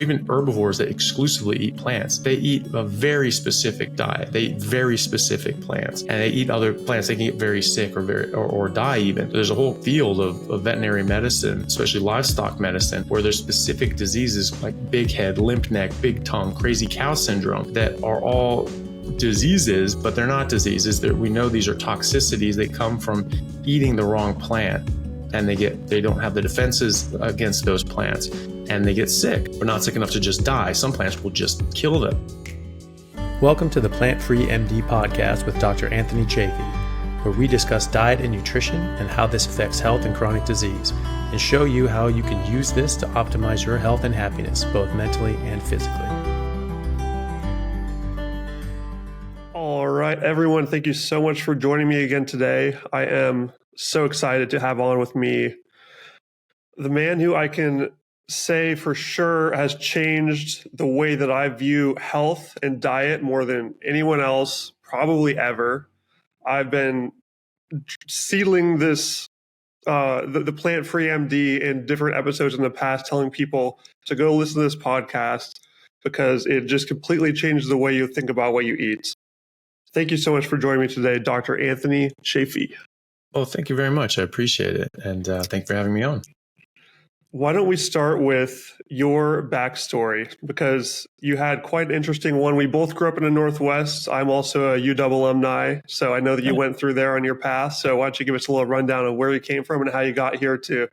even herbivores that exclusively eat plants, they eat a very specific diet. They eat very specific plants, and they eat other plants. They can get very sick or die even. There's a whole field of veterinary medicine, especially livestock medicine, where there's specific diseases like big head, limp neck, big tongue, crazy cow syndrome that are all diseases, but they're not diseases. We know these are toxicities. They come from eating the wrong plant, and they don't have the defenses against those plants, and they get sick, but not sick enough to just die. Some plants will just kill them. Welcome to the Plant-Free MD podcast with Dr. Anthony Chaffee, where we discuss diet and nutrition and how this affects health and chronic disease, and show you how you can use this to optimize your health and happiness, both mentally and physically. All right, everyone, thank you so much for joining me again today. I am so excited to have on with me the man who I can say for sure has changed the way that I view health and diet more than anyone else probably ever. I've been seedling this, the Plant-Free MD in different episodes in the past, telling people to go listen to this podcast because it just completely changes the way you think about what you eat. Thank you so much for joining me today, Dr. Anthony Chaffee. Oh, thank you very much. I appreciate it. And thank you for having me on. Why don't we start with your backstory? Because you had quite an interesting one. We both grew up in the Northwest. I'm also a UW alumni, so I know that you went through there on your path. So why don't you give us a little rundown of where you came from and how you got here to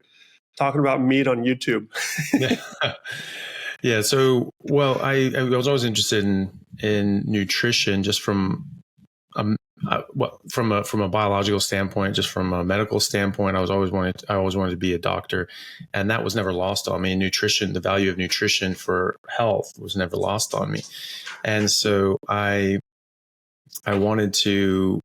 talking about meat on YouTube? Yeah. So, well, I was always interested in nutrition, just from from a biological standpoint, just from a medical standpoint. I always wanted to be a doctor, and that was never lost on me. Nutrition, the value of nutrition for health, was never lost on me, and so I wanted to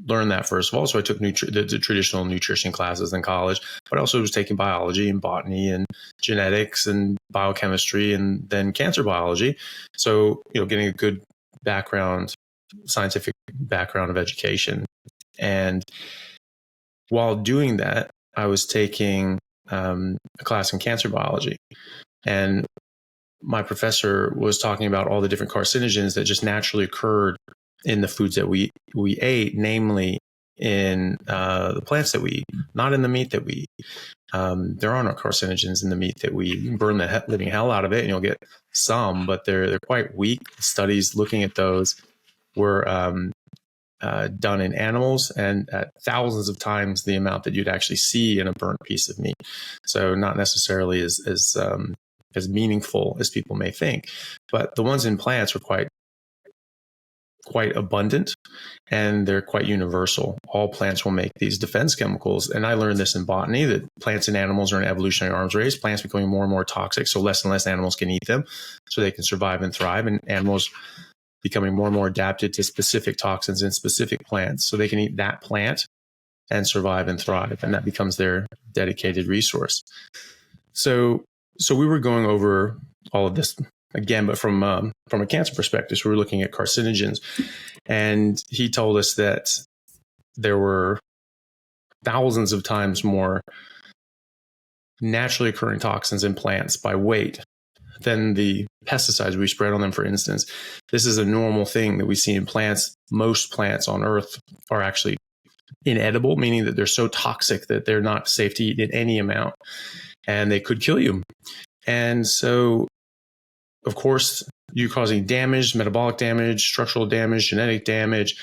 learn that first of all. So I took the traditional nutrition classes in college, but I also was taking biology and botany and genetics and biochemistry and then cancer biology. So, getting a good scientific background of education. And while doing that, I was taking a class in cancer biology. And my professor was talking about all the different carcinogens that just naturally occurred in the foods that we ate, namely in the plants that we eat, not in the meat that we eat. There are no carcinogens in the meat that we eat. You can burn the living hell out of it and you'll get some, but they're quite weak. Studies looking at those were done in animals and at thousands of times the amount that you'd actually see in a burnt piece of meat. So not necessarily as meaningful as people may think, but the ones in plants were quite abundant, and they're quite universal. All plants will make these defense chemicals. And I learned this in botany, that plants and animals are in evolutionary arms race. Plants becoming more and more toxic, so less and less animals can eat them, so they can survive and thrive. And animals becoming more and more adapted to specific toxins in specific plants, so they can eat that plant and survive and thrive. And that becomes their dedicated resource. So we were going over all of this again, but from a cancer perspective. So we were looking at carcinogens, and he told us that there were thousands of times more naturally occurring toxins in plants by weight than the pesticides we spread on them, for instance. This is a normal thing that we see in plants. Most plants on Earth are actually inedible, meaning that they're so toxic that they're not safe to eat in any amount, and they could kill you. And so, of course, you're causing damage, metabolic damage, structural damage, genetic damage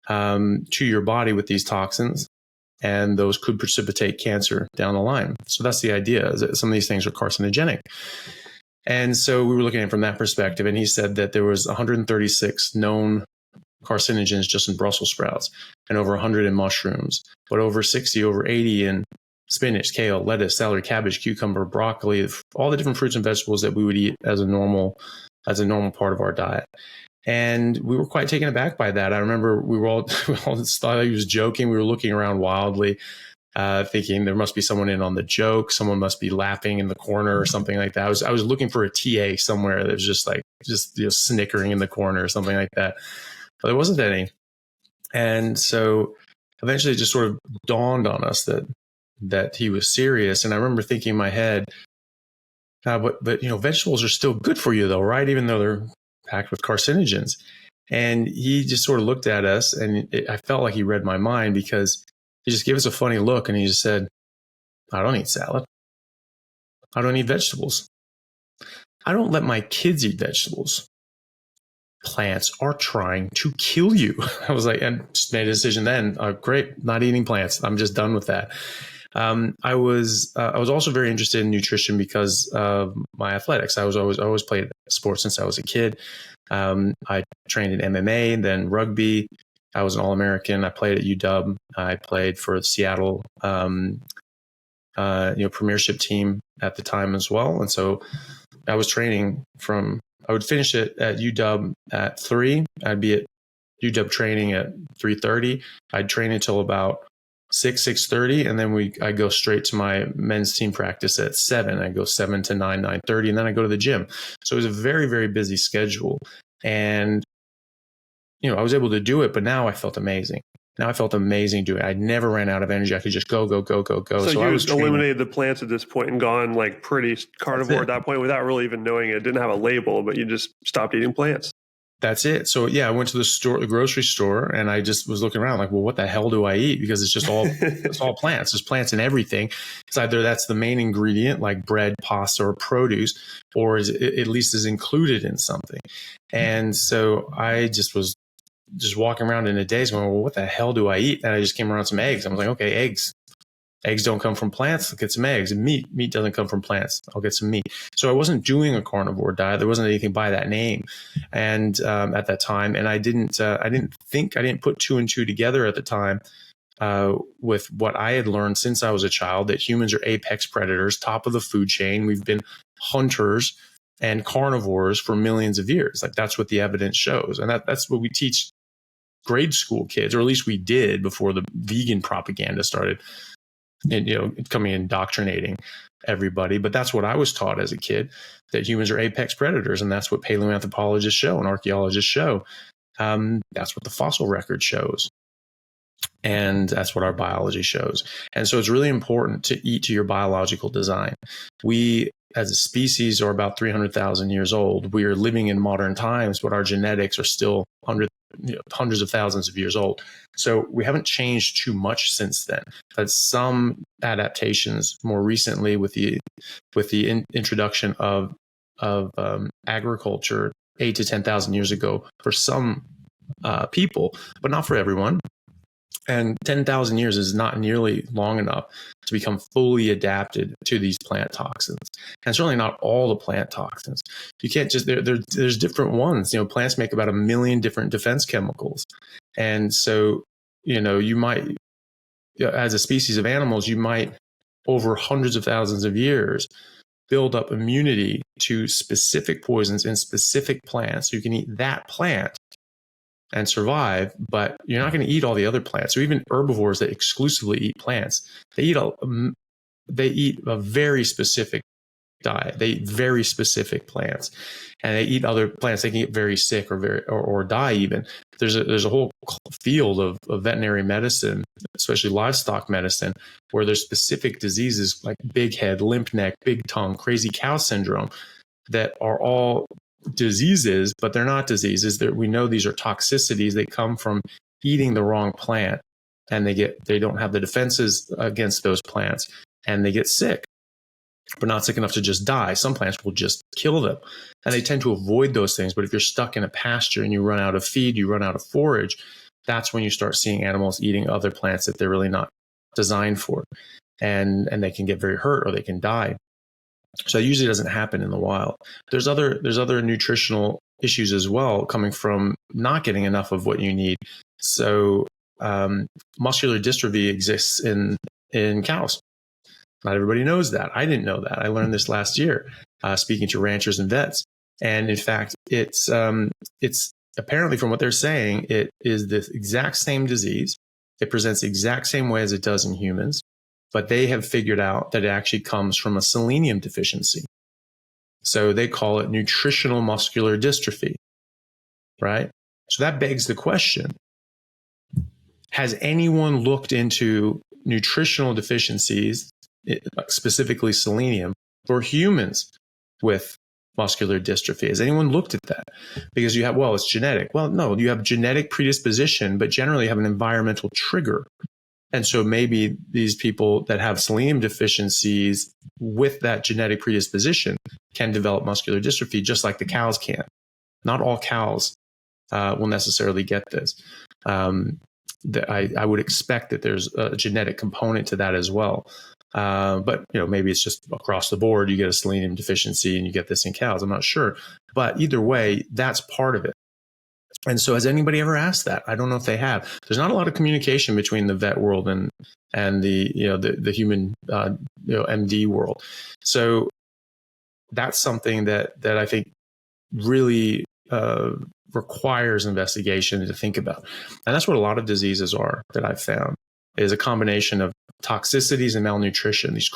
to your body with these toxins, and those could precipitate cancer down the line. So that's the idea, is that some of these things are carcinogenic. And so we were looking at it from that perspective, and he said that there was 136 known carcinogens just in Brussels sprouts, and over 100 in mushrooms, but over 60, over 80 in spinach, kale, lettuce, celery, cabbage, cucumber, broccoli, all the different fruits and vegetables that we would eat as a normal part of our diet. And we were quite taken aback by that. I remember we all thought he was joking. We were looking around wildly, thinking there must be someone in on the joke. Someone must be laughing in the corner or something like that. I was looking for a TA somewhere that was just snickering in the corner or something like that. But there wasn't any. And so eventually it just sort of dawned on us that he was serious. And I remember thinking in my head, But vegetables are still good for you though, right? Even though they're packed with carcinogens. And he just sort of looked at us, and I felt like he read my mind, because he just gave us a funny look, and he just said, I don't eat salad. I don't eat vegetables. I don't let my kids eat vegetables. Plants are trying to kill you. I was like, and just made a decision then. Great, not eating plants. I'm just done with that. I was also very interested in nutrition because of my athletics. I always played sports since I was a kid. I trained in MMA, then rugby. I was an All-American. I played at UW. I played for the Seattle, premiership team at the time as well. And so I was training I would finish it at UW at 3. I'd be at UW training at 3:30. I'd train until about 6:30, and then I go straight to my men's team practice at 7. I go 7 to 9:30, and then I go to the gym. So it was a very, very busy schedule. And, I was able to do it, but now I felt amazing. Now I felt amazing doing it. I never ran out of energy. I could just go. So you eliminated the plants at this point and gone like pretty carnivore at that point without really even knowing it. It didn't have a label, but you just stopped eating plants. That's it. So I went to the grocery store, and I just was looking around like, well, what the hell do I eat? Because it's just all, it's all plants. There's plants in everything. It's either that's the main ingredient, like bread, pasta, or produce, or at least is included in something. And so I just was walking around in a daze going, well, what the hell do I eat? And I just came around some eggs. I was like, okay, eggs. Eggs don't come from plants. I'll get some eggs. And meat doesn't come from plants. I'll get some meat. So I wasn't doing a carnivore diet. There wasn't anything by that name, and at that time, and I didn't put 2 and 2 together at the time with what I had learned since I was a child, that humans are apex predators, top of the food chain. We've been hunters and carnivores for millions of years. Like, that's what the evidence shows, and that's what we teach grade school kids, or at least we did before the vegan propaganda started. And, coming indoctrinating everybody. But that's what I was taught as a kid, that humans are apex predators. And that's what paleoanthropologists show and archaeologists show. That's what the fossil record shows. And that's what our biology shows. And so it's really important to eat to your biological design. We, as a species, are about 300,000 years old. We are living in modern times, but our genetics are still hundreds of thousands of years old. So we haven't changed too much since then. But some adaptations more recently with the introduction of agriculture 8 to 10,000 years ago for some people, but not for everyone. And 10,000 years is not nearly long enough to become fully adapted to these plant toxins. And certainly not all the plant toxins. You can't just, there's different ones. Plants make about 1 million different defense chemicals. And so, you might, as a species of animals, you might, over hundreds of thousands of years, build up immunity to specific poisons in specific plants. So you can eat that plant and survive, but you're not going to eat all the other plants. So even herbivores that exclusively eat plants, they eat a very specific diet. They eat very specific plants, and they eat other plants. They can get very sick or die even. There's a whole field of veterinary medicine, especially livestock medicine, where there's specific diseases like big head, limp neck, big tongue, crazy cow syndrome, that are all diseases, but they're not diseases. We know these are toxicities. They come from eating the wrong plant, and they don't have the defenses against those plants, and they get sick, but not sick enough to just die. Some plants will just kill them, and they tend to avoid those things. But if you're stuck in a pasture and you run out of feed, you run out of forage, that's when you start seeing animals eating other plants that they're really not designed for, and they can get very hurt or they can die. So it usually doesn't happen in the wild. There's other nutritional issues as well, coming from not getting enough of what you need. So muscular dystrophy exists in cows. Not everybody knows that. I didn't know that. I learned this last year, speaking to ranchers and vets. And in fact, it's apparently, from what they're saying, it is the exact same disease. It presents the exact same way as it does in humans. But they have figured out that it actually comes from a selenium deficiency. So they call it nutritional muscular dystrophy, right? So that begs the question, has anyone looked into nutritional deficiencies, specifically selenium, for humans? with muscular dystrophy? Has anyone looked at that? Because you have, well, it's genetic. Well, no, you have genetic predisposition, but generally you have an environmental trigger. And so maybe these people that have selenium deficiencies with that genetic predisposition can develop muscular dystrophy, just like the cows can. Not all cows will necessarily get this. I would expect that there's a genetic component to that as well. But maybe it's just across the board, you get a selenium deficiency and you get this in cows. I'm not sure. But either way, that's part of it. And so has anybody ever asked that? I don't know if they have. There's not a lot of communication between the vet world and the human MD world. So that's something that I think really requires investigation to think about. And that's what a lot of diseases are that I've found, is a combination of toxicities and malnutrition, these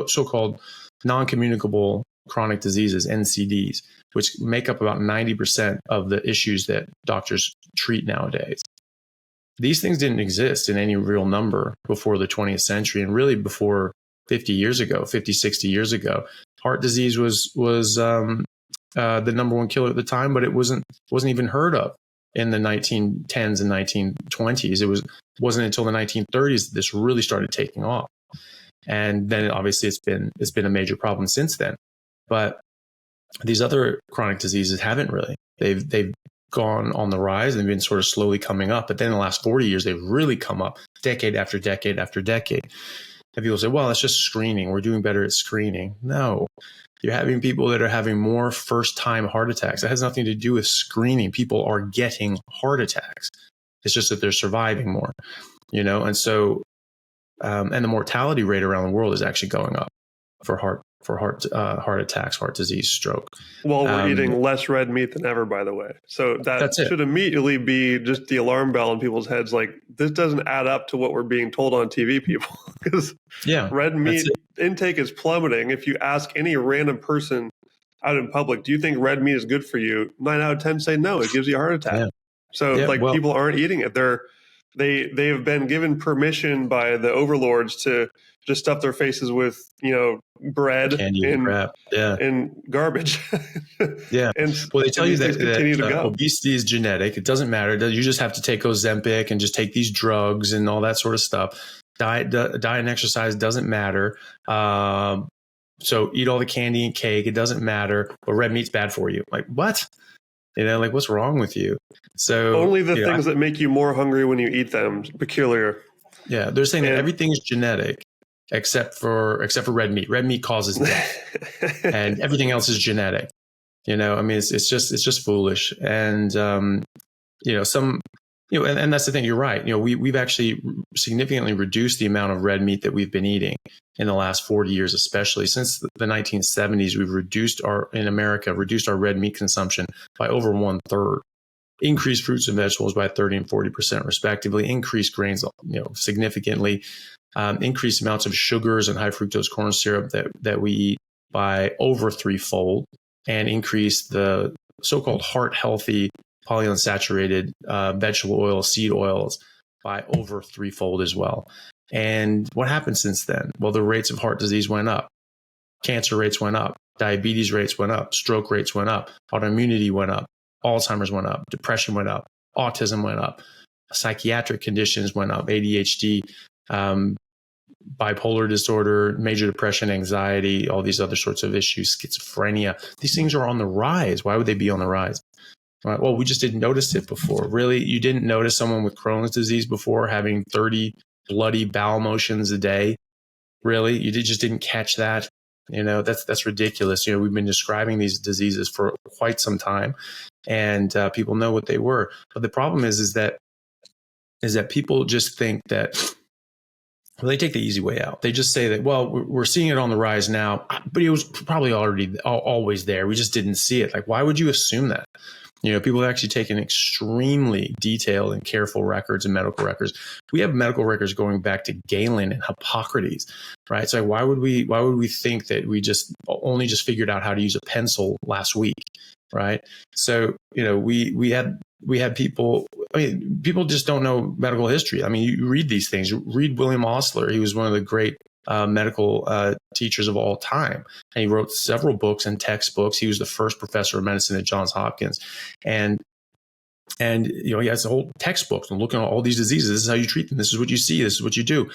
so-called non-communicable chronic diseases, NCDs, which make up about 90% of the issues that doctors treat nowadays. These things didn't exist in any real number before the 20th century, and really before 50, 60 years ago. Heart disease was the number one killer at the time, but it wasn't even heard of in the 1910s and 1920s. It wasn't until the 1930s that this really started taking off. And then obviously it's been a major problem since then. But these other chronic diseases haven't really. They've gone on the rise and been sort of slowly coming up. But then in the last 40 years, they've really come up decade after decade after decade. And people say, well, it's just screening. We're doing better at screening. No, you're having people that are having more first-time heart attacks. That has nothing to do with screening. People are getting heart attacks. It's just that they're surviving more, and so, and the mortality rate around the world is actually going up for heart attacks, heart disease, stroke. Well, we're eating less red meat than ever, by the way. So that should immediately be just the alarm bell in people's heads. Like, this doesn't add up to what we're being told on TV, people. Because red meat intake is plummeting. If you ask any random person out in public, do you think red meat is good for you? 9 out of 10 say no, it gives you a heart attack. Yeah. So people aren't eating it. They have been given permission by the overlords to just stuff their faces with, bread and garbage. Yeah. And they tell you that obesity is genetic. It doesn't matter. You just have to take Ozempic and just take these drugs and all that sort of stuff. Diet and exercise doesn't matter. So eat all the candy and cake. It doesn't matter. But red meat's bad for you. Like, what? What's wrong with you? So only the things that make you more hungry when you eat them, peculiar. Yeah, they're saying that everything is genetic except for red meat. Red meat causes death, and everything else is genetic. It's just foolish. And and that's the thing. You're right. We've actually significantly reduced the amount of red meat that we've been eating in the last 40 years, especially since the 1970s. We've reduced our red meat consumption by over 1/3. Increased fruits and vegetables by 30 and 40% respectively. Increased grains, significantly. Increased amounts of sugars and high fructose corn syrup that we eat by over 3-fold, and increased the so-called heart healthy polyunsaturated vegetable oil, seed oils by over 3-fold as well. And what happened since then? Well, the rates of heart disease went up, cancer rates went up, diabetes rates went up, stroke rates went up, autoimmunity went up, Alzheimer's went up, depression went up, autism went up, psychiatric conditions went up, ADHD, bipolar disorder, major depression, anxiety, all these other sorts of issues, schizophrenia. These things are on the rise. Why would they be on the rise? Right. Well, we just didn't notice it before. Really? You didn't notice someone with Crohn's disease before having 30 bloody bowel motions a day? Really? You just didn't catch that? That's ridiculous. We've been describing these diseases for quite some time, and people know what they were. But the problem is that people just think that, well, they take the easy way out. They just say that, well, we're seeing it on the rise now, but it was probably already always there. We just didn't see it. Like, why would you assume that? People have actually taken extremely detailed and careful records and medical records. We have medical records going back to Galen and Hippocrates, right? So why would we think that we only just figured out how to use a pencil last week, right? So, we had people, people just don't know medical history. You read these things. Read William Osler. He was one of the great medical teachers of all time. And he wrote several books and textbooks. He was the first professor of medicine at Johns Hopkins. And he has a whole textbook and looking at all these diseases. This is how you treat them. This is what you see. This is what you do.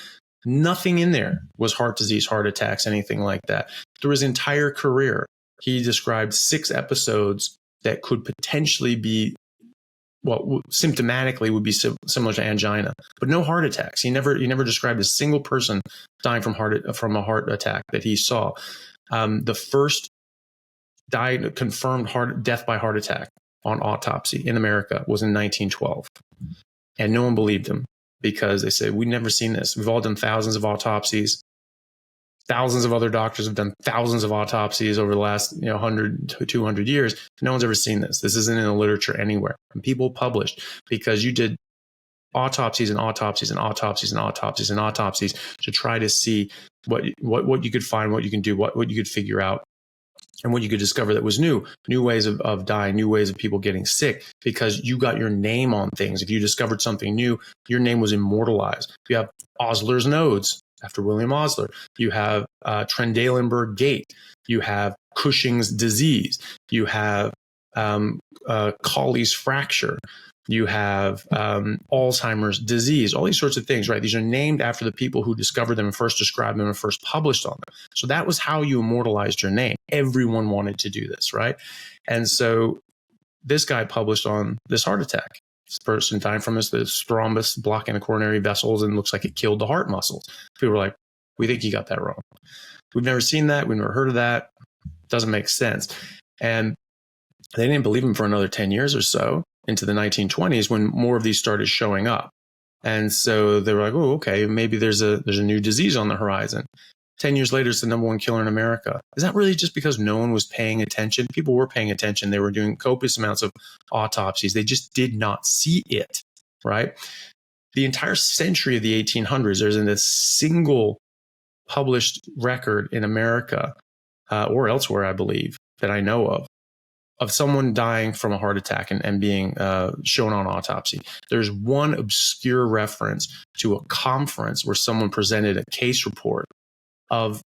Nothing in there was heart disease, heart attacks, anything like that. Through his entire career, he described 6 episodes that could potentially be, symptomatically would be similar to angina, but no heart attacks. He never described a single person dying from a heart attack that he saw. The first confirmed death by heart attack on autopsy in America was in 1912, and no one believed him because they said, we've never seen this. We've all done thousands of autopsies. Thousands of other doctors have done thousands of autopsies over the last 100 to 200 years. No one's ever seen this. This isn't in the literature anywhere. And people published because you did autopsies and autopsies and autopsies and autopsies and autopsies to try to see what you could find, what you can do, what you could figure out, and what you could discover that was new ways of dying, new ways of people getting sick, because you got your name on things. If you discovered something new, your name was immortalized. You have Osler's nodes after William Osler. You have Trendelenburg gait. You have Cushing's disease. You have Colles fracture. You have Alzheimer's disease, all these sorts of things, right? These are named after the people who discovered them and first described them and first published on them. So that was how you immortalized your name. Everyone wanted to do this, right? And so this guy published on this heart attack. This person died from this thrombus blocking the coronary vessels and looks like it killed the heart muscles. People were like, we think you got that wrong. We've never seen that. We've never heard of that. Doesn't make sense. And they didn't believe him for another 10 years or so, into the 1920s, when more of these started showing up. And so they were like, oh, okay, maybe there's a new disease on the horizon. 10 years later, it's the number 1 killer in America. Is that really just because no one was paying attention? People were paying attention. They were doing copious amounts of autopsies. They just did not see it, right? The entire century of the 1800s, there's a single published record in America or elsewhere, I believe, that I know of someone dying from a heart attack and being shown on autopsy. There's one obscure reference to a conference where someone presented a case report of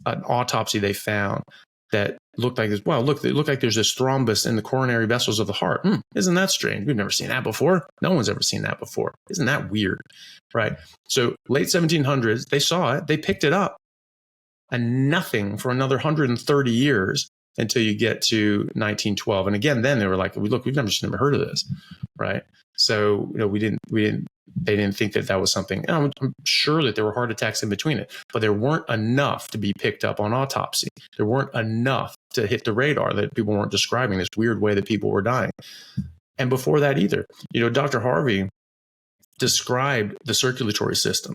an autopsy they found that looked like this. Wow, look, it looked like there's this thrombus in the coronary vessels of the heart. Isn't that strange? We've never seen that before. No one's ever seen that before. Isn't that weird? Right? So late 1700s, they saw it, they picked it up, and nothing for another 130 years until you get to 1912. And again, then they were like, look, we've never heard of this, right? So, they didn't think that was something. I'm sure that there were heart attacks in between it, but there weren't enough to be picked up on autopsy. There weren't enough to hit the radar that people weren't describing this weird way that people were dying. And before that either, Dr. Harvey described the circulatory system.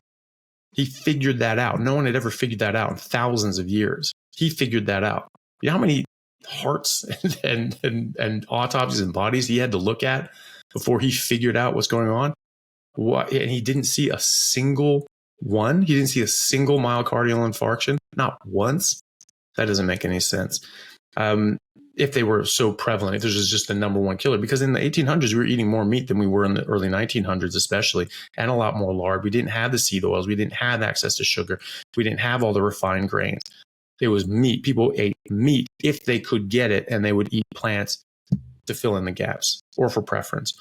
He figured that out. No one had ever figured that out in thousands of years. He figured that out. You know how many hearts and autopsies and bodies he had to look at before he figured out what's going on? And he didn't see a single one. He didn't see a single myocardial infarction, not once. That doesn't make any sense. If they were so prevalent, if this was just the number 1 killer, because in the 1800s, we were eating more meat than we were in the early 1900s, especially, and a lot more lard. We didn't have the seed oils. We didn't have access to sugar. We didn't have all the refined grains. It was meat. People ate meat if they could get it, and they would eat plants to fill in the gaps or for preference,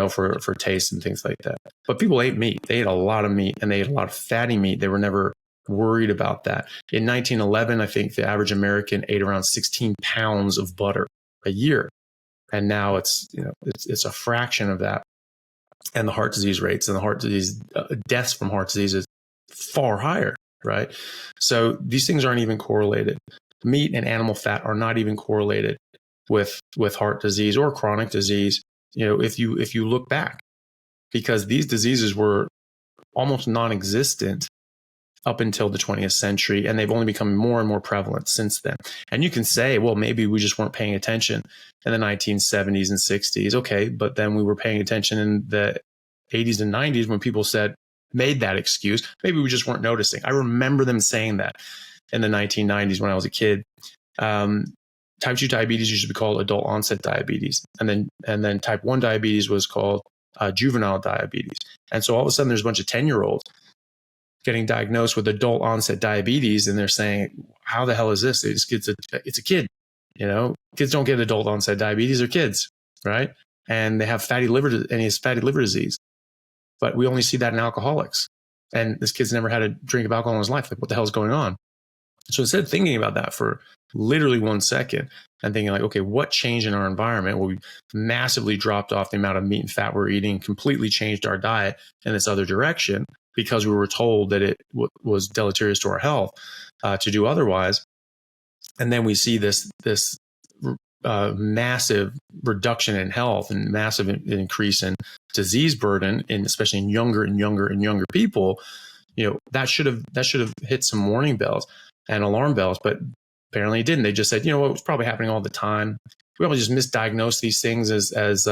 for taste and things like that. But people ate meat. They ate a lot of meat, and they ate a lot of fatty meat. They were never worried about that. In 1911, I think the average American ate around 16 pounds of butter a year. And now it's a fraction of that. And the heart disease rates and the heart disease deaths from heart disease is far higher, right? So these things aren't even correlated. Meat and animal fat are not even correlated with heart disease or chronic disease, if you look back, because these diseases were almost non-existent up until the 20th century, and they've only become more and more prevalent since then. And you can say, well, maybe we just weren't paying attention in the 1970s and 60s. Okay, but then we were paying attention in the 80s and 90s when people made that excuse. Maybe we just weren't noticing. I remember them saying that in the 1990s when I was a kid. Type 2 diabetes used to be called adult onset diabetes. And then type 1 diabetes was called juvenile diabetes. And so all of a sudden there's a bunch of 10-year-olds getting diagnosed with adult onset diabetes, and they're saying, how the hell is this? It's a kid. Kids don't get adult onset diabetes, they're kids, right? And they have fatty liver disease. But we only see that in alcoholics. And this kid's never had a drink of alcohol in his life. Like, what the hell is going on? So instead of thinking about that for literally 1 second and thinking like, okay, what changed in our environment? Well, we massively dropped off the amount of meat and fat we're eating, completely changed our diet in this other direction because we were told that it was deleterious to our health to do otherwise. And then we see this massive reduction in health and massive increase in disease burden, especially in younger and younger people. That should have hit some warning bells and alarm bells, but apparently it didn't. They just said, it was probably happening all the time. We probably just misdiagnosed these things as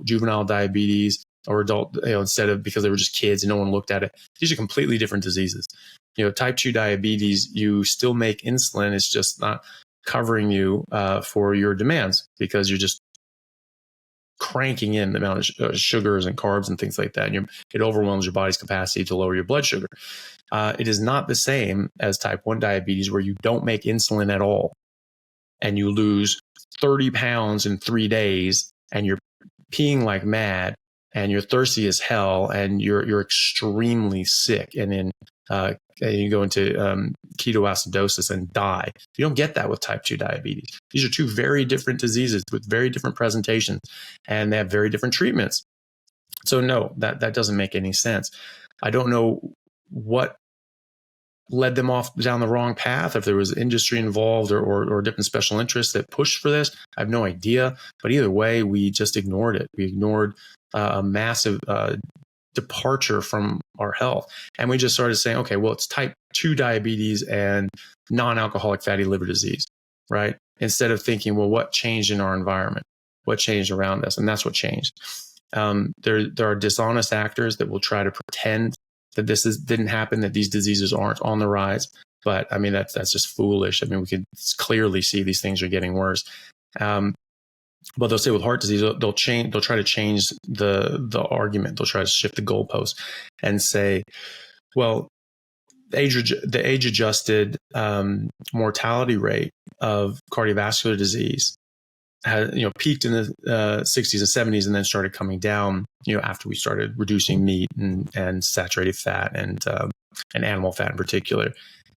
juvenile diabetes or adult, instead of, because they were just kids and no one looked at it. These are completely different diseases. Type 2 diabetes, you still make insulin. It's just not covering you for your demands because you're just cranking in the amount of sugars and carbs and things like that. And it overwhelms your body's capacity to lower your blood sugar. It is not the same as type 1 diabetes, where you don't make insulin at all and you lose 30 pounds in 3 days and you're peeing like mad and you're thirsty as hell and you're extremely sick and you go into ketoacidosis and die. You don't get that with type 2 diabetes. These are two very different diseases with very different presentations, and they have very different treatments. So no, that doesn't make any sense. I don't know what led them off down the wrong path, if there was industry involved or different special interests that pushed for this. I have no idea. But either way, we just ignored it. We ignored a massive departure from our health. And we just started saying, okay, well, it's type 2 diabetes and non-alcoholic fatty liver disease, right? Instead of thinking, well, what changed in our environment? What changed around us? And that's what changed. There are dishonest actors that will try to pretend that this didn't happen, that these diseases aren't on the rise. But I mean, that's just foolish. I mean, we can clearly see these things are getting worse. But they'll say with heart disease, they'll try to change the argument. They'll try to shift the goalpost and say, well, the age-adjusted mortality rate of cardiovascular disease had peaked in the 60s and 70s and then started coming down after we started reducing meat and saturated fat and animal fat in particular,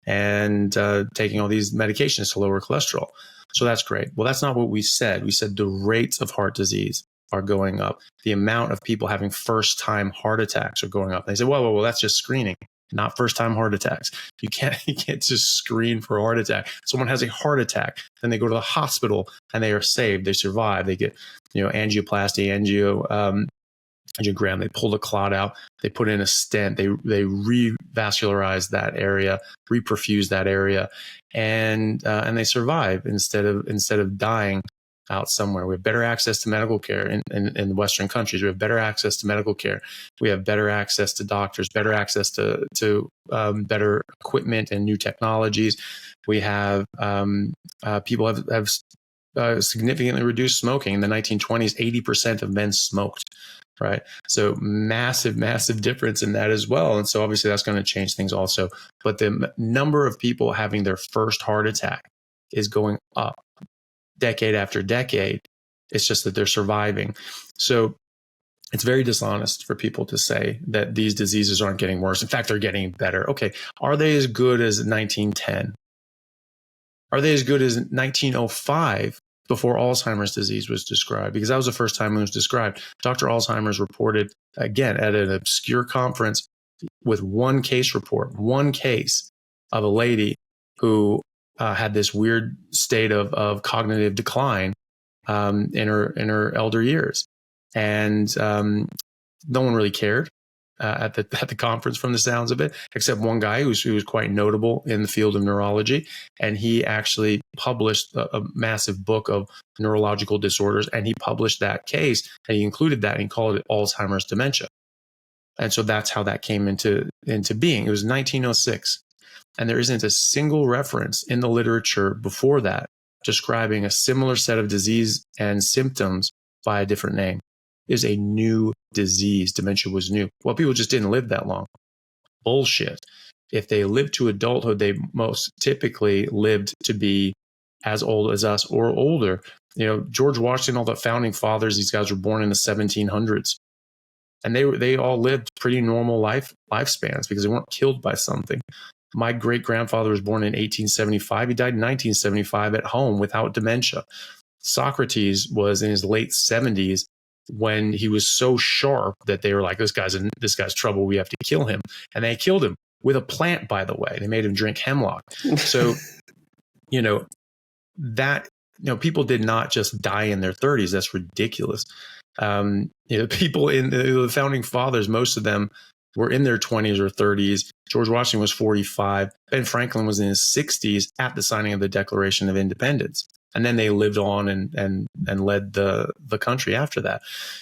and taking all these medications to lower cholesterol. So that's great. Well, that's not what we said. We said the rates of heart disease are going up. The amount of people having first-time heart attacks are going up. They say, well, that's just screening, not first-time heart attacks. You can't just screen for a heart attack. Someone has a heart attack, then they go to the hospital and they are saved. They survive. They get, angioplasty, angiogram. They pull the clot out. They put in a stent. They revascularize that area, reperfuse that area, and they survive instead of dying out somewhere. We have better access to medical care in Western countries. We have better access to medical care. We have better access to doctors, better access to better equipment and new technologies. We have people have significantly reduced smoking. In the 1920s, 80% of men smoked. Right. So massive difference in that as well. And so obviously that's going to change things also. But the number of people having their first heart attack is going up decade after decade. It's just that they're surviving. So it's very dishonest for people to say that these diseases aren't getting worse. In fact, they're getting better. Okay. Are they as good as 1910? Are they as good as 1905? Before Alzheimer's disease was described, because that was the first time it was described. Dr. Alzheimer's reported, again, at an obscure conference with one case of a lady who had this weird state of cognitive decline in her elder years. And no one really cared at the conference from the sounds of it, except one guy who was quite notable in the field of neurology. And he actually published a massive book of neurological disorders. And he published that case and he included that and he called it Alzheimer's dementia. And so that's how that came into being. It was 1906. And there isn't a single reference in the literature before that describing a similar set of disease and symptoms by a different name. Is a new disease. Dementia was new. Well, people just didn't live that long. Bullshit. if they lived to adulthood, they most typically lived to be as old as us or older. George Washington, all the founding fathers, these guys were born in the 1700s. And they all lived pretty normal lifespans because they weren't killed by something. My great-grandfather was born in 1875. He died in 1975 at home without dementia. Socrates was in his late 70s when he was so sharp that they were like, this guy's trouble. We have to kill him. And they killed him with a plant, by the way. They made him drink hemlock. So, people did not just die in their 30s. That's ridiculous. People in the founding fathers, most of them were in their 20s or 30s. George Washington was 45. Ben Franklin was in his 60s at the signing of the Declaration of Independence. And then they lived on and led the country after that.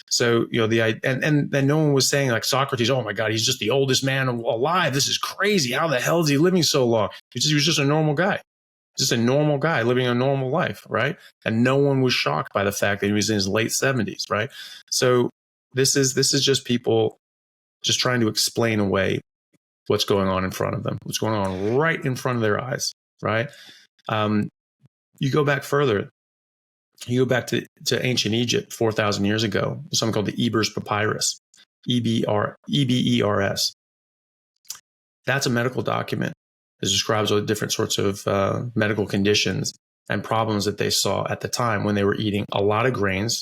So, and no one was saying like Socrates, oh my God, he's just the oldest man alive. This is crazy. How the hell is he living so long? He was just a normal guy. Just a normal guy living a normal life, right? And no one was shocked by the fact that he was in his late 70s, right? So this is just people just trying to explain away what's going on in front of them, what's going on right in front of their eyes, right? You go back further. You go back to ancient Egypt 4,000 years ago, something called the Ebers Papyrus, EBERS. That's a medical document. It describes all the different sorts of medical conditions and problems that they saw at the time when they were eating a lot of grains.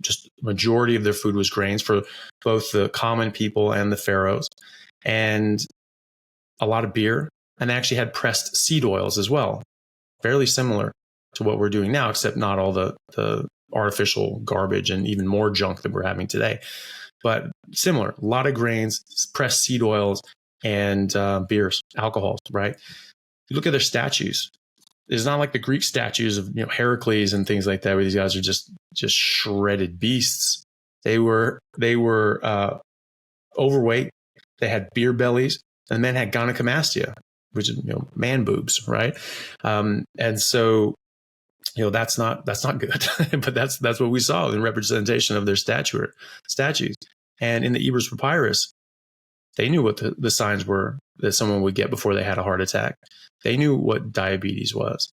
Just majority of their food was grains for both the common people and the pharaohs, and a lot of beer. And they actually had pressed seed oils as well, fairly similar to what we're doing now, except not all the artificial garbage and even more junk that we're having today. But similar, a lot of grains, pressed seed oils, and beers, alcohols, right? You look at their statues. It's not like the Greek statues of Heracles and things like that, where these guys are just shredded beasts. They were overweight. They had beer bellies, and the men had gynecomastia, which is man boobs, right? And so that's not good, but that's what we saw in representation of their statues. And in the Ebers Papyrus, they knew what the signs were that someone would get before they had a heart attack. They knew what diabetes was.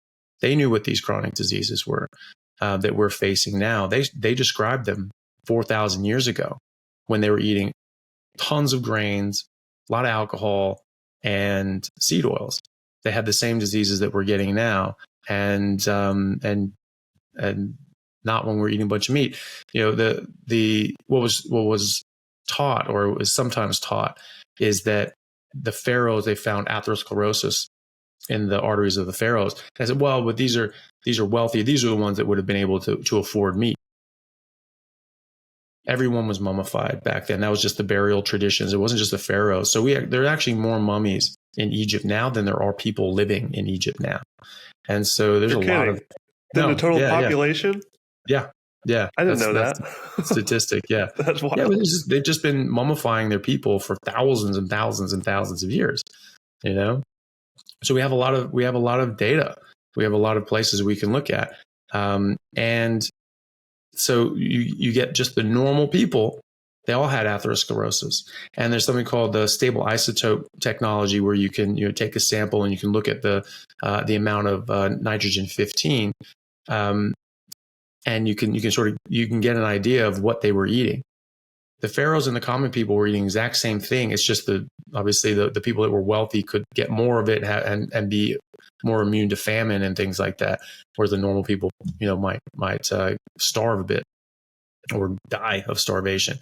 They knew what these chronic diseases were that we're facing now. They described them 4,000 years ago when they were eating tons of grains, a lot of alcohol, and seed oils. They had the same diseases that we're getting now, and not when we're eating a bunch of meat. What was taught, or was sometimes taught, is that the pharaohs, they found atherosclerosis in the arteries of the pharaohs. I said, well, but these are wealthy. These are the ones that would have been able to afford meat. Everyone was mummified back then. That was just the burial traditions. It wasn't just the pharaohs. So there are actually more mummies in Egypt now than there are people living in Egypt now. And so there's lot of the total population. Yeah. I didn't know that statistic. Yeah. That's wild. Yeah, they've just been mummifying their people for thousands and thousands and thousands of years, So we have a lot of data. We have a lot of places we can look at. And so you get just the normal people. They all had atherosclerosis. And there's something called the stable isotope technology, where you can take a sample and you can look at the amount of nitrogen 15. And you can get an idea of what they were eating. The pharaohs and the common people were eating the exact same thing. It's just obviously the people that were wealthy could get more of it and be more immune to famine and things like that, whereas the normal people, might starve a bit or die of starvation.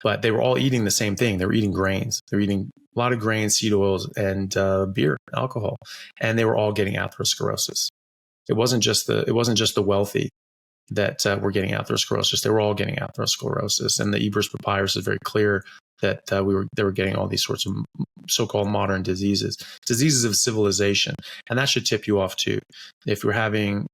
But they were all eating the same thing. They were eating grains. They were eating a lot of grains, seed oils, and beer, alcohol, and they were all getting atherosclerosis. It wasn't just the wealthy that were getting atherosclerosis. They were all getting atherosclerosis. And the Ebers Papyrus is very clear that they were getting all these sorts of so-called modern diseases of civilization. And that should tip you off too. If we're having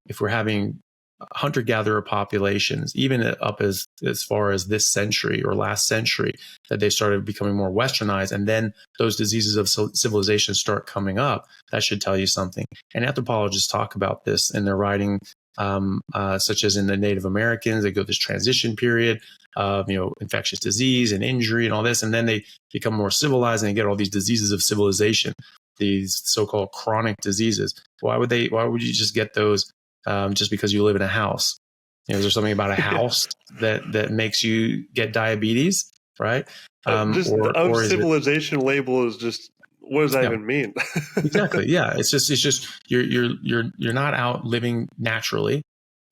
hunter-gatherer populations, even up as far as this century or last century, that they started becoming more westernized, and then those diseases of civilization start coming up, that should tell you something. And anthropologists talk about this in their writing, such as in the Native Americans. They go this transition period of infectious disease and injury and all this, and then they become more civilized and they get all these diseases of civilization. these so-called chronic diseases. Why would you just get those just because you live in a house? Is there something about a house that makes you get diabetes, right? Or civilization label is just, what does that even mean? Exactly. Yeah. It's just you're not out living naturally,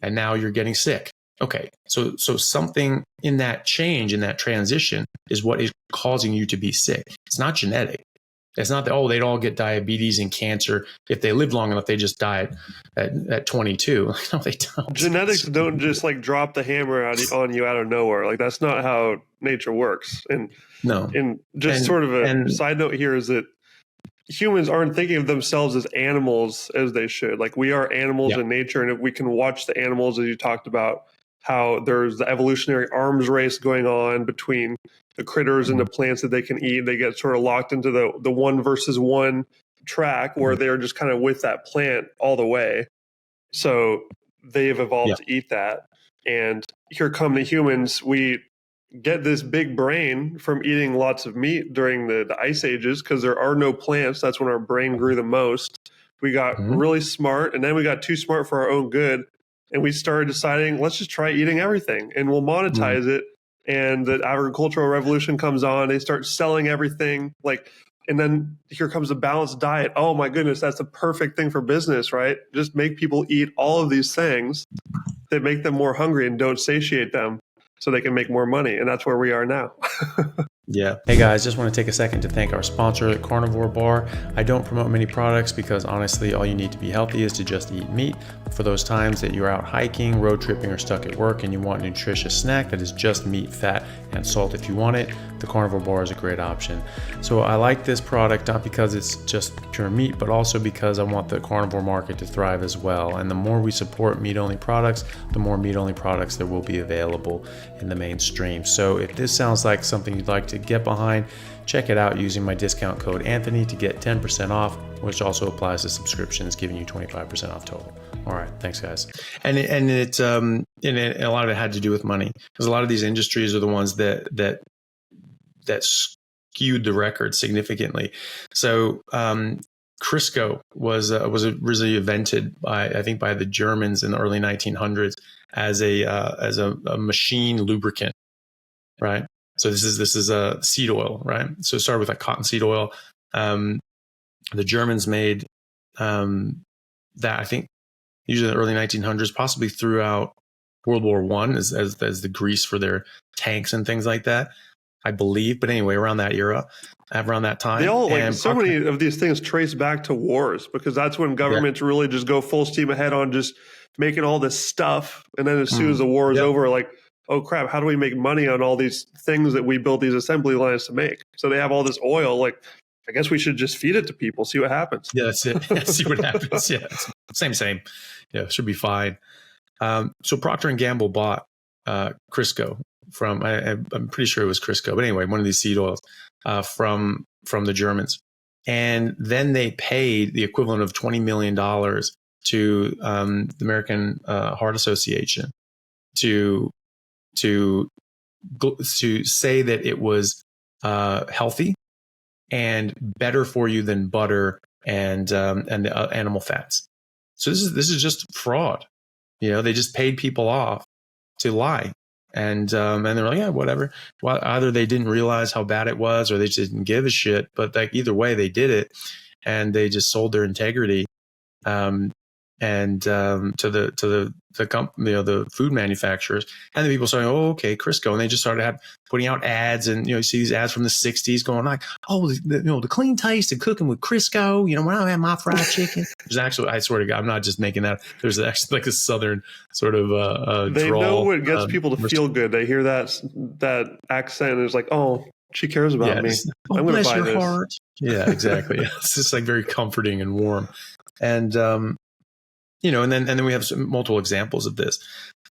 and now you're getting sick. Okay. So something in that change, in that transition, is what is causing you to be sick. It's not genetic. It's not that, they'd all get diabetes and cancer if they lived long enough. They just died at 22. No, they don't. Genetics don't just like drop the hammer on you out of nowhere. Like, that's not how nature works. And sort of a side note here is that humans aren't thinking of themselves as animals as they should. Like, we are animals in nature, and if we can watch the animals, as you talked about, how there's the evolutionary arms race going on between the critters and the plants that they can eat. They get sort of locked into the one versus one track where they're just kind of with that plant all the way. So they've evolved to eat that. And here come the humans. We get this big brain from eating lots of meat during the ice ages because there are no plants. That's when our brain grew the most. We got really smart, and then we got too smart for our own good. And we started deciding, let's just try eating everything and we'll monetize it. And the agricultural revolution comes on. They start selling everything. And then here comes the balanced diet. Oh my goodness, that's the perfect thing for business, right? Just make people eat all of these things that make them more hungry and don't satiate them so they can make more money. And that's where we are now. Yeah. Hey guys, just want to take a second to thank our sponsor, Carnivore Bar. I don't promote many products because honestly, all you need to be healthy is to just eat meat. For those times that you're out hiking, road tripping, or stuck at work and you want a nutritious snack that is just meat, fat, and salt if you want it, the Carnivore Bar is a great option. So I like this product not because it's just pure meat, but also because I want the carnivore market to thrive as well. And the more we support meat-only products, the more meat-only products there will be available in the mainstream. So if this sounds like something you'd like to get behind, check it out using my discount code Anthony to get 10% off, which also applies to subscriptions, giving you 25% off total. All right, thanks guys. And a lot of it had to do with money, because a lot of these industries are the ones that skewed the record significantly. So Crisco was originally invented by the Germans in the early 1900s as a machine lubricant, right? So this is a seed oil, right? So it started with cottonseed oil. The Germans made that, I think, usually in the early 1900s, possibly throughout World War I, as the grease for their tanks and things like that, I believe. But anyway, around that era, around that time, they all many of these things trace back to wars, because that's when governments really just go full steam ahead on just making all this stuff, and then as soon as the war is over, oh crap, how do we make money on all these things that we built these assembly lines to make? So they have all this oil. I guess we should just feed it to people, see what happens. Yeah, that's it. See what happens. Yeah, same. Yeah, it should be fine. So Procter & Gamble bought Crisco from, I'm pretty sure it was Crisco, but anyway, one of these seed oils from the Germans. And then they paid the equivalent of $20 million to the American Heart Association to say that it was healthy and better for you than butter and the animal fats. So this is just fraud. They just paid people off to lie, and they're like, yeah, whatever. Well, either they didn't realize how bad it was, or they just didn't give a shit. But either way, they did it, and they just sold their integrity, to the company, the food manufacturers, and the people saying, "Oh, okay, Crisco," and they just started putting out ads, and you see these ads from the '60s going like, "Oh, the clean taste of cooking with Crisco." When I have my fried chicken, there's actually, I swear to God, I'm not just making that. There's actually a southern sort of they drawl. know what gets people to feel good. They hear that accent, and it's like, oh, she cares about me. I'm going to buy this. Heart. Yeah, exactly. It's just very comforting and warm, and and then we have multiple examples of this,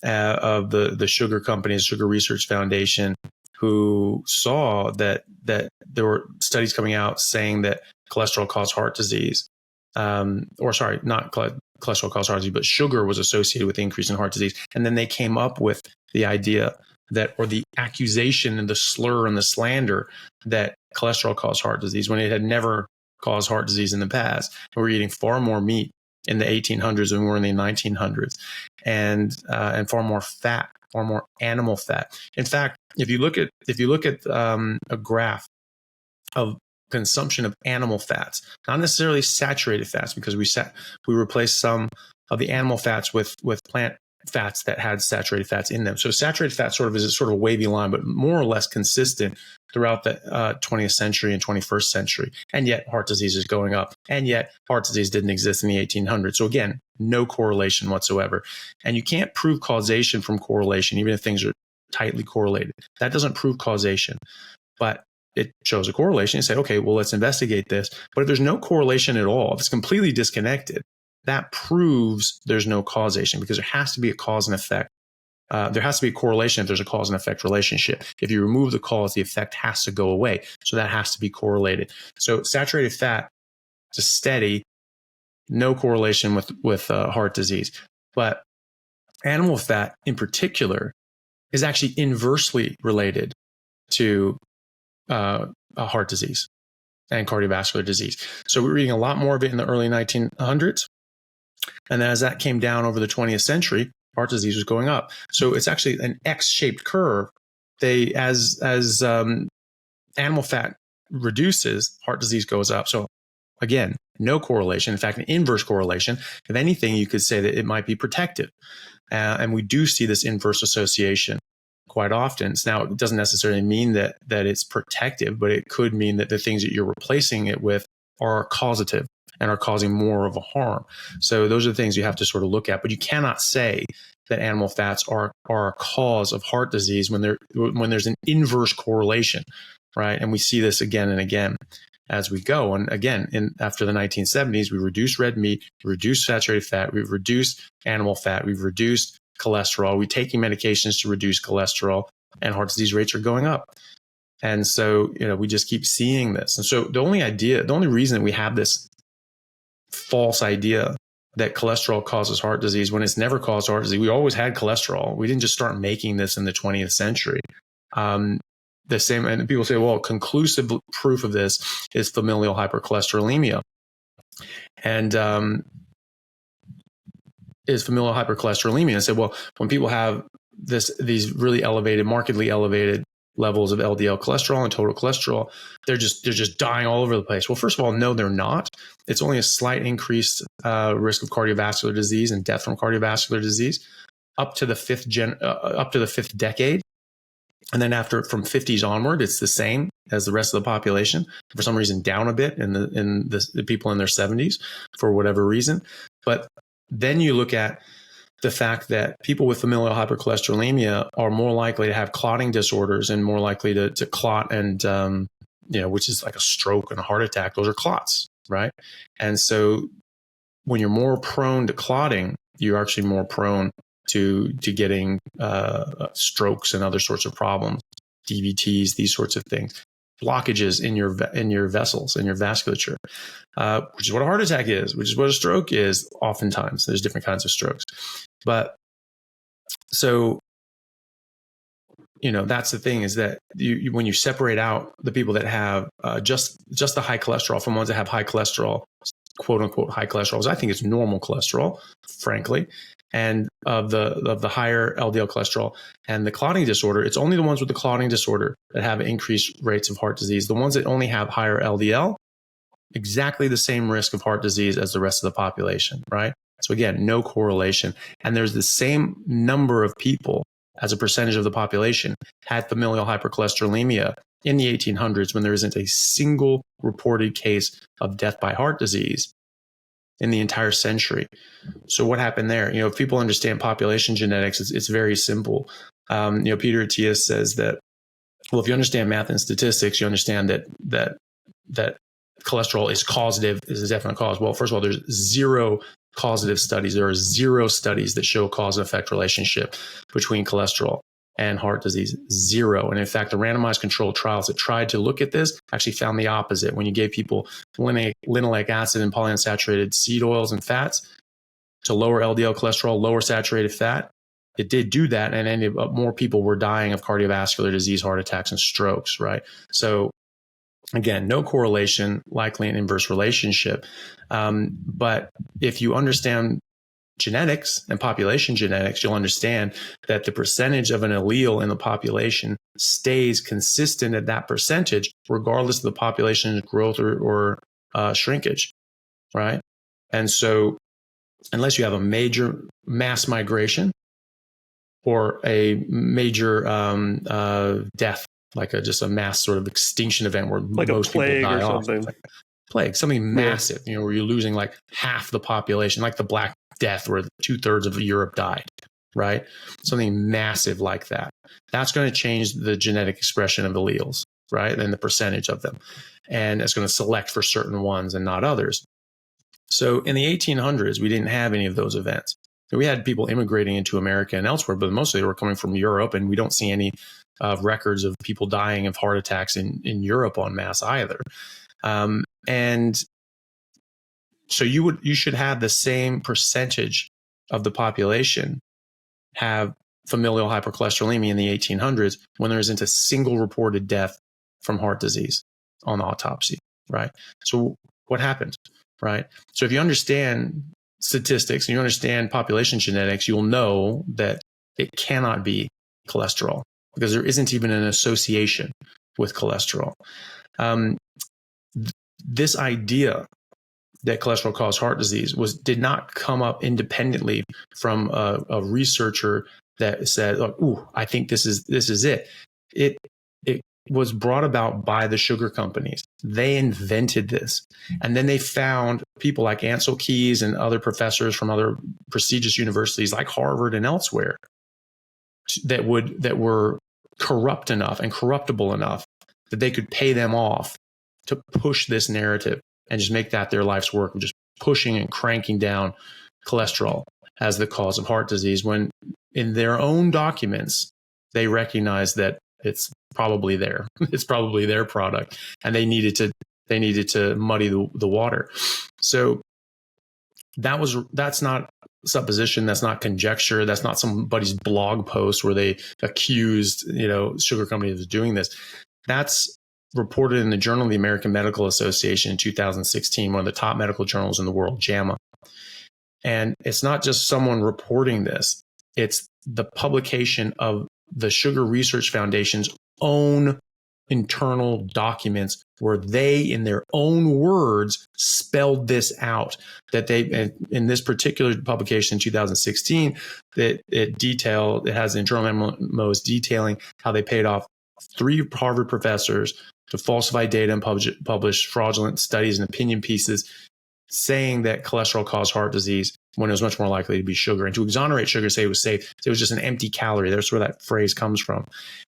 of the sugar companies, Sugar Research Foundation, who saw that there were studies coming out saying that cholesterol caused heart disease, not cholesterol caused heart disease, but sugar was associated with the increase in heart disease. And then they came up with the idea or the accusation and the slur and the slander that cholesterol caused heart disease, when it had never caused heart disease in the past. We're eating far more meat in the 1800s than we were in the 1900s, and far more fat, far more animal fat. In fact, if you look at a graph of consumption of animal fats, not necessarily saturated fats, because we replaced some of the animal fats with plant fats that had saturated fats in them. So saturated fat is a sort of wavy line, but more or less consistent throughout the 20th century and 21st century. And yet heart disease is going up. And yet heart disease didn't exist in the 1800s. So again, no correlation whatsoever. And you can't prove causation from correlation, even if things are tightly correlated. That doesn't prove causation, but it shows a correlation. You say, okay, well, let's investigate this. But if there's no correlation at all, if it's completely disconnected, that proves there's no causation, because there has to be a cause and effect. There has to be a correlation if there's a cause and effect relationship. If you remove the cause, the effect has to go away. So that has to be correlated. So saturated fat, just steady, no correlation with heart disease. But animal fat in particular is actually inversely related to heart disease and cardiovascular disease. So we're reading a lot more of it in the early 1900s. And then as that came down over the 20th century, heart disease was going up. So it's actually an X-shaped curve. As animal fat reduces, heart disease goes up. So again, no correlation. In fact, an inverse correlation. If anything, you could say that it might be protective. And we do see this inverse association quite often. Now, it doesn't necessarily mean that it's protective, but it could mean that the things that you're replacing it with are causative and are causing more of a harm. So those are the things you have to sort of look at. But you cannot say that animal fats are a cause of heart disease when there's an inverse correlation, right? And we see this again and again as we go. And again, after the 1970s, we reduced red meat, we reduced saturated fat, we've reduced animal fat, we've reduced cholesterol, we're taking medications to reduce cholesterol, and heart disease rates are going up. And so, we just keep seeing this. And so the only reason that we have this false idea that cholesterol causes heart disease when it's never caused heart disease, we always had cholesterol. We didn't just start making this in the 20th century. The same, and people say, well, conclusive proof of this is familial hypercholesterolemia. And is familial hypercholesterolemia. And say, well, when people have these really elevated, markedly elevated levels of LDL cholesterol and total cholesterol, they're just dying all over the place. Well, first of all, no, they're not. It's only a slight increased risk of cardiovascular disease and death from cardiovascular disease up to the fifth decade. And then from 50s onward, it's the same as the rest of the population. For some reason, down a bit in the people in their 70s for whatever reason. But then you look at the fact that people with familial hypercholesterolemia are more likely to have clotting disorders and more likely to clot, and which is like a stroke and a heart attack. Those are clots, right? And so when you're more prone to clotting, you're actually more prone to getting strokes and other sorts of problems, DVTs, these sorts of things, blockages in your vessels, in your vasculature, which is what a heart attack is, which is what a stroke is. Oftentimes, there's different kinds of strokes, but so that's the thing, is that when you separate out the people that have just the high cholesterol from ones that have high cholesterol, quote unquote high cholesterol, because I think it's normal cholesterol, frankly, and of the higher LDL cholesterol and the clotting disorder, it's only the ones with the clotting disorder that have increased rates of heart disease. The ones that only have higher LDL, exactly the same risk of heart disease as the rest of the population, right? So again, no correlation. And there's the same number of people as a percentage of the population had familial hypercholesterolemia in the 1800s when there isn't a single reported case of death by heart disease in the entire century. So what happened there? If people understand population genetics, it's very simple. Peter Attia says that, well, if you understand math and statistics, you understand that cholesterol is causative, is a definite cause. Well, first of all, there's zero causative studies. There are zero studies that show cause and effect relationship between cholesterol and heart disease. Zero. And in fact, the randomized controlled trials that tried to look at this actually found the opposite. When you gave people linoleic acid and polyunsaturated seed oils and fats to lower LDL cholesterol, lower saturated fat, it did do that, and more people were dying of cardiovascular disease, heart attacks, and strokes, right? So Again, no correlation, likely an inverse relationship. But if you understand genetics and population genetics, you'll understand that the percentage of an allele in the population stays consistent at that percentage, regardless of the population's growth or shrinkage, right? And so unless you have a major mass migration or a major death, like just a mass sort of extinction event where like most people die off, something. Plague, something massive, where you're losing like half the population, like the Black Death, where 2/3 of Europe died, right? Something massive like that. That's going to change the genetic expression of alleles, right? And the percentage of them. And it's going to select for certain ones and not others. So in the 1800s, we didn't have any of those events. So we had people immigrating into America and elsewhere, but mostly they were coming from Europe, and we don't see any records of people dying of heart attacks in Europe en masse either. And so you should have the same percentage of the population have familial hypercholesterolemia in the 1800s when there isn't a single reported death from heart disease on the autopsy, right? So what happened, right? So if you understand statistics and you understand population genetics, you'll know that it cannot be cholesterol because there isn't even an association with cholesterol. This idea that cholesterol caused heart disease did not come up independently from a researcher that said, "Ooh, I think this is it." It was brought about by the sugar companies. They invented this, and then they found people like Ansel Keys and other professors from other prestigious universities like Harvard and elsewhere that were corrupt enough and corruptible enough that they could pay them off to push this narrative and just make that their life's work of just pushing and cranking down cholesterol as the cause of heart disease, when in their own documents, they recognize that it's probably there. It's probably their product, and they needed to muddy the water. So that's not supposition. That's not conjecture. That's not somebody's blog post where they accused, sugar companies of doing this. That's reported in the Journal of the American Medical Association in 2016, one of the top medical journals in the world, JAMA. And it's not just someone reporting this. It's the publication of the Sugar Research Foundation's own internal documents where they, in their own words, spelled this out. That they, in this particular publication in 2016, that it has internal memos detailing how they paid off 3 Harvard professors to falsify data and publish fraudulent studies and opinion pieces saying that cholesterol caused heart disease when it was much more likely to be sugar, and to exonerate sugar, say it was safe. It was just an empty calorie. That's where that phrase comes from.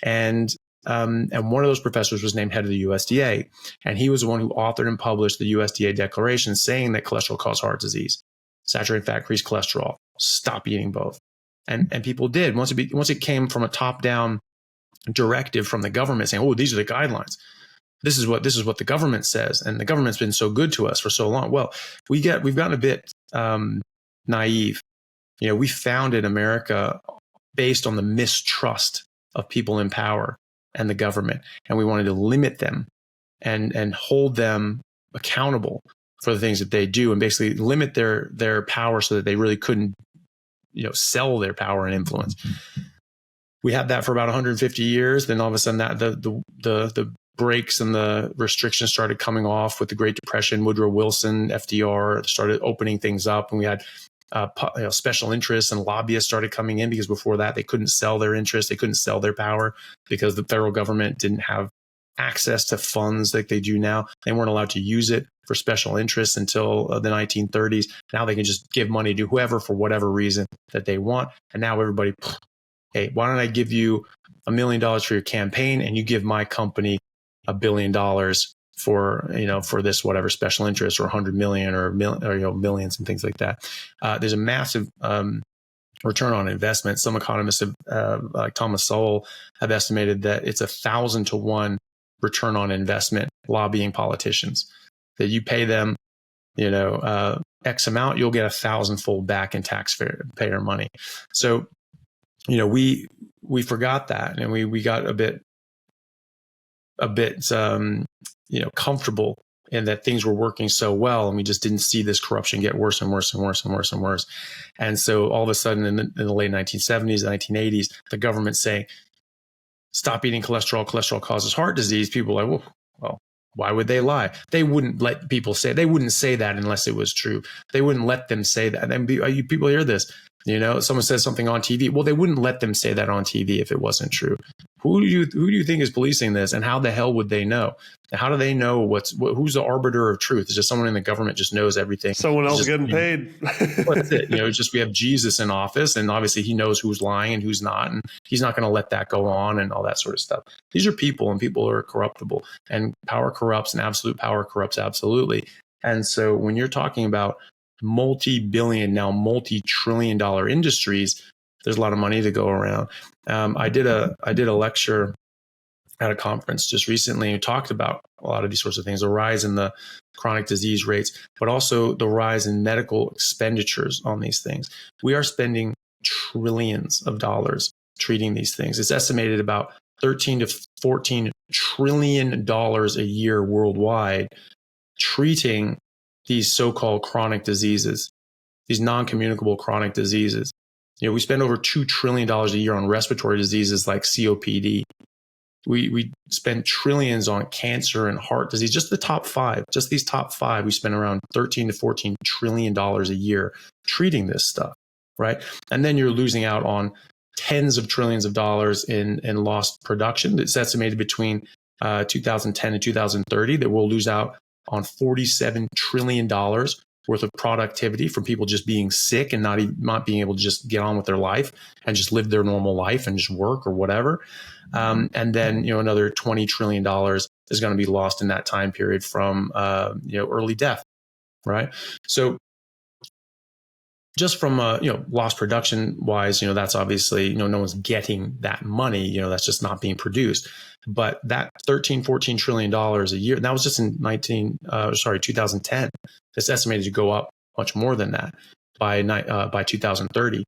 And one of those professors was named head of the USDA, and he was the one who authored and published the USDA declaration saying that cholesterol caused heart disease. Saturated fat increased cholesterol. Stop eating both. And people did. Once it came from a top-down directive from the government saying, "Oh, these are the guidelines. This is what the government says," and the government's been so good to us for so long. Well, we've gotten a bit naive. We founded America based on the mistrust of people in power and the government, and we wanted to limit them and hold them accountable for the things that they do, and basically limit their power so that they really couldn't, sell their power and influence. We had that for about 150 years. Then all of a sudden, that the brakes and the restrictions started coming off with the Great Depression. Woodrow Wilson, FDR started opening things up, and we had special interests and lobbyists started coming in, because before that they couldn't sell their interests, they couldn't sell their power because the federal government didn't have access to funds like they do now. They weren't allowed to use it for special interests until the 1930s. Now they can just give money to whoever for whatever reason that they want. And now everybody, hey, why don't I give you $1 million for your campaign, and you give my company $1 billion for this whatever special interest, or 100 million or millions and things like that. There's a massive return on investment. Some economists like Thomas Sowell have estimated that it's 1,000 to 1 return on investment lobbying politicians. That you pay them, X amount, you'll get 1,000-fold back in taxpayer money. So, we forgot that, and we got a bit comfortable and that things were working so well, and we just didn't see this corruption get worse and worse and worse and worse and worse. And so all of a sudden in the late 1970s, 1980s, the government's saying, stop eating cholesterol. Cholesterol causes heart disease. People are like, well, why would they lie? They wouldn't let people say, they wouldn't say that unless it was true. They wouldn't let them say that. And people hear this, someone says something on TV. Well, they wouldn't let them say that on TV if it wasn't true. Who do you think is policing this, and how the hell would they know? How do they know who's the arbiter of truth? Is just someone in the government just knows everything? Someone else getting paid. That's it. We have Jesus in office, and obviously he knows who's lying and who's not, and he's not going to let that go on and all that sort of stuff. These are people, and people are corruptible, and power corrupts, and absolute power corrupts absolutely. And so when you're talking about multi-billion, now multi-trillion-dollar industries, there's a lot of money to go around. I did a lecture at a conference just recently and talked about a lot of these sorts of things, the rise in the chronic disease rates, but also the rise in medical expenditures on these things. We are spending trillions of dollars treating these things. It's estimated about 13 to 14 trillion dollars a year worldwide treating these so-called chronic diseases, these non-communicable chronic diseases. We spend over $2 trillion a year on respiratory diseases like COPD. We spend trillions on cancer and heart disease. Just the top five, just these top five, we spend around 13 to 14 trillion dollars a year treating this stuff, right? And then you're losing out on tens of trillions of dollars in lost production. It's estimated between 2010 and 2030 that we'll lose out on $47 trillion worth of productivity from people just being sick and not being able to just get on with their life and just live their normal life and just work or whatever. And then, another $20 trillion is going to be lost in that time period from, early death, right? So just from, lost production wise, that's obviously, no one's getting that money, that's just not being produced. But that 13, 14 trillion dollars a year, that was just in 2010. It's estimated to go up much more than that by 2030.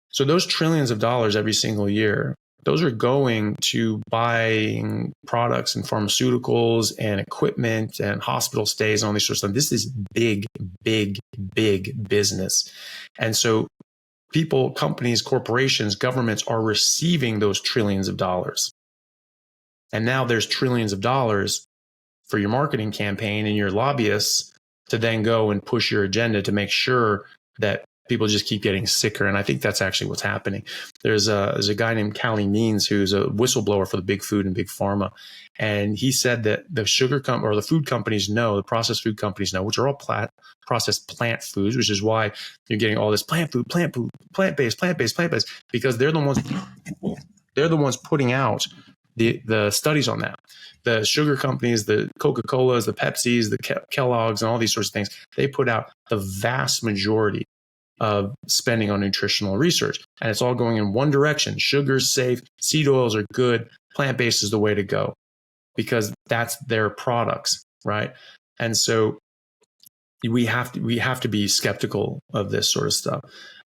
So those trillions of dollars every single year, those are going to buying products and pharmaceuticals and equipment and hospital stays and all these sorts of stuff. This is big, big, big business. And so people, companies, corporations, governments are receiving those trillions of dollars. And now there's trillions of dollars for your marketing campaign and your lobbyists to then go and push your agenda to make sure that people just keep getting sicker. And I think that's actually what's happening. There's a guy named Callie Means who's a whistleblower for the big food and big pharma. And he said that the the food companies know, the processed food companies know, which are all processed plant foods, which is why you're getting all this plant food, plant-based, because they're the ones putting out the studies on that. The sugar companies, the Coca-Colas, the Pepsis, the Kellogg's, and all these sorts of things, they put out the vast majority of spending on nutritional research. And it's all going in one direction. Sugar's safe, seed oils are good, plant-based is the way to go because that's their products, right? And so we have to be skeptical of this sort of stuff.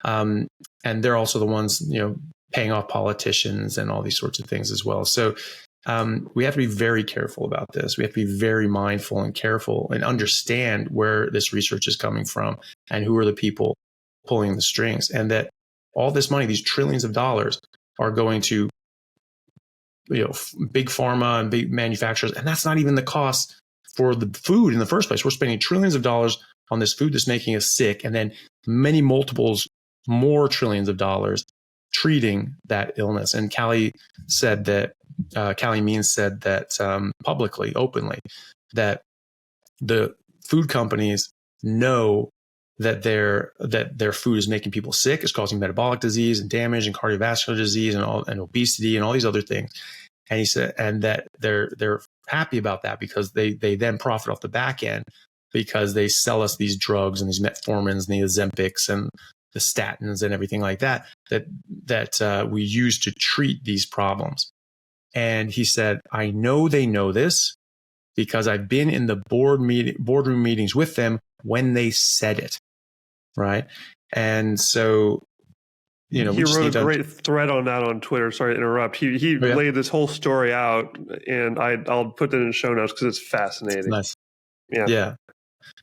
And they're also the ones, paying off politicians and all these sorts of things as well. So we have to be very careful about this. We have to be very mindful and careful and understand where this research is coming from and who are the people pulling the strings, and that all this money, these trillions of dollars, are going to big pharma and big manufacturers. And that's not even the cost for the food in the first place. We're spending trillions of dollars on this food that's making us sick, and then many multiples more trillions of dollars treating that illness. And Callie Means said that publicly, openly, that the food companies know that their food is making people sick, is causing metabolic disease and damage and cardiovascular disease and obesity and all these other things. And he said, and that they're happy about that because they then profit off the back end because they sell us these drugs and these metformins and the Ozempics and the statins and everything like that we use to treat these problems. And he said, I know they know this because I've been in the boardroom meetings with them when they said it. Right. And so we he just wrote need a to. great thread on that on Twitter. Sorry to interrupt. He Oh, yeah? laid this whole story out, and I'll put it in show notes because it's fascinating. Nice. Yeah. Yeah.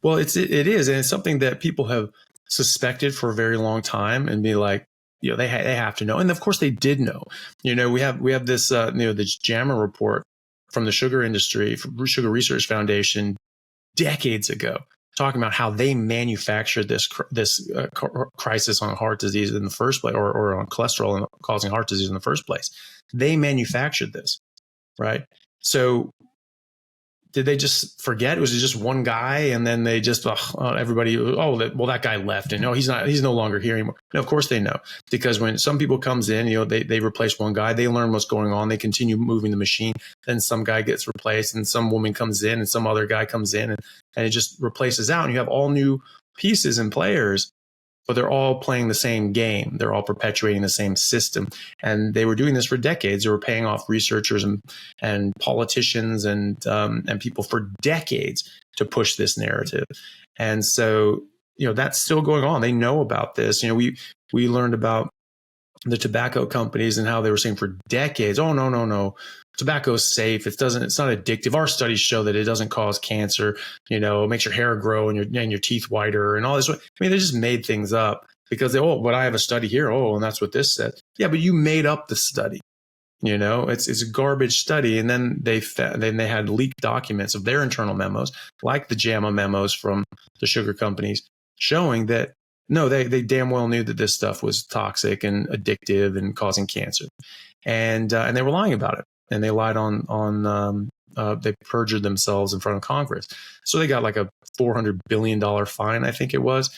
Well, it is, and it's something that people have suspected for a very long time, and be like, they have to know, and of course they did know. We have this this JAMA report from the sugar industry, from Sugar Research Foundation, decades ago, talking about how they manufactured this crisis on heart disease in the first place, or on cholesterol and causing heart disease in the first place. They manufactured this, right? So did they just forget? Was it just one guy, and then they just everybody? That guy left, and he's no longer here anymore. No, of course they know, because when some people comes in, they replace one guy, they learn what's going on, they continue moving the machine. Then some guy gets replaced, and some woman comes in, and some other guy comes in, and it just replaces out, and you have all new pieces and players. But they're all playing the same game. They're all perpetuating the same system. And they were doing this for decades. They were paying off researchers and politicians and people for decades to push this narrative. And so, that's still going on. They know about this. We learned about the tobacco companies and how they were saying for decades, oh, no. Tobacco is safe. It's not addictive. Our studies show that it doesn't cause cancer. It makes your hair grow and your teeth whiter and all this. I mean, they just made things up because but I have a study here. Oh, and that's what this said. Yeah, but you made up the study. It's a garbage study. And then they had leaked documents of their internal memos, like the JAMA memos from the sugar companies, showing that no, they damn well knew that this stuff was toxic and addictive and causing cancer, and they were lying about it. And they lied on they perjured themselves in front of Congress. So they got like a $400 billion fine, I think it was.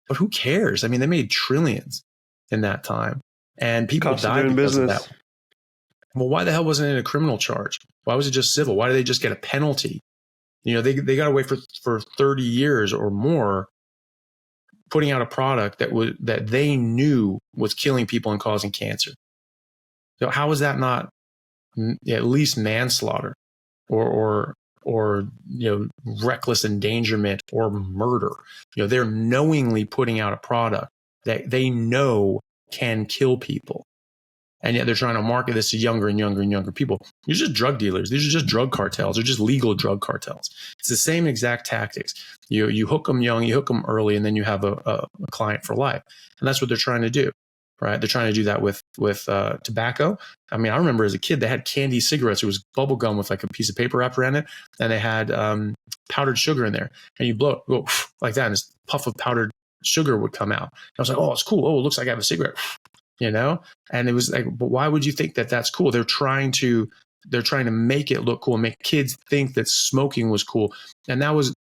But who cares? I mean, they made trillions in that time, and people died because of that. Well, why the hell wasn't it a criminal charge? Why was it just civil? Why did they just get a penalty? They got away for 30 years or more putting out a product that they knew was killing people and causing cancer. So how is that not at least manslaughter or reckless endangerment or murder? They're knowingly putting out a product that they know can kill people, and yet they're trying to market this to younger and younger and younger people. These are just drug dealers. These are just drug cartels. They're just legal drug cartels. It's the same exact tactics. You hook them young, you hook them early, and then you have a client for life. And that's what they're trying to do. Right? They're trying to do that with tobacco. I mean, I remember as a kid, they had candy cigarettes. It was bubble gum with like a piece of paper wrapped around it. And they had powdered sugar in there. And you blow it, go like that, and this puff of powdered sugar would come out. And I was like, oh, it's cool. Oh, it looks like I have a cigarette. And it was like, but why would you think that that's cool? They're trying to make it look cool and make kids think that smoking was cool. And that was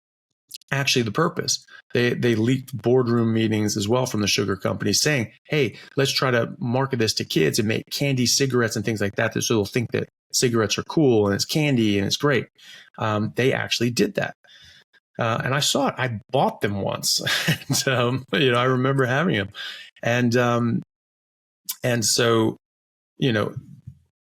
actually the purpose. They leaked boardroom meetings as well from the sugar companies saying, hey, let's try to market this to kids and make candy cigarettes and things like that, so they'll think that cigarettes are cool and it's candy and it's great. They actually did that. And I saw it. I bought them once. And, I remember having them. And so,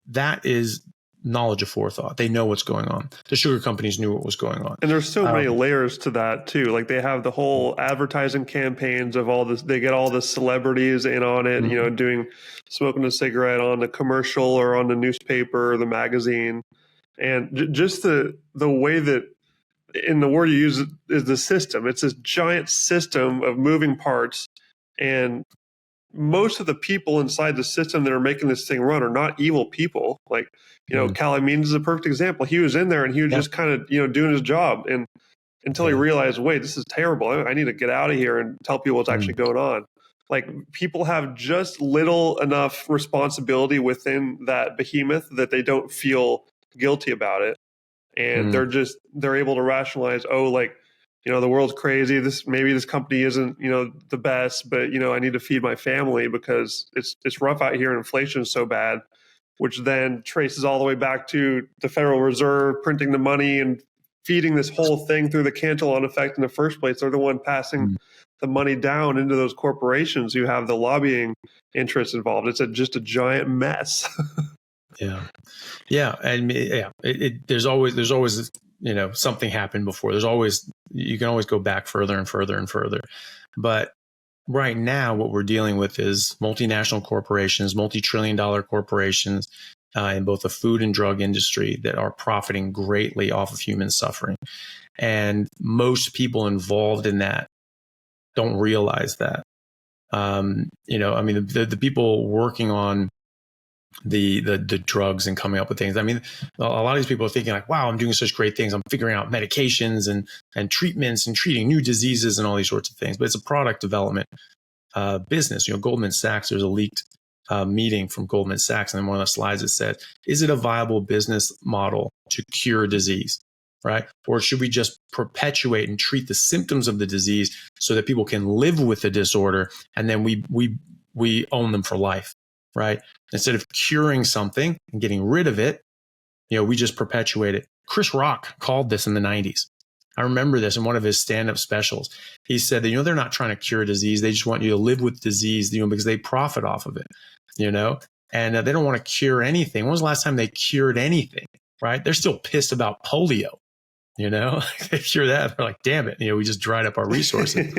that is knowledge of forethought. They know what's going on. The sugar companies knew what was going on. And there's so many layers to that too. Like they have the whole advertising campaigns of all this. They get all the celebrities in on it, doing smoking a cigarette on the commercial or on the newspaper or the magazine. And just the way that, in the word you use, is the system. It's this giant system of moving parts, and most of the people inside the system that are making this thing run are not evil people. Like, Calamine is a perfect example. He was in there and he was just kind of, doing his job, and until he realized, wait, this is terrible. I need to get out of here and tell people what's actually going on. Like, people have just little enough responsibility within that behemoth that they don't feel guilty about it. And they're able to rationalize, the world's crazy. Maybe this company isn't, the best, but, I need to feed my family because it's rough out here and inflation is so bad, which then traces all the way back to the Federal Reserve printing the money and feeding this whole thing through the Cantillon effect in the first place. They're the one passing the money down into those corporations who have the lobbying interests involved. It's just a giant mess. Yeah. And there's always, something happened before. You can always go back further and further and further. But right now, what we're dealing with is multinational corporations, multi-trillion-dollar corporations in both the food and drug industry that are profiting greatly off of human suffering. And most people involved in that don't realize that. The people working on the drugs and coming up with things. I mean, a lot of these people are thinking like, wow, I'm doing such great things. I'm figuring out medications and treatments and treating new diseases and all these sorts of things. But it's a product development business. Goldman Sachs, there's a leaked meeting from Goldman Sachs. And then one of the slides it said, is it a viable business model to cure disease? Right? Or should we just perpetuate and treat the symptoms of the disease so that people can live with the disorder and then we own them for life? Right? Instead of curing something and getting rid of it, we just perpetuate it. Chris Rock called this in the 90s. I remember this in one of his stand-up specials. He said that, they're not trying to cure disease. They just want you to live with disease, because they profit off of it, and they don't want to cure anything. When was the last time they cured anything, right? They're still pissed about polio, they cure that. They're like, damn it, we just dried up our resources,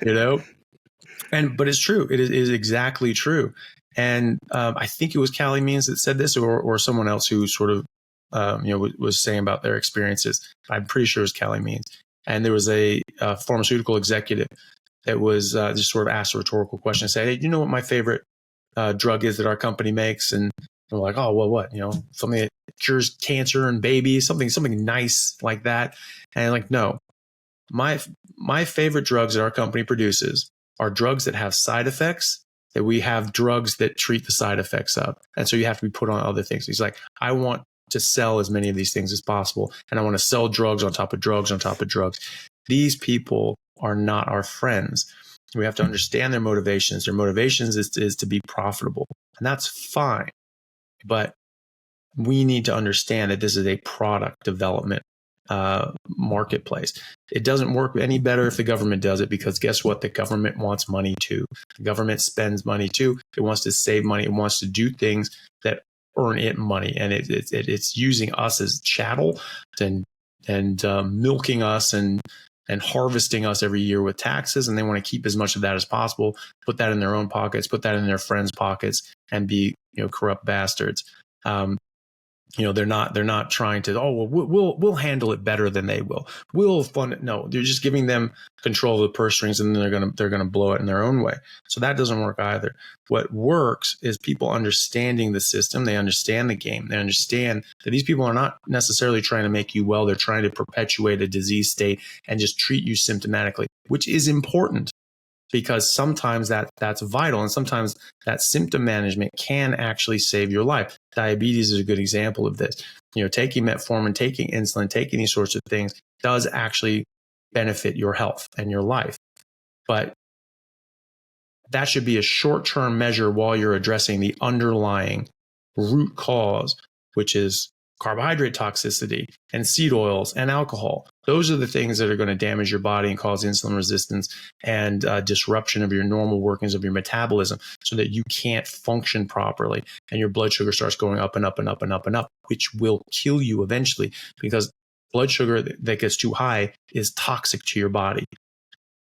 but it's true. It is exactly true. And I think it was Callie Means that said this, or someone else who sort of, was saying about their experiences. I'm pretty sure it was Callie Means. And there was a pharmaceutical executive that was just sort of asked a rhetorical question and said, hey, do you know what my favorite drug is that our company makes? And we're like, oh, well, what? Something that cures cancer in babies, something nice like that. And like, no, my favorite drugs that our company produces are drugs that have side effects, that we have drugs that treat the side effects of. And so you have to be put on other things. He's like, I want to sell as many of these things as possible. And I want to sell drugs on top of drugs on top of drugs. These people are not our friends. We have to understand their motivations. Their motivations is to be profitable. And that's fine. But we need to understand that this is a product development marketplace. It doesn't work any better if the government does it, because guess what? The government wants money too. The government spends money too. It wants to save money. It wants to do things that earn it money, and it's using us as chattel and milking us and harvesting us every year with taxes. And they want to keep as much of that as possible, put that in their own pockets, put that in their friends' pockets, and be corrupt bastards. They're not trying to, oh, well, we'll handle it better than they will. We'll fund it. No, they're just giving them control of the purse strings, and then they're gonna blow it in their own way. So that doesn't work either. What works is people understanding the system. They understand the game. They understand that these people are not necessarily trying to make you well. They're trying to perpetuate a disease state and just treat you symptomatically, which is important, because sometimes that's vital, and sometimes that symptom management can actually save your life. Diabetes is a good example of this. Taking metformin, taking insulin, taking these sorts of things does actually benefit your health and your life. But that should be a short-term measure while you're addressing the underlying root cause, which is carbohydrate toxicity and seed oils and alcohol. Those are the things that are going to damage your body and cause insulin resistance and disruption of your normal workings of your metabolism, so that you can't function properly and your blood sugar starts going up and up and up and up and up, which will kill you eventually, because blood sugar that gets too high is toxic to your body.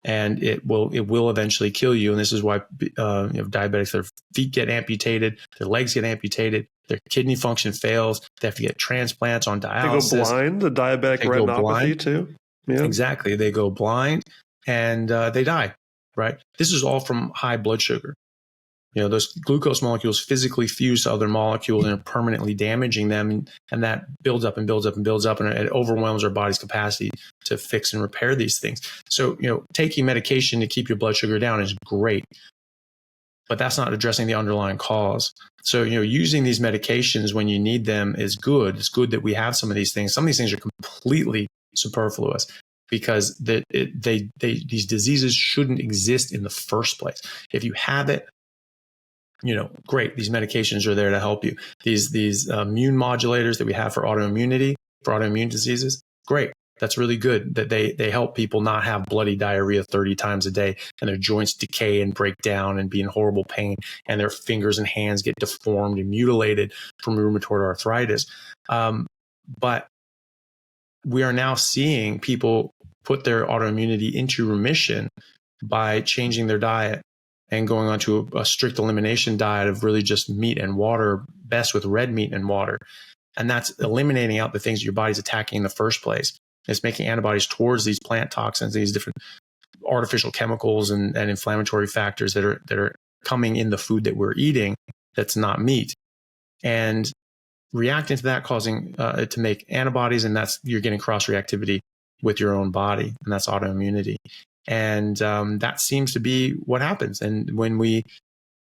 And it will eventually kill you. And this is why diabetics, their feet get amputated, their legs get amputated, their kidney function fails. They have to get transplants on dialysis. They go blind, the diabetic retinopathy too. Yeah. Exactly. They go blind and they die, right? This is all from high blood sugar. Those glucose molecules physically fuse to other molecules and are permanently damaging them. And that builds up and builds up and builds up, and it overwhelms our body's capacity to fix and repair these things. So, taking medication to keep your blood sugar down is great, but that's not addressing the underlying cause. So, using these medications when you need them is good. It's good that we have some of these things. Some of these things are completely superfluous, because these diseases shouldn't exist in the first place. If you have it, great. These medications are there to help you. These immune modulators that we have for autoimmunity, for autoimmune diseases, great. That's really good that they help people not have bloody diarrhea 30 times a day, and their joints decay and break down and be in horrible pain, and their fingers and hands get deformed and mutilated from rheumatoid arthritis. But we are now seeing people put their autoimmunity into remission by changing their diet, and going on to a strict elimination diet of really just meat and water, best with red meat and water. And that's eliminating out the things your body's attacking in the first place. It's making antibodies towards these plant toxins, these different artificial chemicals and inflammatory factors that are coming in the food that we're eating that's not meat. And reacting to that, causing it to make antibodies, and that's, you're getting cross-reactivity with your own body, and that's autoimmunity. And that seems to be what happens. And when we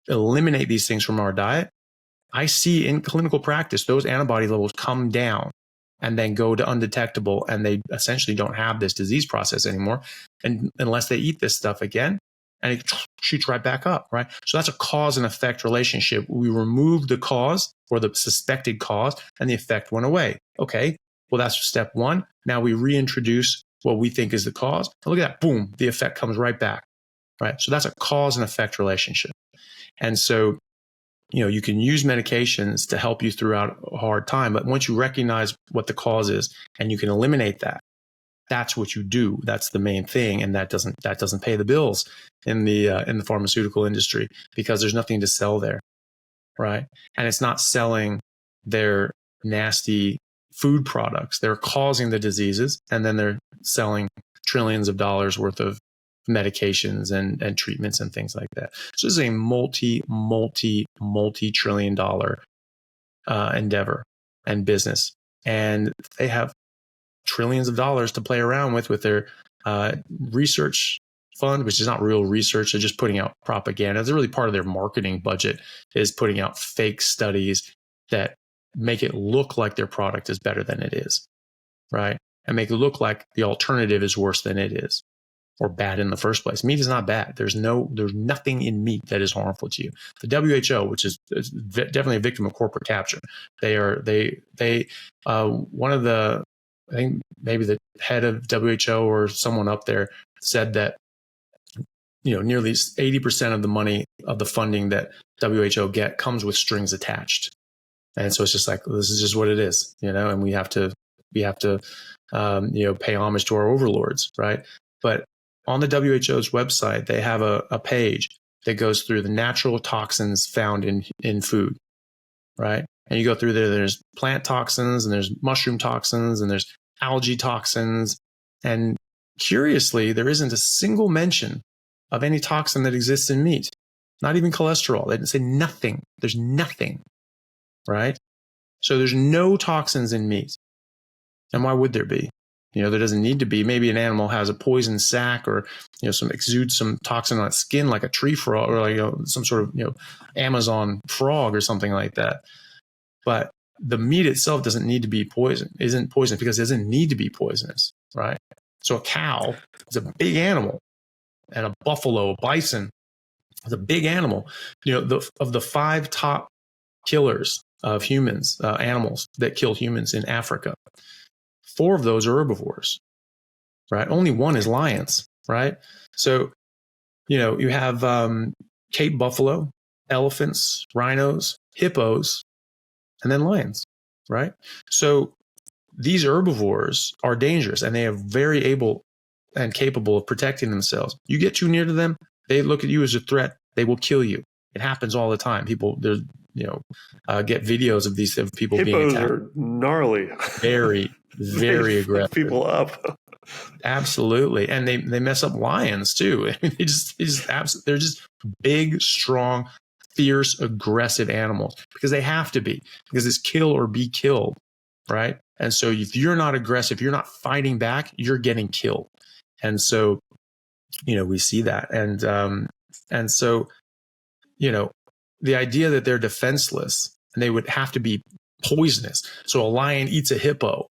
eliminate these things from our diet, I see in clinical practice, those antibody levels come down and then go to undetectable, and they essentially don't have this disease process anymore, and unless they eat this stuff again, and it shoots right back up, right? So that's a cause and effect relationship. We removed the cause or the suspected cause, and the effect went away. Okay, well, that's step one. Now we reintroduce what we think is the cause. And look at that, boom, the effect comes right back, right? So that's a cause and effect relationship. And so, you can use medications to help you throughout a hard time, but once you recognize what the cause is and you can eliminate that, that's what you do. That's the main thing, and that doesn't pay the bills in the pharmaceutical industry, because there's nothing to sell there, right? And it's not selling their nasty food products. They're causing the diseases, and then they're selling trillions of dollars worth of medications and treatments and things like that. So this is a multi-trillion dollar endeavor and business. And they have trillions of dollars to play around with their research fund, which is not real research. They're just putting out propaganda. It's really part of their marketing budget, is putting out fake studies that make it look like their product is better than it is, right? And make it look like the alternative is worse than it is, or bad in the first place. Meat is not bad. There's nothing in meat that is harmful to you. The WHO, which is definitely a victim of corporate capture, one of the, I think maybe the head of WHO or someone up there said that, nearly 80% of the money of the funding that WHO get comes with strings attached. And so it's just like, this is just what it is, and we have to pay homage to our overlords, right? But on the WHO's website, they have a page that goes through the natural toxins found in food, right? And you go through there, there's plant toxins, and there's mushroom toxins, and there's algae toxins. And curiously, there isn't a single mention of any toxin that exists in meat, not even cholesterol. They didn't say nothing. There's nothing, right? So there's no toxins in meat. And why would there be? There doesn't need to be. Maybe an animal has a poison sac, or exudes some toxin on its skin, like a tree frog, or like some sort of Amazon frog or something like that. But the meat itself doesn't need to be isn't poisonous, because it doesn't need to be poisonous, right? So a cow is a big animal, and a buffalo, a bison is a big animal. Of the 5 top killers of humans, animals that kill humans in Africa, 4 of those are herbivores, right? Only 1 is lions, right? So, you have Cape buffalo, elephants, rhinos, hippos, and then lions, right? So these herbivores are dangerous, and they are very able and capable of protecting themselves. You get too near to them, they look at you as a threat. They will kill you. It happens all the time. People, get videos of these of people being attacked. Hippos are gnarly. Very, very aggressive. People up. Absolutely, and they mess up lions too. I mean, they're just big, strong, fierce, aggressive animals, because they have to be, because it's kill or be killed, right? And so if you're not aggressive, you're not fighting back, you're getting killed. And so, we see that, and so, the idea that they're defenseless and they would have to be poisonous. So a lion eats a hippo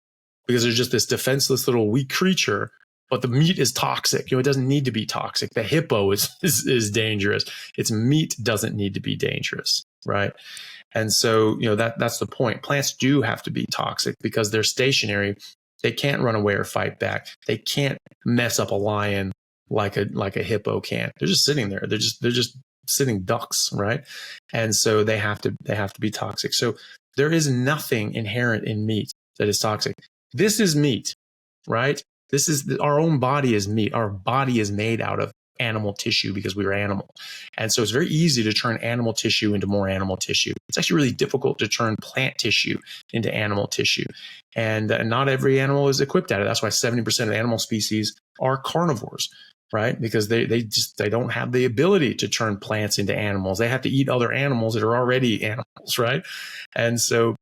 because there's just this defenseless little weak creature, but the meat is toxic. It doesn't need to be toxic. The hippo is dangerous. Its meat doesn't need to be dangerous, right? And so, that's the point. Plants do have to be toxic because they're stationary. They can't run away or fight back. They can't mess up a lion like a hippo can. They're just sitting there. They're just sitting ducks, right? And so they have to be toxic. So there is nothing inherent in meat that is toxic. This is meat, right? This is our own body is meat. Our body is made out of animal tissue because we were animal. And so it's very easy to turn animal tissue into more animal tissue. It's actually really difficult to turn plant tissue into animal tissue. And not every animal is equipped at it. That's why 70% of animal species are carnivores, right? Because they don't have the ability to turn plants into animals. They have to eat other animals that are already animals, right? And so,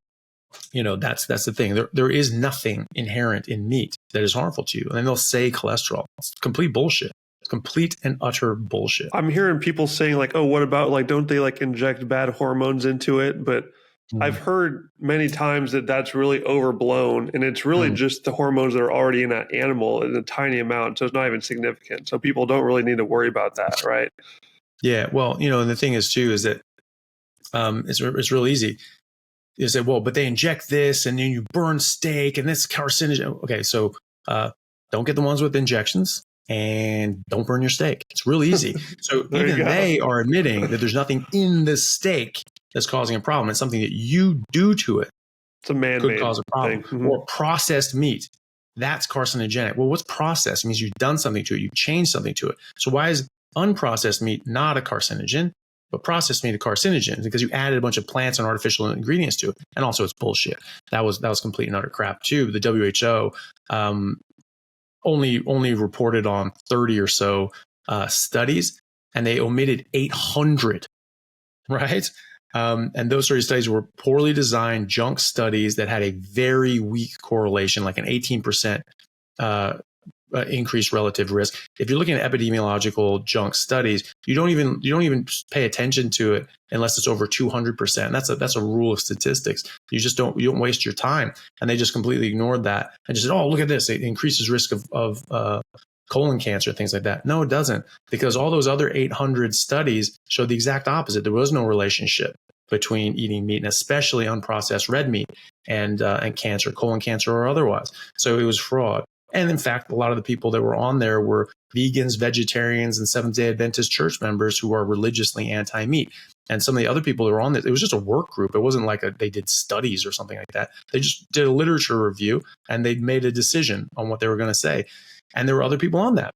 that's the thing. There is nothing inherent in meat that is harmful to you. And then they'll say cholesterol. It's complete bullshit. It's complete and utter bullshit. I'm hearing people saying like, oh, what about like, don't they like inject bad hormones into it? But I've heard many times that that's really overblown, and it's really just the hormones that are already in that animal in a tiny amount. So it's not even significant. So people don't really need to worry about that, right? Yeah. Well, and the thing is too, is that it's real easy. You say, well, but they inject this and then you burn steak and this carcinogen. Okay, so don't get the ones with injections and don't burn your steak. It's real easy. So even they are admitting that there's nothing in the steak that's causing a problem. It's something that you do to it. It's a man-made could cause a problem. thing. Or processed meat. That's carcinogenic. Well, what's processed? It means you've done something to it. You've changed something to it. So why is unprocessed meat not a carcinogen? But processed meat a carcinogen because you added a bunch of plants and artificial ingredients to it. And also it's bullshit. That was complete and utter crap too. The WHO only reported on 30 or so studies, and they omitted 800, right? And those sort of studies were poorly designed junk studies that had a very weak correlation, like an 18% increased relative risk. If you're looking at epidemiological junk studies, you don't even pay attention to it unless it's over 200%. That's a rule of statistics. You don't waste your time. And they just completely ignored that and just said, oh, look at this. It increases risk of colon cancer, things like that. No, it doesn't, because all those other 800 studies showed the exact opposite. There was no relationship between eating meat, and especially unprocessed red meat, and cancer, colon cancer or otherwise. So it was fraud. And in fact, a lot of the people that were on there were vegans, vegetarians, and Seventh-day Adventist church members who are religiously anti-meat. And some of the other people that were on there, it was just a work group. It wasn't like they did studies or something like that. They just did a literature review and they made a decision on what they were going to say. And there were other people on that.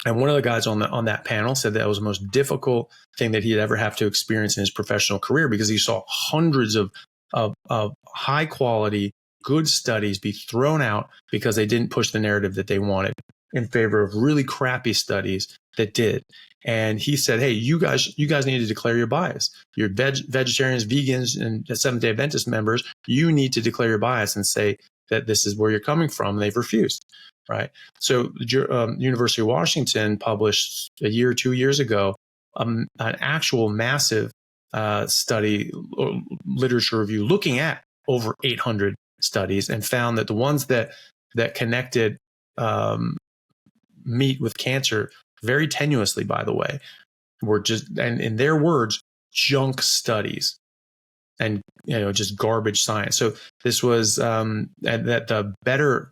And one of the guys on that panel said that it was the most difficult thing that he'd ever have to experience in his professional career, because he saw hundreds of high quality, good studies be thrown out because they didn't push the narrative that they wanted in favor of really crappy studies that did. And he said, hey, you guys need to declare your bias. You're vegetarians, vegans, and Seventh-day Adventist members. You need to declare your bias and say that this is where you're coming from. And they've refused, right? So the University of Washington published a year or 2 years ago an actual massive study or literature review looking at over 800 studies, and found that the ones that connected meat with cancer, very tenuously, by the way, were just, and in their words, junk studies and just garbage science. So this was that the better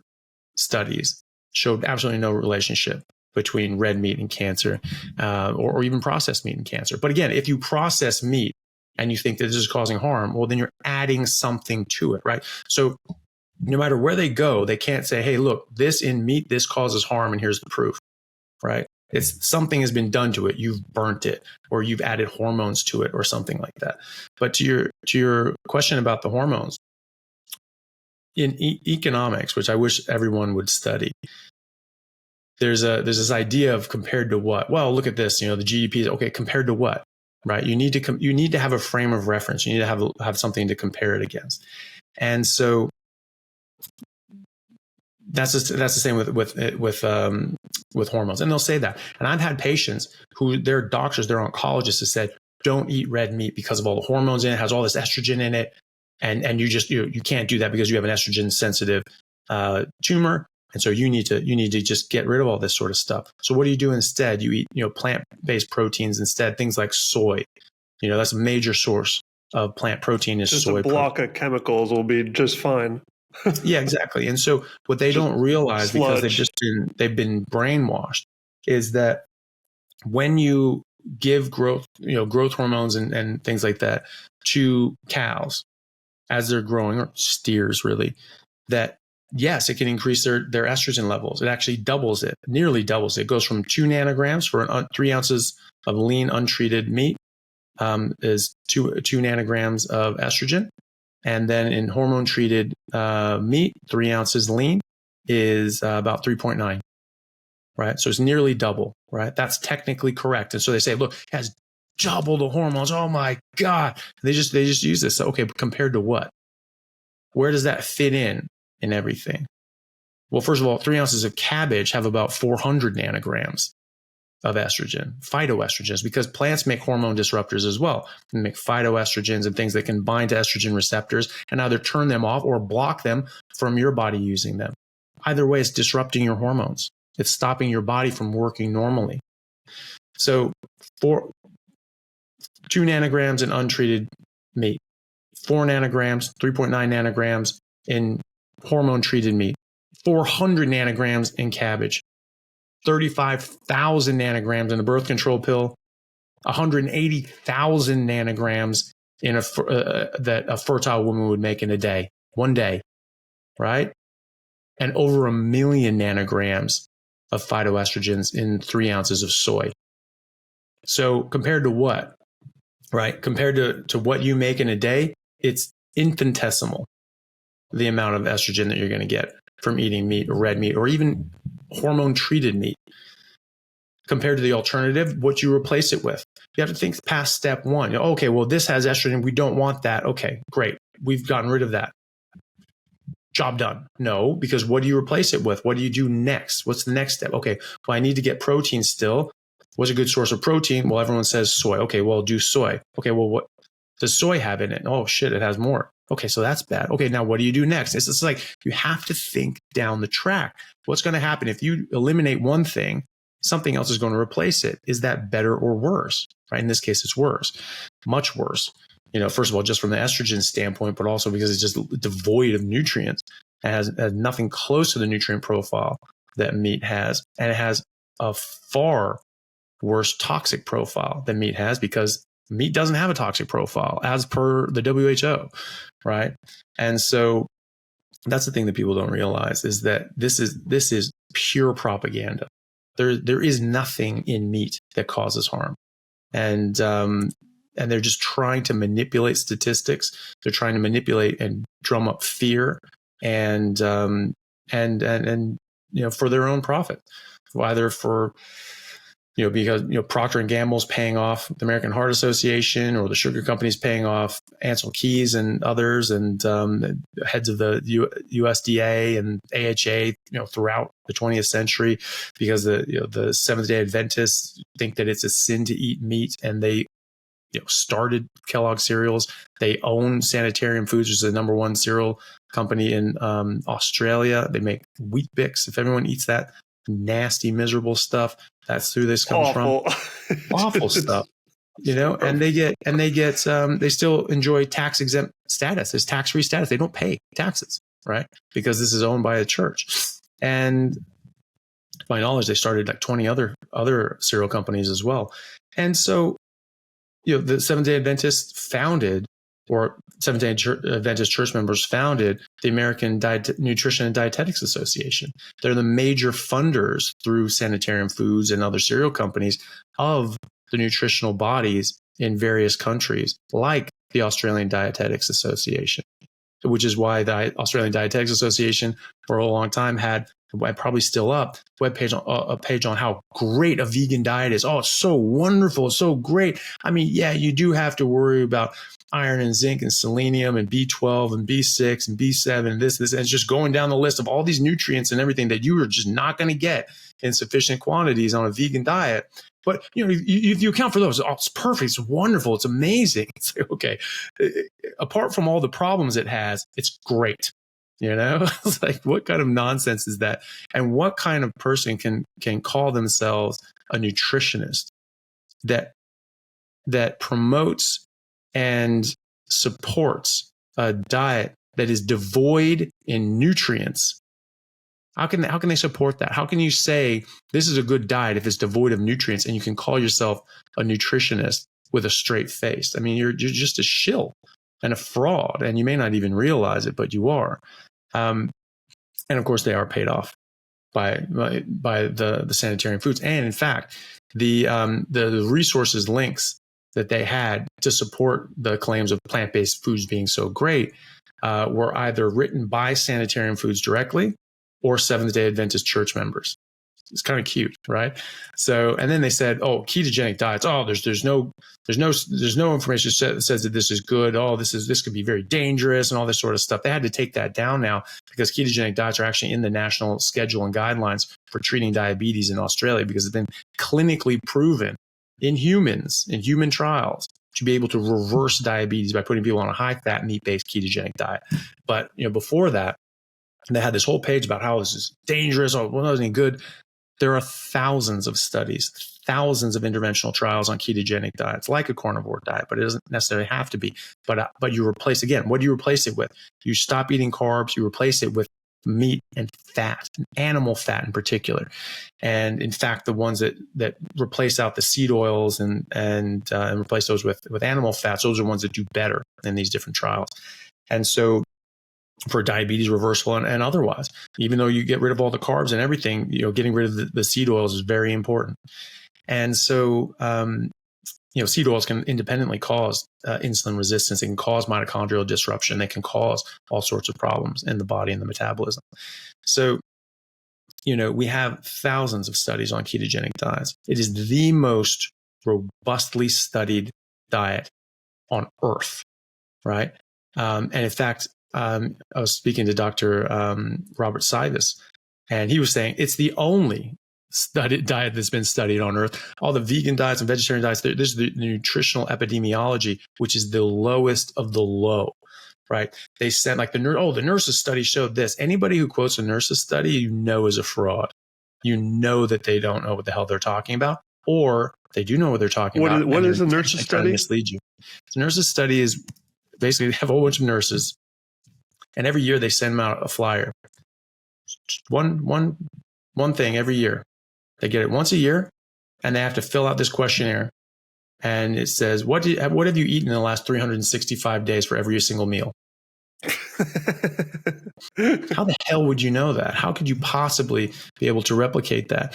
studies showed absolutely no relationship between red meat and cancer, or even processed meat and cancer. But again, if you process meat and you think that this is causing harm, well, then you're adding something to it, right? So no matter where they go, they can't say, hey, look, this in meat, this causes harm, and here's the proof, right? It's something has been done to it. You've burnt it, or you've added hormones to it, or something like that. But to your question about the hormones, in economics, which I wish everyone would study, there's this idea of compared to what? Well, look at this, the GDP is okay, compared to what? Right? You need to have a frame of reference. You need to have something to compare it against. And so that's the same with hormones. And they'll say that. And I've had patients who their doctors, their oncologists have said, don't eat red meat because of all the hormones in it. It has all this estrogen in it. And you can't do that because you have an estrogen sensitive tumor. And so you need to just get rid of all this sort of stuff. So what do you do instead? You eat, plant-based proteins instead, things like soy. That's a major source of plant protein is just soy. Just a block of chemicals will be just fine. Yeah, exactly. And so what they don't realize, sludge. Because they've been brainwashed, is that when you give growth hormones and things like that to cows as they're growing, or steers really, that yes, it can increase their estrogen levels. It actually doubles it, nearly doubles it. It goes from 2 nanograms for 3 ounces of lean untreated meat is two nanograms of estrogen. And then in hormone treated meat, 3 ounces lean is about 3.9, right? So it's nearly double, right? That's technically correct. And so they say, look, it has double the hormones. Oh my God. They just use this. So, okay, but compared to what? Where does that fit in everything? Well, first of all, 3 ounces of cabbage have about 400 nanograms of estrogen, phytoestrogens, because plants make hormone disruptors as well. They make phytoestrogens and things that can bind to estrogen receptors and either turn them off or block them from your body using them. Either way, it's disrupting your hormones. It's stopping your body from working normally. So for 2 nanograms in untreated meat, 4 nanograms, 3.9 nanograms in hormone treated meat, 400 nanograms in cabbage, 35,000 nanograms in the birth control pill, 180,000 nanograms in that a fertile woman would make in a day, one day, right? And over 1 million nanograms of phytoestrogens in 3 ounces of soy. So compared to what, right? Compared to what you make in a day, it's infinitesimal, the amount of estrogen that you're going to get from eating meat or red meat or even hormone treated meat. Compared to the alternative, what you replace it with. You have to think past step one. You know, okay, well, this has estrogen. We don't want that. Okay, great. We've gotten rid of that. Job done. No, because what do you replace it with? What do you do next? What's the next step? Okay, well, I need to get protein still. What's a good source of protein? Well, everyone says soy. Okay, well, do soy. Okay, well, what does soy have in it? Oh, shit, it has more. Okay, so that's bad. Okay, now what do you do next? It's just like you have to think down the track. What's going to happen if you eliminate one thing? Something else is going to replace it. Is that better or worse? Right? In this case, it's worse, much worse. You know, first of all, just from the estrogen standpoint, but also because it's just devoid of nutrients. It has nothing close to the nutrient profile that meat has. And it has a far worse toxic profile than meat has because meat doesn't have a toxic profile as per the WHO, right? And so that's the thing that people don't realize is that this is pure propaganda. There is nothing in meat that causes harm. And they're just trying to manipulate statistics. They're trying to manipulate and drum up fear and you know, for their own profit, either for, you know, because, you know, Procter and Gamble's paying off the American Heart Association or the sugar companies paying off Ansel Keys and others and heads of the USDA and AHA, you know, throughout the 20th century, because the Seventh-day Adventists think that it's a sin to eat meat, and they, you know, started Kellogg cereals. They own Sanitarium Foods, which is the number one cereal company in Australia. They make Wheat Bix. If everyone eats that nasty, miserable stuff, that's who this comes from. Awful stuff, you know. And they still enjoy tax exempt status. There's tax free status. They don't pay taxes, right? Because this is owned by a church. And to my knowledge, they started like 20 other cereal companies as well. And so, you know, the Seventh-day Adventists founded, or Seventh-day Adventist church members founded, the American Nutrition and Dietetics Association. They're the major funders through Sanitarium Foods and other cereal companies of the nutritional bodies in various countries, like the Australian Dietetics Association, which is why the Australian Dietetics Association for a long time had, probably still up, a page on how great a vegan diet is. Oh, it's so wonderful. It's so great. I mean, yeah, you do have to worry about iron and zinc and selenium and B12 and B6 and B7 and this, and it's just going down the list of all these nutrients and everything that you are just not going to get in sufficient quantities on a vegan diet. But, you know, if you account for those, oh, it's perfect. It's wonderful. It's amazing. It's like, okay, apart from all the problems it has, it's great. You know, it's like, what kind of nonsense is that? And what kind of person can call themselves a nutritionist that promotes and supports a diet that is devoid in nutrients? How can they support that? How can you say this is a good diet if it's devoid of nutrients, and you can call yourself a nutritionist with a straight face? I mean, you're just a shill and a fraud, and you may not even realize it, but you are. And of course, they are paid off by the sanitarian foods. And in fact, the resources links that they had to support the claims of plant-based foods being so great were either written by sanitarian foods directly or Seventh-day Adventist church members. It's kind of cute, right? So, and then they said, "Oh, ketogenic diets. Oh, there's no information that says that this is good. Oh, this could be very dangerous and all this sort of stuff." They had to take that down now because ketogenic diets are actually in the national schedule and guidelines for treating diabetes in Australia because it's been clinically proven in humans, in human trials, to be able to reverse diabetes by putting people on a high-fat, meat-based ketogenic diet. But before that, they had this whole page about how this is dangerous. Oh, well, not any good. There are thousands of studies, thousands of interventional trials on ketogenic diets, like a carnivore diet, but it doesn't necessarily have to be. But you replace, again, what do you replace it with? You stop eating carbs, you replace it with meat and fat, animal fat in particular. And in fact, the ones that replace out the seed oils and replace those with animal fats, those are ones that do better in these different trials. And so for diabetes reversal and otherwise, even though you get rid of all the carbs and everything, getting rid of the seed oils is very important. And so, seed oils can independently cause insulin resistance. They can cause mitochondrial disruption. They can cause all sorts of problems in the body and the metabolism. So, we have thousands of studies on ketogenic diets. It is the most robustly studied diet on earth, right? And in fact, I was speaking to Dr. Robert Sivas, and he was saying it's the only studied diet that's been studied on earth. All the vegan diets and vegetarian diets, this is the nutritional epidemiology, which is the lowest of the low, right? They said the nurse's study showed this. Anybody who quotes a nurse's study, is a fraud. That they don't know what the hell they're talking about, or they do know what they're talking about. What is a nurse's study? Mislead you. The nurse's study is basically they have a whole bunch of nurses. And every year they send them out a flyer. One thing every year. They get it once a year, and they have to fill out this questionnaire. And it says, what have you eaten in the last 365 days for every single meal? How the hell would you know that? How could you possibly be able to replicate that?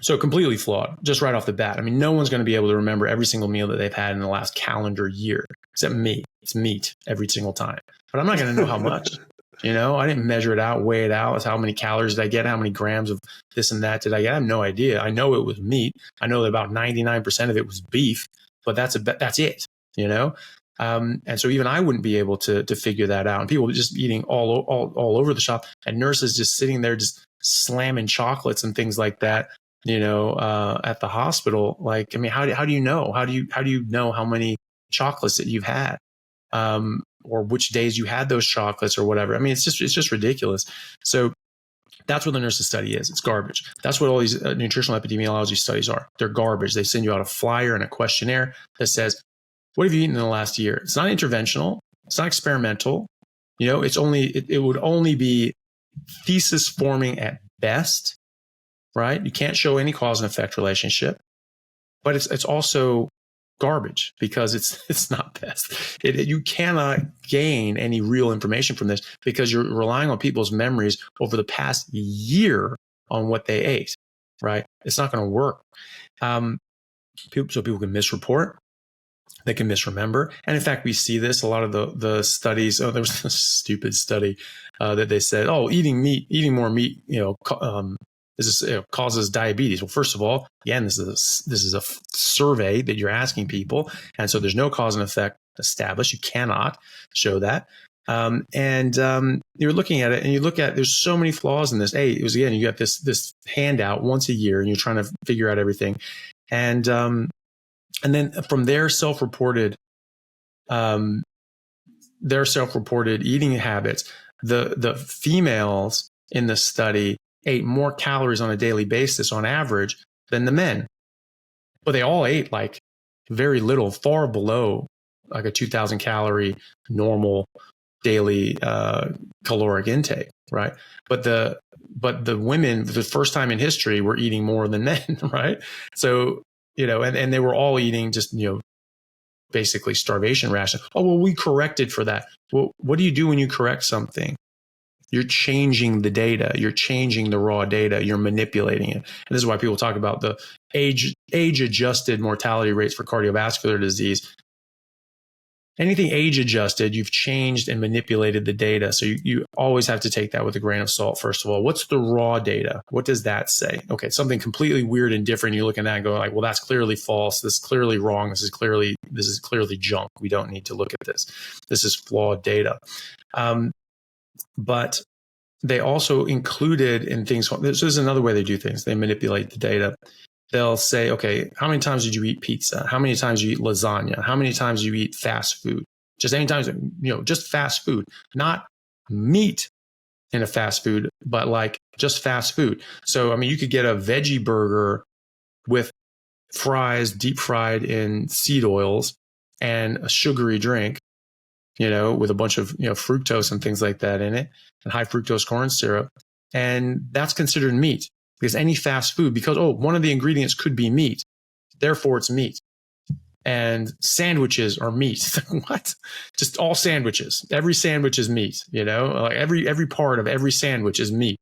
So completely flawed, just right off the bat. I mean, no one's going to be able to remember every single meal that they've had in the last calendar year, except me. It's meat every single time. But I'm not going to know how much. I didn't measure it out, weigh it out. How many calories did I get? How many grams of this and that did I get? I have no idea. I know it was meat. I know that about 99% of it was beef, but that's it, And so even I wouldn't be able to figure that out. And people just eating all over the shop, and nurses just sitting there just slamming chocolates and things like that, at the hospital. How do you know? How do you know how many chocolates that you've had? Or which days you had those chocolates or whatever. I mean, it's just ridiculous. So that's what the nurses study is. It's garbage. That's what all these nutritional epidemiology studies are. They're garbage. They send you out a flyer and a questionnaire that says, what have you eaten in the last year? It's not interventional. It's not experimental. It would only be thesis forming at best, right? You can't show any cause and effect relationship, but it's also garbage because it's not best. You cannot gain any real information from this because you're relying on people's memories over the past year on what they ate, right? It's not going to work. So people can misreport. They can misremember. And in fact, we see this, a lot of the studies. There was this stupid study that they said, eating more meat, causes diabetes. Well, first of all, again, this is a survey that you're asking people, and so there's no cause and effect established. You cannot show that. You're looking at it, and you look at there's so many flaws in this. You got this handout once a year, and you're trying to figure out everything, and then from their self-reported eating habits, the females in the study ate more calories on a daily basis on average than the men. But they all ate very little, far below a 2,000 calorie normal daily caloric intake, right? But the women, for the first time in history, were eating more than men, right? So, and they were all eating just, basically starvation ration. Oh, well, we corrected for that. Well, what do you do when you correct something? You're changing the data. You're changing the raw data. You're manipulating it. And this is why people talk about the age-adjusted mortality rates for cardiovascular disease. Anything age-adjusted, you've changed and manipulated the data. So you always have to take that with a grain of salt, first of all. What's the raw data? What does that say? Okay, something completely weird and different. You look at that and go like, well, that's clearly false. This is clearly wrong. This is clearly junk. We don't need to look at this. This is flawed data. But they also included in things, so this is another way they do things. They manipulate the data. They'll say, okay, how many times did you eat pizza? How many times did you eat lasagna? How many times do you eat fast food? Just any times, just fast food, not meat in a fast food, but like just fast food. So, I mean, you could get a veggie burger with fries, deep fried in seed oils, and a sugary drink, with a bunch of, fructose and things like that in it, and high fructose corn syrup. And that's considered meat. Because any fast food, one of the ingredients could be meat, therefore it's meat. And sandwiches are meat. What? Just all sandwiches. Every sandwich is meat. Like every part of every sandwich is meat.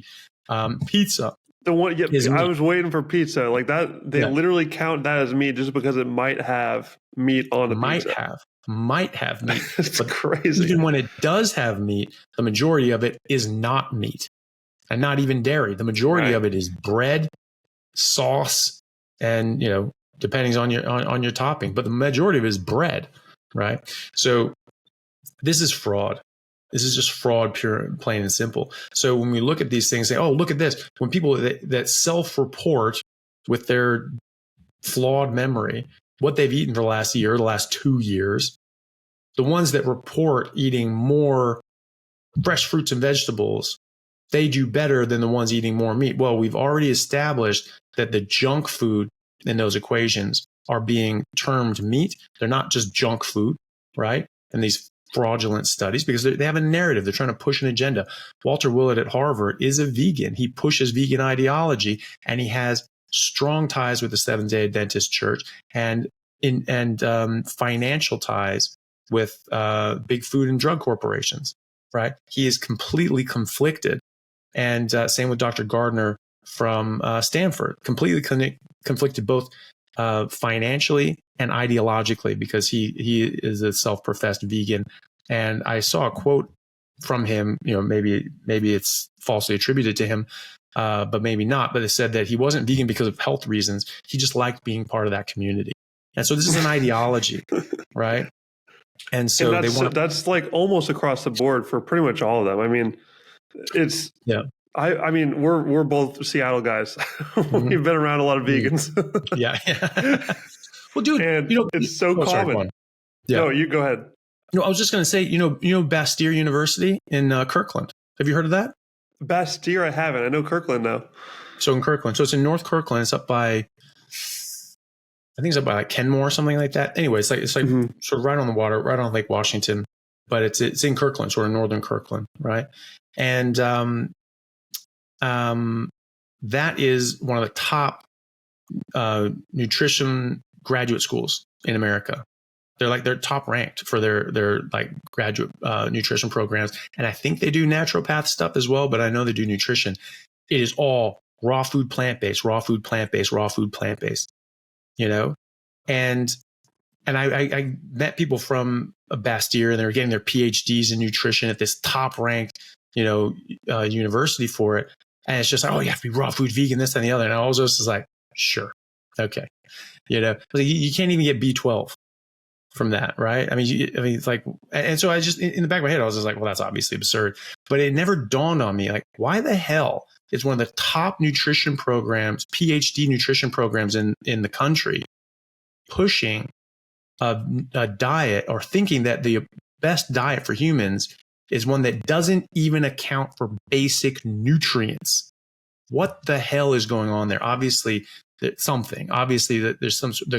Pizza. The one, I was waiting for pizza like that. They literally count that as meat just because it might have meat on the pizza. Might have meat. It's crazy. Even when it does have meat, the majority of it is not meat. And not even dairy. The majority of it is bread, sauce, and depending on your topping. But the majority of it is bread, right? So this is fraud. This is just fraud, pure, plain and simple. So when we look at these things, say, "Oh, look at this." When people that self-report with their flawed memory what they've eaten for the last year, the last 2 years, the ones that report eating more fresh fruits and vegetables, they do better than the ones eating more meat. Well, we've already established that the junk food in those equations are being termed meat. They're not just junk food, right? And these fraudulent studies, because they have a narrative. They're trying to push an agenda. Walter Willett at Harvard is a vegan. He pushes vegan ideology, and he has strong ties with the Seventh-day Adventist Church and financial ties with big food and drug corporations, right? He is completely conflicted. And same with Dr. Gardner from Stanford, completely conflicted both financially and ideologically, because he is a self-professed vegan. And I saw a quote from him, maybe it's falsely attributed to him, but maybe not. But it said that he wasn't vegan because of health reasons. He just liked being part of that community. And so this is an ideology, right? And so that's like almost across the board for pretty much all of them. I mean, it's I mean, we're both Seattle guys. We've been around a lot of vegans. Yeah. Well, dude, and it's so common. No, you go ahead. No, I was just going to say, Bastyr University in Kirkland. Have you heard of that? Bastyr, I haven't. I know Kirkland now. So in Kirkland, so it's in North Kirkland. It's up by, I think it's up by like Kenmore or something like that. Anyway, it's like sort of right on the water, right on Lake Washington, but it's in Kirkland, sort of northern Kirkland, right? And that is one of the top nutrition graduate schools in America. They're top ranked for their like graduate nutrition programs, and I think they do naturopath stuff as well. But I know they do nutrition. It is all raw food, plant based, raw food, plant based, raw food, plant based. And I met people from Bastyr, and they were getting their PhDs in nutrition at this top ranked university for it. And it's just like, oh, you have to be raw food, vegan, this and the other. And I was just like, sure, okay, you can't even get B12 from that, right? I mean, it's like, and so I just, in the back of my head, I was just like, well, that's obviously absurd. But it never dawned on me, like, why the hell is one of the top nutrition programs, PhD nutrition programs in the country, pushing a diet, or thinking that the best diet for humans is one that doesn't even account for basic nutrients? What the hell is going on there? Obviously, the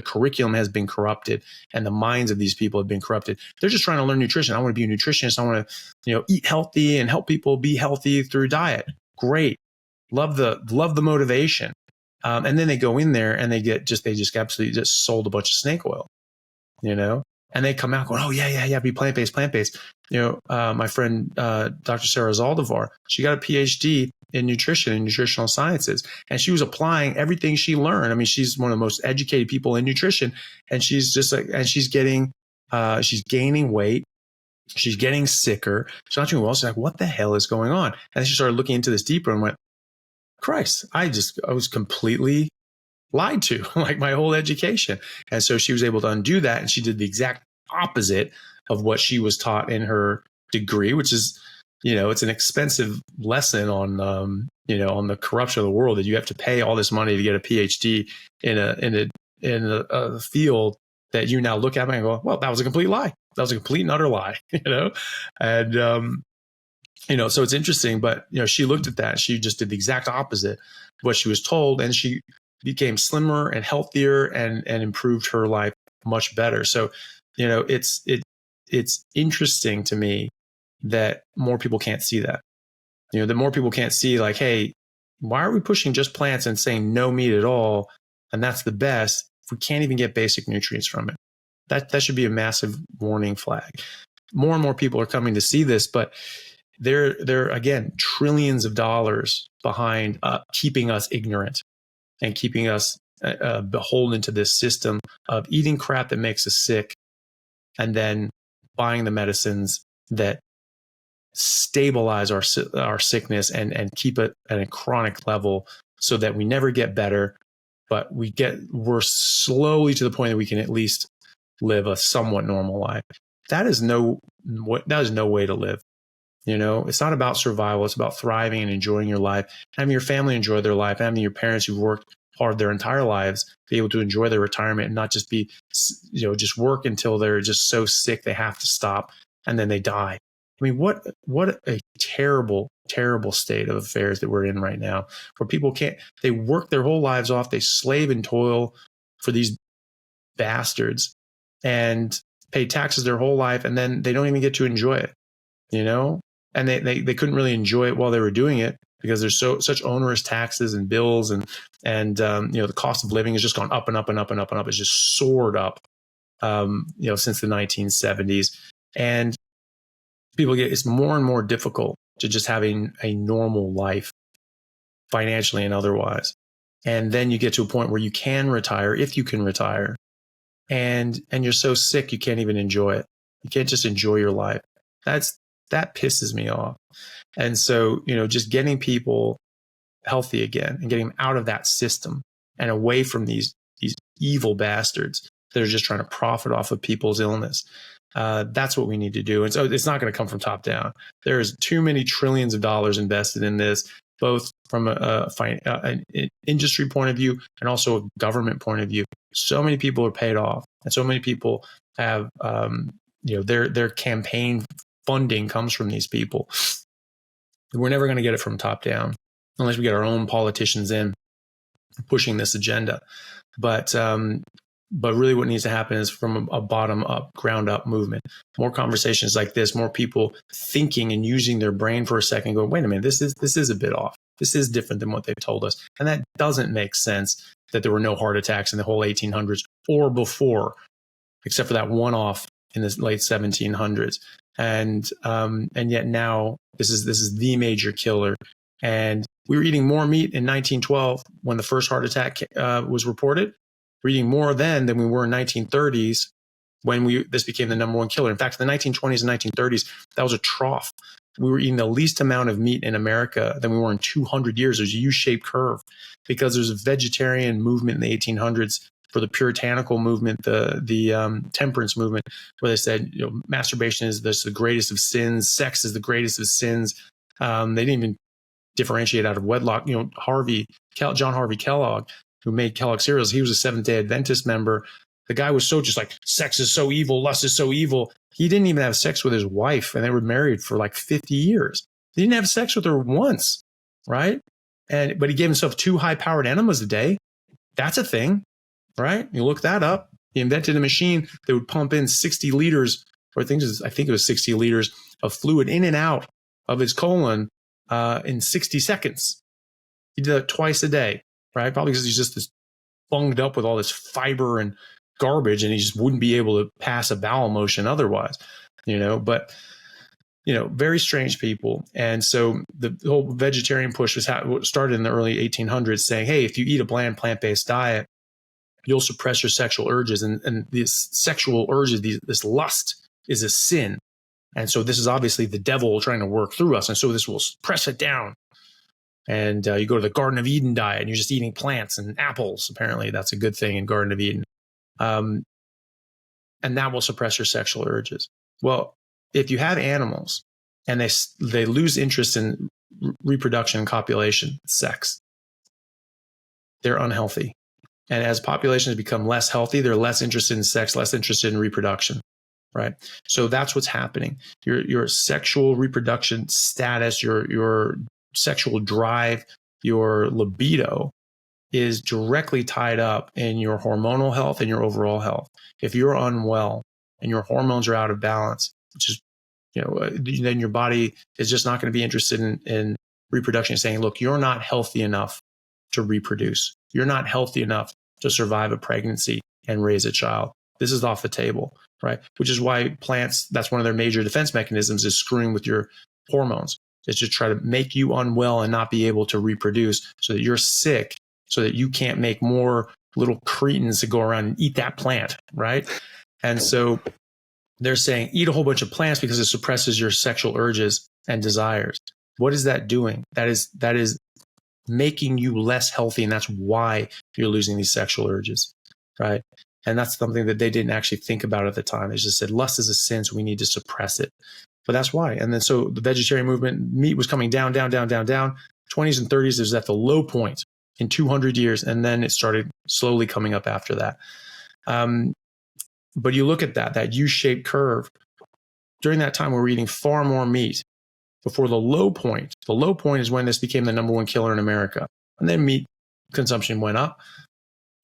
curriculum has been corrupted, and the minds of these people have been corrupted. They're just trying to learn nutrition. I want to be a nutritionist. I want to, eat healthy and help people be healthy through diet. Great. Love the motivation. And then they go in there and they just absolutely just sold a bunch of snake oil, and they come out going, oh yeah, be plant-based. my friend, Dr. Sarah Zaldivar, she got a PhD in nutrition and nutritional sciences, and she was applying everything she learned. I mean, she's one of the most educated people in nutrition, and she's gaining weight. She's getting sicker. She's not doing well. She's like, what the hell is going on? And she started looking into this deeper and went, Christ, I was completely lied to, like my whole education. And so she was able to undo that. And she did the exact opposite of what she was taught in her degree, which is, it's an expensive lesson on, on the corruption of the world, that you have to pay all this money to get a PhD in a field that you now look at and go, well, that was a complete lie. That was a complete and utter lie, and, so it's interesting, but, she looked at that. She just did the exact opposite of what she was told. And she became slimmer and healthier and improved her life much better. So, it's interesting to me that more people can't see that, that more people can't see, like, hey, why are we pushing just plants and saying no meat at all? And that's the best if we can't even get basic nutrients from it. That should be a massive warning flag. More and more people are coming to see this, but there are, again, trillions of dollars behind keeping us ignorant and keeping us beholden to this system of eating crap that makes us sick and then buying the medicines that stabilize our sickness and keep it at a chronic level so that we never get better, but we're slowly to the point that we can at least live a somewhat normal life. That is no way to live. It's not about survival. It's about thriving and enjoying your life, having your family enjoy their life, having your parents who've worked hard their entire lives be able to enjoy their retirement and not just be, just work until they're just so sick they have to stop and then they die. I mean, what a terrible, terrible state of affairs that we're in right now, where people they work their whole lives off, they slave and toil for these bastards and pay taxes their whole life, and then they don't even get to enjoy it, and they couldn't really enjoy it while they were doing it because there's such onerous taxes and bills and the cost of living has just gone up and up and up and up and up. It's just soared up, since the 1970s, and it's more and more difficult to just having a normal life financially and otherwise. And then you get to a point where you can retire, if you can retire, and you're so sick you can't even enjoy it. You can't just enjoy your life. That pisses me off. And so, just getting people healthy again and getting them out of that system and away from these evil bastards that are just trying to profit off of people's illness. That's what we need to do. And so it's not going to come from top down. There's too many trillions of dollars invested in this, both from an industry point of view and also a government point of view. So many people are paid off, and so many people have, their campaign funding comes from these people. We're never going to get it from top down unless we get our own politicians in pushing this agenda. But really what needs to happen is from a bottom up, ground up movement. More conversations like this, more people thinking and using their brain for a second, going, wait a minute, this is a bit off. This is different than what they've told us. And that doesn't make sense that there were no heart attacks in the whole 1800s or before, except for that one off in the late 1700s. And yet now this is the major killer. And we were eating more meat in 1912 when the first heart attack was reported. We're eating more then than we were in 1930s when this became the number one killer. In fact, in the 1920s and 1930s, that was a trough. We were eating the least amount of meat in America than we were in 200 years. There's a U-shaped curve because there's a vegetarian movement in the 1800s for the puritanical movement, the temperance movement, where they said, masturbation is the greatest of sins, sex is the greatest of sins. They didn't even differentiate out of wedlock. John Harvey Kellogg, who made Kellogg cereals, he was a Seventh-day Adventist member. The guy was so just like, sex is so evil, lust is so evil. He didn't even have sex with his wife, and they were married for like 50 years. He didn't have sex with her once, right? But he gave himself 2 high-powered enemas a day. That's a thing, right? You look that up. He invented a machine that would pump in 60 liters, or I think it was 60 liters of fluid in and out of his colon in 60 seconds. He did that twice a day, right? Probably because he's just this bunged up with all this fiber and garbage, and he just wouldn't be able to pass a bowel motion otherwise, But very strange people. And so the whole vegetarian push started in the early 1800s saying, hey, if you eat a bland plant-based diet, you'll suppress your sexual urges. And these sexual urges, this lust is a sin. And so this is obviously the devil trying to work through us. And so this will press it down. And you go to the Garden of Eden diet and you're just eating plants and apples. Apparently that's a good thing in Garden of Eden. And that will suppress your sexual urges. Well, if you have animals and they lose interest in reproduction and copulation, sex, they're unhealthy. And as populations become less healthy, they're less interested in sex, less interested in reproduction, right? So that's what's happening. Your sexual reproduction status, your sexual drive, your libido is directly tied up in your hormonal health and your overall health. If you're unwell and your hormones are out of balance, which is, then your body is just not going to be interested in reproduction, saying, look, you're not healthy enough to reproduce. You're not healthy enough to survive a pregnancy and raise a child. This is off the table, right? Which is why plants, that's one of their major defense mechanisms, is screwing with your hormones. It's to try to make you unwell and not be able to reproduce so that you're sick, so that you can't make more little cretins to go around and eat that plant, right? And so they're saying, eat a whole bunch of plants because it suppresses your sexual urges and desires. What is that doing? That is making you less healthy, and that's why you're losing these sexual urges, right? And that's something that they didn't actually think about at the time. They just said, lust is a sin, so we need to suppress it. But that's why. And then so the vegetarian movement, meat was coming down, down, down, down, down. 20s and 30s, it was at the low point in 200 years, and then it started slowly coming up after that. But you look at that U-shaped curve. During that time, we were eating far more meat. Before the low point is when this became the #1 killer in America. And then meat consumption went up,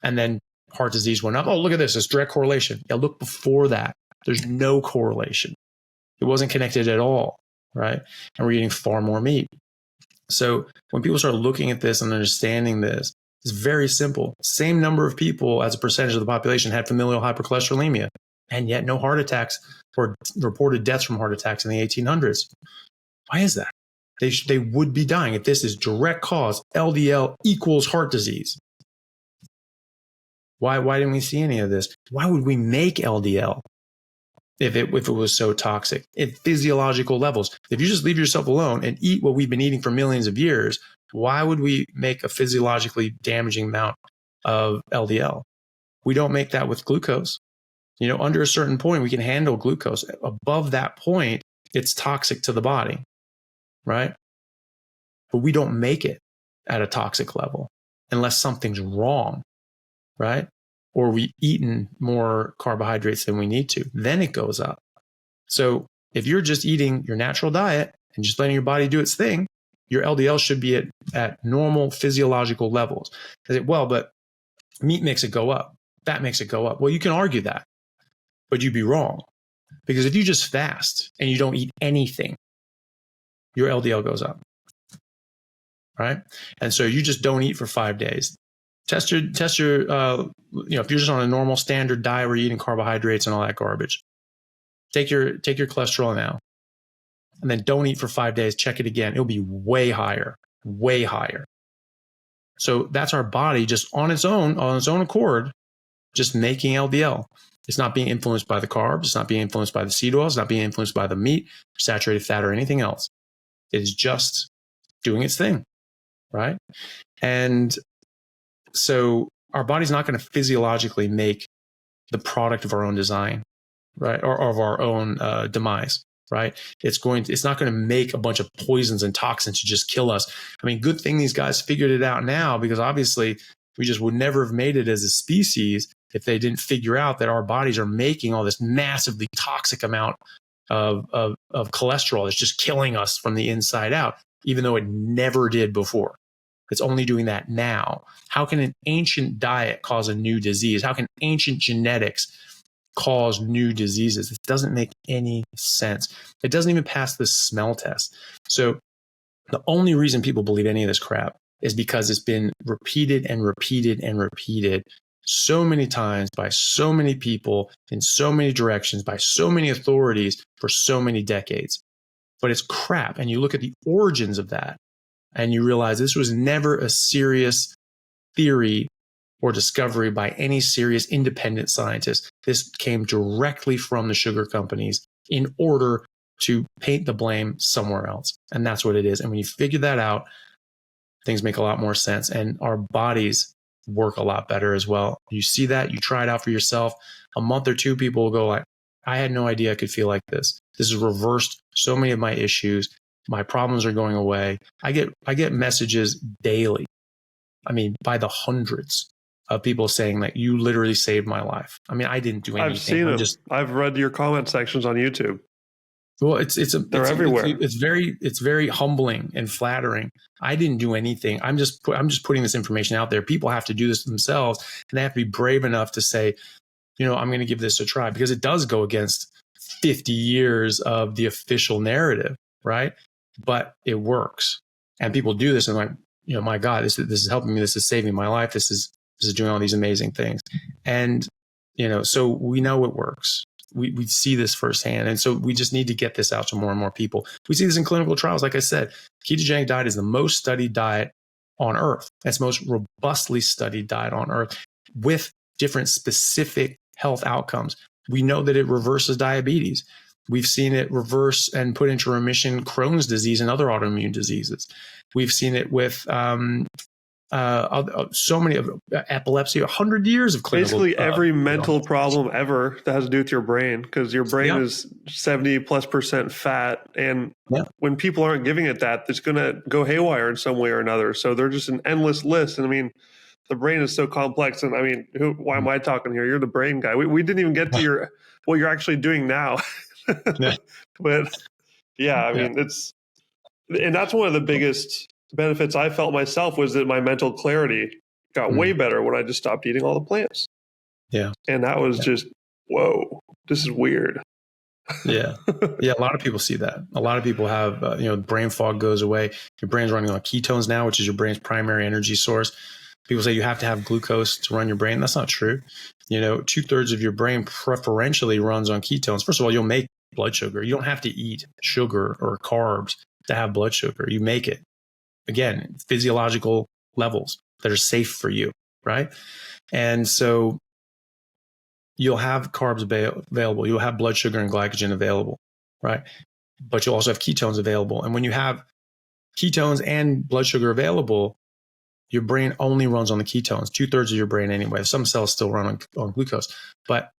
and then heart disease went up. Oh, look at this direct correlation. Yeah, look before that. There's no correlation. It wasn't connected at all, right? And we're eating far more meat. So when people start looking at this and understanding this, it's very simple. Same number of people as a percentage of the population had familial hypercholesterolemia, and yet no heart attacks or reported deaths from heart attacks in the 1800s. Why is that? They would be dying if this is direct cause. LDL equals heart disease. Why didn't we see any of this? Why would we make LDL if it was so toxic at physiological levels? If you just leave yourself alone and eat what we've been eating for millions of years, why would we make a physiologically damaging amount of LDL? We don't make that with glucose. Under a certain point, we can handle glucose. Above that point, it's toxic to the body, right? But we don't make it at a toxic level unless something's wrong, right? Or we've eaten more carbohydrates than we need to. Then it goes up. So if you're just eating your natural diet and just letting your body do its thing, your LDL should be at normal physiological levels. Well, but meat makes it go up. Fat makes it go up. Well, you can argue that, but you'd be wrong. Because if you just fast and you don't eat anything, your LDL goes up, right? And so you just don't eat for 5 days. Test your if you're just on a normal standard diet where you're eating carbohydrates and all that garbage, take your cholesterol now, and then don't eat for 5 days. Check it again. It'll be way higher, way higher. So that's our body just on its own accord, just making LDL. It's not being influenced by the carbs. It's not being influenced by the seed oils. It's not being influenced by the meat, saturated fat, or anything else. It is just doing its thing, right? And so our body's not going to physiologically make the product of our own design, right? Or of our own demise, right? It's not going to make a bunch of poisons and toxins to just kill us. I mean, good thing these guys figured it out now, because obviously we just would never have made it as a species if they didn't figure out that our bodies are making all this massively toxic amount of cholesterol that's just killing us from the inside out, even though it never did before. It's only doing that now. How can an ancient diet cause a new disease? How can ancient genetics cause new diseases? It doesn't make any sense. It doesn't even pass the smell test. So the only reason people believe any of this crap is because it's been repeated and repeated and repeated so many times by so many people in so many directions by so many authorities for so many decades. but it's crap. And you look at the origins of that and you realize this was never a serious theory or discovery by any serious independent scientist. This came directly from the sugar companies in order to paint the blame somewhere else. And that's what it is. And when you figure that out, things make a lot more sense, and our bodies work a lot better as well. You see that, you try it out for yourself. A month or two, people will go like, I had no idea I could feel like this. This has reversed so many of my issues. My problems are going away. I get messages daily. I mean, by the hundreds of people saying that you literally saved my life. I mean, I didn't do anything. I've seen them. I've read your comment sections on YouTube. Well, they're everywhere. It's very humbling and flattering. I didn't do anything. I'm just putting this information out there. People have to do this themselves, and they have to be brave enough to say, I'm going to give this a try, because it does go against 50 years of the official narrative, right? But it works, and people do this, and like, my God, this is helping me. This is saving my life. This is doing all these amazing things, and so we know it works. We see this firsthand. And so we just need to get this out to more and more people. We see this in clinical trials. Like I said, ketogenic diet is the most studied diet on earth. It's the most robustly studied diet on earth with different specific health outcomes. We know that it reverses diabetes. We've seen it reverse and put into remission Crohn's disease and other autoimmune diseases. We've seen it with so many of epilepsy, 100 years of clinical. Basically every mental problem ever that has to do with your brain, because your brain is 70+% fat. And when people aren't giving it that, it's going to go haywire in some way or another. So they're just an endless list. And I mean, the brain is so complex. And I mean, why am I talking here? You're the brain guy. We didn't even get to what you're actually doing now. But I mean, and that's one of the biggest benefits I felt myself, was that my mental clarity got way better when I just stopped eating all the plants. Yeah. And that was just, whoa, this is weird. Yeah. A lot of people see that. A lot of people have, brain fog goes away. Your brain's running on ketones now, which is your brain's primary energy source. People say you have to have glucose to run your brain. That's not true. 2/3 of your brain preferentially runs on ketones. First of all, you'll make blood sugar. You don't have to eat sugar or carbs to have blood sugar. You make it. Again, physiological levels that are safe for you, right? And so you'll have carbs available. You'll have blood sugar and glycogen available, right? But you'll also have ketones available. And when you have ketones and blood sugar available, your brain only runs on the ketones, 2/3 of your brain anyway. Some cells still run on glucose, but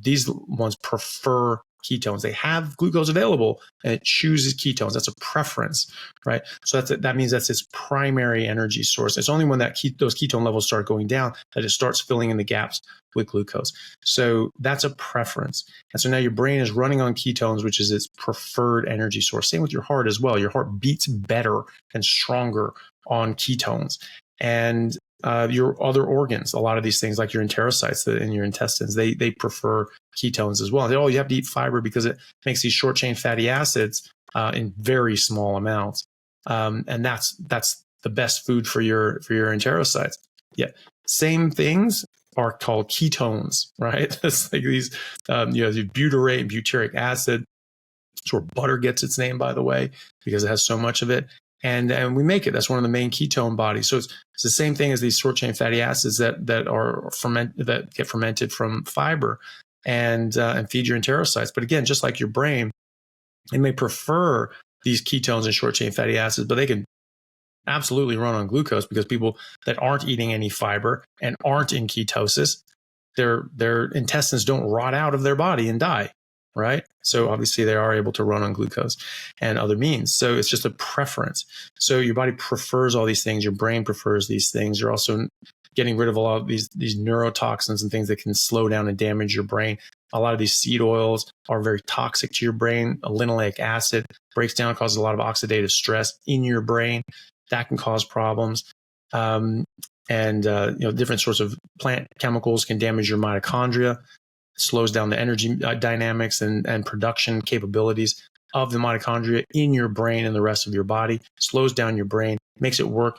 these ones prefer ketones. They have glucose available and it chooses ketones. That's a preference, right? So that means that's its primary energy source. It's only when those ketone levels start going down that it starts filling in the gaps with glucose. So that's a preference. And so now your brain is running on ketones, which is its preferred energy source. Same with your heart as well. Your heart beats better and stronger on ketones. And your other organs, a lot of these things like your enterocytes in your intestines, they prefer ketones as well. You have to eat fiber because it makes these short chain fatty acids in very small amounts. And that's the best food for your enterocytes. Yeah. Same things are called ketones, right? It's like these, the butyrate and butyric acid. It's where butter gets its name, by the way, because it has so much of it. And we make it. That's one of the main ketone bodies. So it's the same thing as these short chain fatty acids that get fermented from fiber and feed your enterocytes. But again, just like your brain, it may prefer these ketones and short chain fatty acids, but they can absolutely run on glucose, because people that aren't eating any fiber and aren't in ketosis, their intestines don't rot out of their body and die. Right? So obviously they are able to run on glucose and other means. So it's just a preference. So your body prefers all these things. Your brain prefers these things. You're also getting rid of a lot of these neurotoxins and things that can slow down and damage your brain. A lot of these seed oils are very toxic to your brain. A linoleic acid breaks down, causes a lot of oxidative stress in your brain. That can cause problems. Different sorts of plant chemicals can damage your mitochondria. Slows down the energy dynamics and production capabilities of the mitochondria in your brain and the rest of your body, slows down your brain, makes it work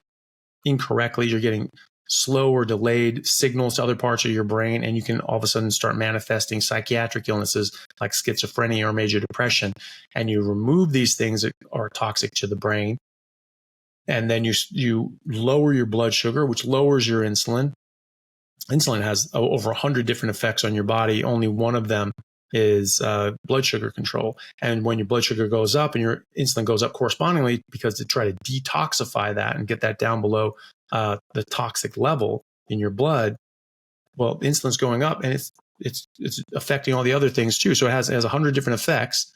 incorrectly. You're getting slow or delayed signals to other parts of your brain, and you can all of a sudden start manifesting psychiatric illnesses like schizophrenia or major depression. And you remove these things that are toxic to the brain, and then you lower your blood sugar, which lowers your insulin. Insulin has over 100 different effects on your body. Only one of them is blood sugar control. And when your blood sugar goes up and your insulin goes up correspondingly, because to try to detoxify that and get that down below the toxic level in your blood, well, insulin's going up and it's affecting all the other things too. So it has 100 different effects,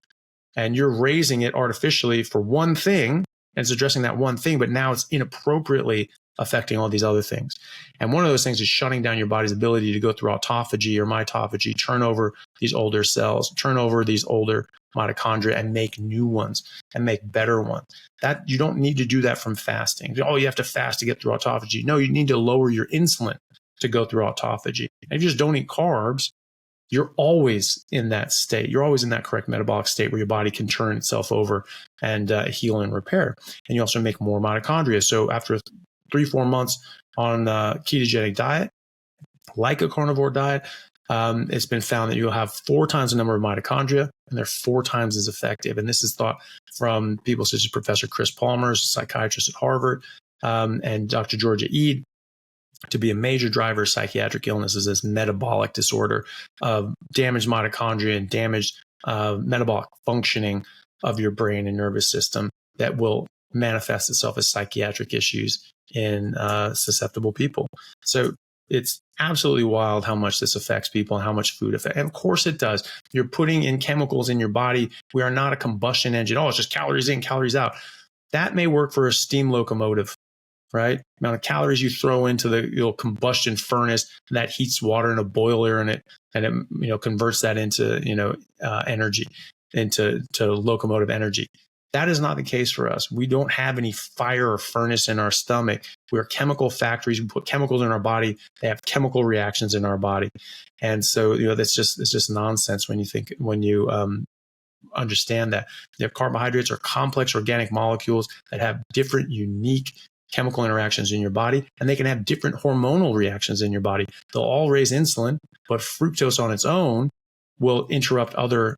and you're raising it artificially for one thing, and it's addressing that one thing, but now it's inappropriately affecting all these other things. And one of those things is shutting down your body's ability to go through autophagy or mitophagy, turn over these older cells, turn over these older mitochondria and make new ones and make better ones. That you don't need to do that from fasting. Oh, you have to fast to get through autophagy. No, you need to lower your insulin to go through autophagy. And if you just don't eat carbs, you're always in that state. You're always in that correct metabolic state where your body can turn itself over and heal and repair. And you also make more mitochondria. So after 3-4 months on a ketogenic diet, like a carnivore diet, it's been found that you'll have 4 times the number of mitochondria, and they're 4 times as effective. And this is thought from people such as Professor Chris Palmer, psychiatrist at Harvard, and Dr. Georgia Ede, to be a major driver of psychiatric illnesses as metabolic disorder, damaged mitochondria and damaged metabolic functioning of your brain and nervous system that will manifest itself as psychiatric issues in susceptible people. So it's absolutely wild how much this affects people and how much food affects. And of course it does. You're putting in chemicals in your body. We are not a combustion engine. Oh, it's just calories in, calories out. That may work for a steam locomotive, right? The amount of calories you throw into the combustion furnace, and that heats water in a boiler, and it converts that into energy, into locomotive energy. That is not the case for us. We don't have any fire or furnace in our stomach. We're chemical factories. We put chemicals in our body. They have chemical reactions in our body. And so, it's just nonsense when you understand that. Carbohydrates are complex organic molecules that have different, unique chemical interactions in your body, and they can have different hormonal reactions in your body. They'll all raise insulin, but fructose on its own will interrupt other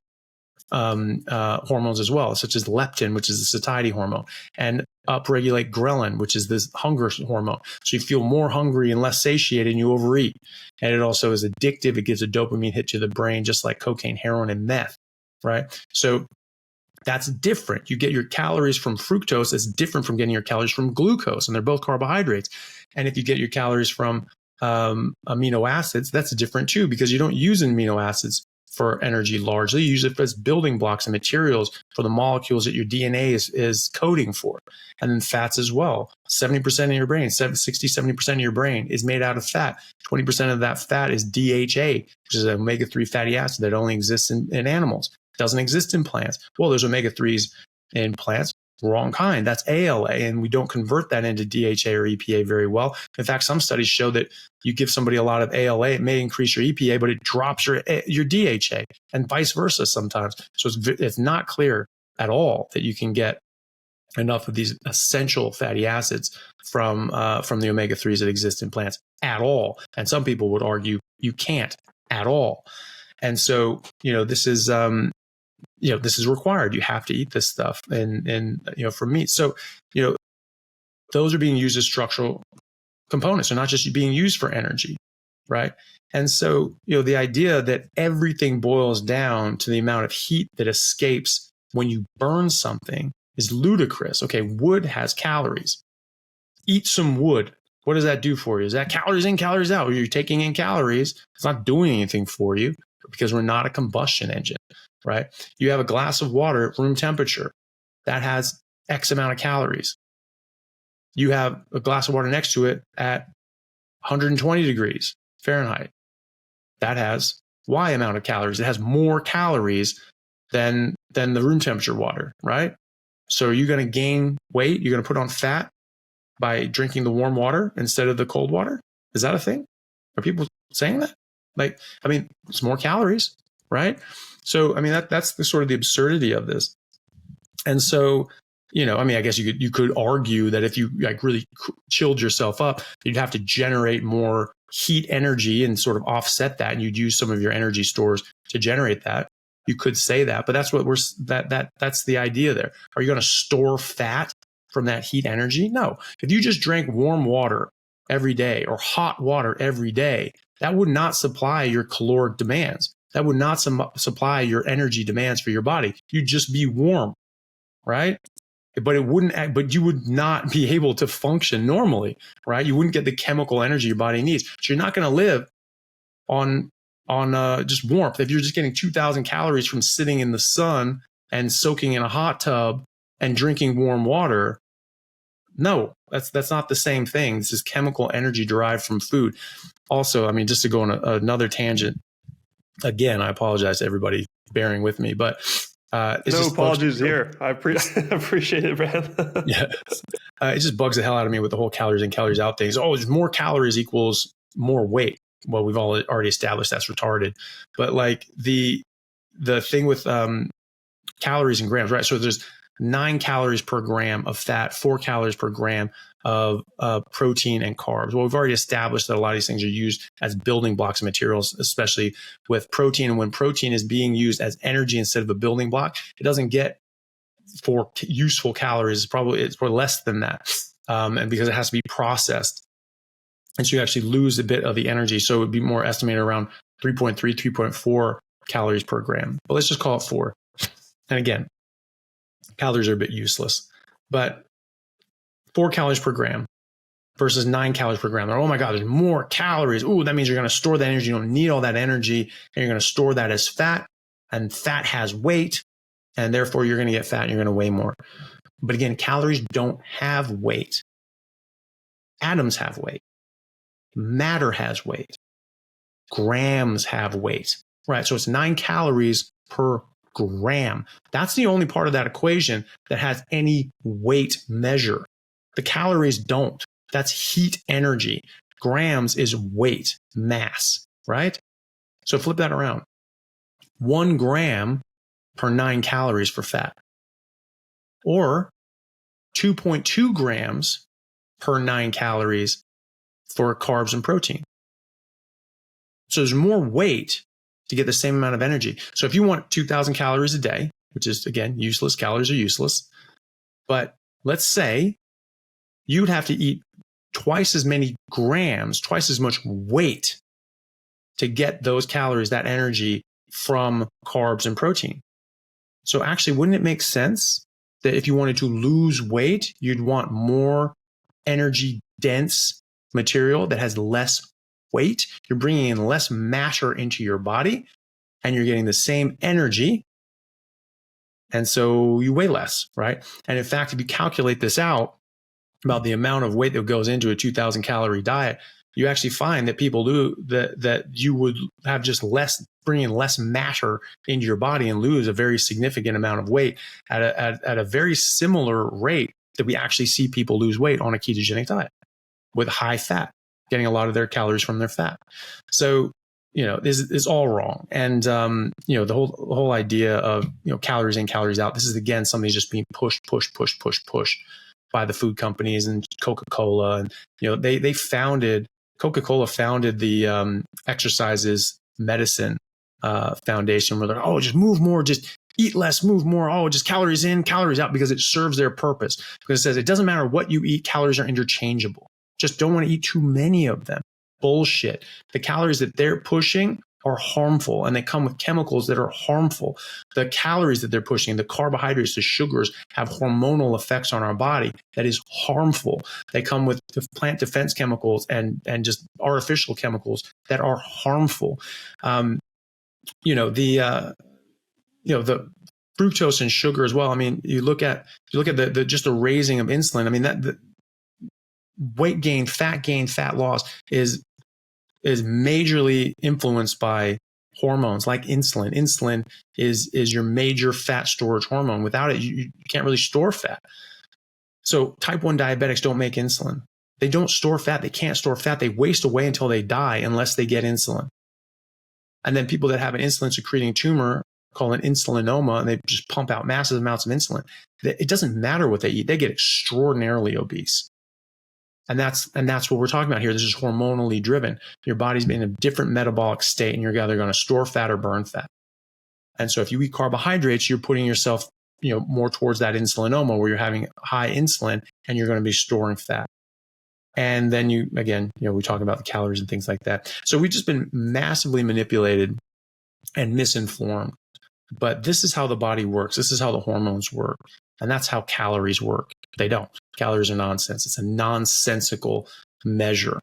hormones as well, such as leptin, which is the satiety hormone, and upregulate ghrelin, which is this hunger hormone. So you feel more hungry and less satiated and you overeat. And it also is addictive. It gives a dopamine hit to the brain, just like cocaine, heroin, and meth, right? So that's different. You get your calories from fructose. It's different from getting your calories from glucose, and they're both carbohydrates. And if you get your calories from amino acids, that's different too, because you don't use amino acids for energy largely. You use it as building blocks and materials for the molecules that your DNA is coding for. And then fats as well. 70% of your brain, 70% of your brain is made out of fat. 20% of that fat is DHA, which is an omega-3 fatty acid that only exists in animals. It doesn't exist in plants. Well, there's omega-3s in plants. Wrong kind. That's ALA, and we don't convert that into DHA or EPA very well. In fact, some studies show that you give somebody a lot of ALA, it may increase your EPA, but it drops your DHA, and vice versa sometimes. So it's not clear at all that you can get enough of these essential fatty acids from the omega-3s that exist in plants at all. And some people would argue you can't at all. And so, this is this is required. You have to eat this stuff and for meat. So, those are being used as structural components. They're not just being used for energy, right? And so, the idea that everything boils down to the amount of heat that escapes when you burn something is ludicrous. Okay, wood has calories. Eat some wood. What does that do for you? Is that calories in, calories out? You're taking in calories. It's not doing anything for you because we're not a combustion engine. Right? You have a glass of water at room temperature that has X amount of calories. You have a glass of water next to it at 120 degrees Fahrenheit. That has Y amount of calories. It has more calories than the room temperature water, right? So are you going to gain weight? You're going to put on fat by drinking the warm water instead of the cold water? Is that a thing? Are people saying that? It's more calories, right? So, that's the sort of the absurdity of this. And so, I mean, I guess you could argue that if you like really chilled yourself up, you'd have to generate more heat energy and sort of offset that, and you'd use some of your energy stores to generate that. You could say that, but that's what that's the idea there. Are you going to store fat from that heat energy? No. If you just drank warm water every day or hot water every day, that would not supply your caloric demands. That would not supply your energy demands for your body. You'd just be warm, right? But you would not be able to function normally, right? You wouldn't get the chemical energy your body needs. So you're not going to live on just warmth. If you're just getting 2,000 calories from sitting in the sun and soaking in a hot tub and drinking warm water, no, that's not the same thing. This is chemical energy derived from food. Also, I mean, just to go on another tangent, again, I apologize to everybody bearing with me, but no apologies here. I appreciate it, man. Yeah, it just bugs the hell out of me with the whole calories in, calories out things. Oh, there's more calories equals more weight. Well, we've already established that's retarded. But like the thing with calories in grams, right? So there's 9 calories per gram of fat, 4 calories per gram of protein and carbs. Well, we've already established that a lot of these things are used as building blocks of materials, especially with protein. And when protein is being used as energy instead of a building block, it doesn't get for useful calories. It's for less than that. And because it has to be processed. And so you actually lose a bit of the energy. So it would be more estimated around 3.3, 3.4 calories per gram. But let's just call it 4. And again, calories are a bit useless. But 4 calories per gram versus 9 calories per gram. Oh my God, there's more calories. Ooh, that means you're going to store that energy. You don't need all that energy. And you're going to store that as fat. And fat has weight. And therefore, you're going to get fat and you're going to weigh more. But again, calories don't have weight. Atoms have weight. Matter has weight. Grams have weight, right? So it's 9 calories per gram. That's the only part of that equation that has any weight measure. The calories don't. That's heat energy. Grams is weight, mass, right? So flip that around. 1 gram per 9 calories for fat. Or 2.2 grams per 9 calories for carbs and protein. So there's more weight to get the same amount of energy. So if you want 2,000 calories a day, which is, again, useless, calories are useless. But let's say you'd have to eat twice as many grams, twice as much weight to get those calories, that energy from carbs and protein. So actually, wouldn't it make sense that if you wanted to lose weight, you'd want more energy dense material that has less weight? You're bringing in less matter into your body and you're getting the same energy. And so you weigh less, right? And in fact, if you calculate this out about the amount of weight that goes into a 2,000 calorie diet, you actually find that people do that you would have just bring in less matter into your body and lose a very significant amount of weight at a very similar rate that we actually see people lose weight on a ketogenic diet with high fat, getting a lot of their calories from their fat. So, this is all wrong. And, the whole idea of, calories in, calories out, this is, again, something that's just being pushed by the food companies and Coca-Cola. And, Coca-Cola founded the exercises medicine foundation where they're like, oh, just move more, just eat less, move more. Oh, just calories in, calories out, because it serves their purpose. Because it says it doesn't matter what you eat, calories are interchangeable. Just don't want to eat too many of them. Bullshit. The calories that they're pushing are harmful and they come with chemicals that are harmful. The calories that they're pushing, the carbohydrates, the sugars have hormonal effects on our body that is harmful. They come with plant defense chemicals and just artificial chemicals that are harmful. The fructose and sugar as well. I mean, you look at the just the raising of insulin. I mean, the weight gain, fat loss is majorly influenced by hormones like insulin. Insulin is your major fat storage hormone. Without it, you can't really store fat. So type 1 diabetics don't make insulin. They don't store fat. They can't store fat. They waste away until they die unless they get insulin. And then people that have an insulin secreting tumor called an insulinoma, and they just pump out massive amounts of insulin. It doesn't matter what they eat. They get extraordinarily obese. And that's what we're talking about here. This is hormonally driven. Your body's in a different metabolic state, and you're either going to store fat or burn fat. And so if you eat carbohydrates, you're putting yourself, more towards that insulinoma where you're having high insulin and you're going to be storing fat. And then we talk about the calories and things like that. So we've just been massively manipulated and misinformed. But this is how the body works. This is how the hormones work. And that's how calories work. They don't. Calories are nonsense. It's a nonsensical measure.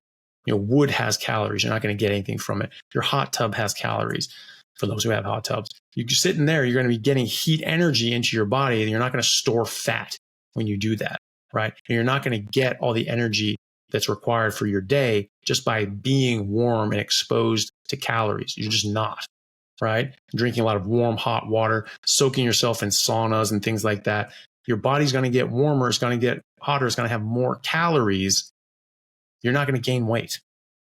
Wood has calories. You're not going to get anything from it. Your hot tub has calories. For those who have hot tubs, you're sitting there, you're going to be getting heat energy into your body, and you're not going to store fat when you do that, right? And you're not going to get all the energy that's required for your day just by being warm and exposed to calories. You're just not, right? Drinking a lot of warm, hot water, soaking yourself in saunas and things like that. Your body's going to get warmer. It's going to get hotter. It's going to have more calories. You're not going to gain weight.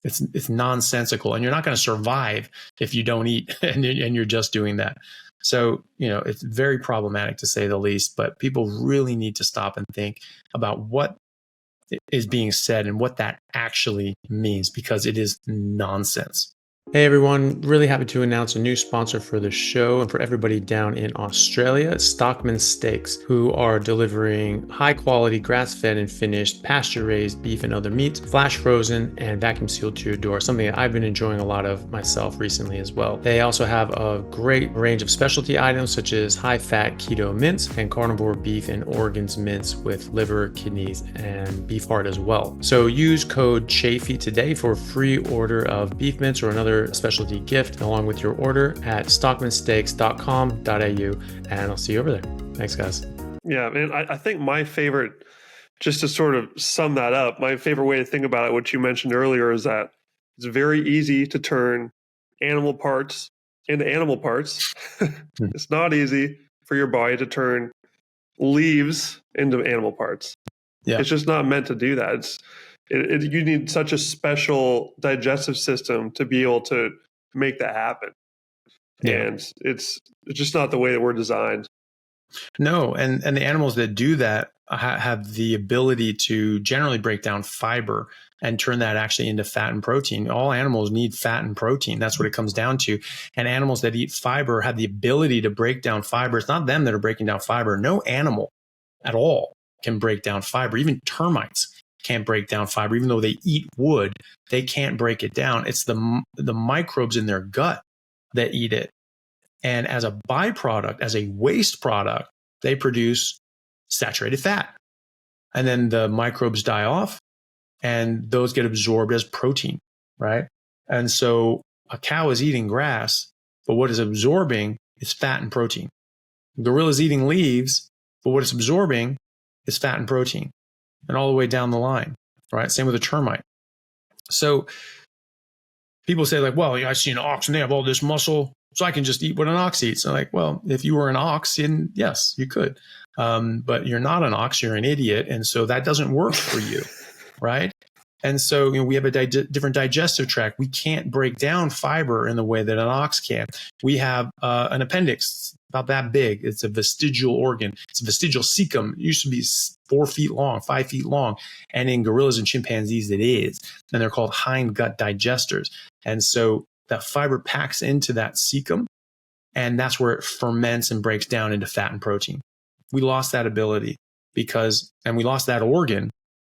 It's nonsensical, and you're not going to survive if you don't eat and you're just doing that. So, it's very problematic to say the least, but people really need to stop and think about what is being said and what that actually means, because it is nonsense. Hey everyone, really happy to announce a new sponsor for the show and for everybody down in Australia, Stockman Steaks, who are delivering high quality grass-fed and finished pasture-raised beef and other meats, flash frozen and vacuum sealed to your door, something that I've been enjoying a lot of myself recently as well. They also have a great range of specialty items such as high-fat keto mince and carnivore beef and organs mince with liver, kidneys, and beef heart as well. So use code Chaffee today for a free order of beef mince or another specialty gift along with your order at stockmansteaks.com.au, and I'll see you over there. Thanks, guys. Yeah, and I think my favorite, just to sort of sum that up, my favorite way to think about it, what you mentioned earlier, is that it's very easy to turn animal parts into animal parts. It's not easy for your body to turn leaves into animal parts. Yeah. It's just not meant to do that. You need such a special digestive system to be able to make that happen. Yeah. And it's just not the way that we're designed. No, and the animals that do that have the ability to generally break down fiber and turn that actually into fat and protein. All animals need fat and protein. That's what it comes down to. And animals that eat fiber have the ability to break down fiber. It's not them that are breaking down fiber. No animal at all can break down fiber. Even termites can't break down fiber. Even though they eat wood, they can't break it down. It's the microbes in their gut that eat it. And as a byproduct, as a waste product, they produce saturated fat. And then the microbes die off and those get absorbed as protein, right? And so a cow is eating grass, but what it's absorbing is fat and protein. A gorilla is eating leaves, but what it's absorbing is fat and protein. And all the way down the line, right? Same with a termite. So people say like, well, I see an ox and they have all this muscle, so I can just eat what an ox eats. And I'm like, well, if you were an ox, then yes, you could. But you're not an ox, you're an idiot. And so that doesn't work for you, right? And so we have a different digestive tract. We can't break down fiber in the way that an ox can. We have an appendix about that big. It's a vestigial organ. It's a vestigial cecum. It used to be 4 feet long, 5 feet long. And in gorillas and chimpanzees, it is. And they're called hind gut digesters. And so that fiber packs into that cecum, and that's where it ferments and breaks down into fat and protein. We lost that ability and we lost that organ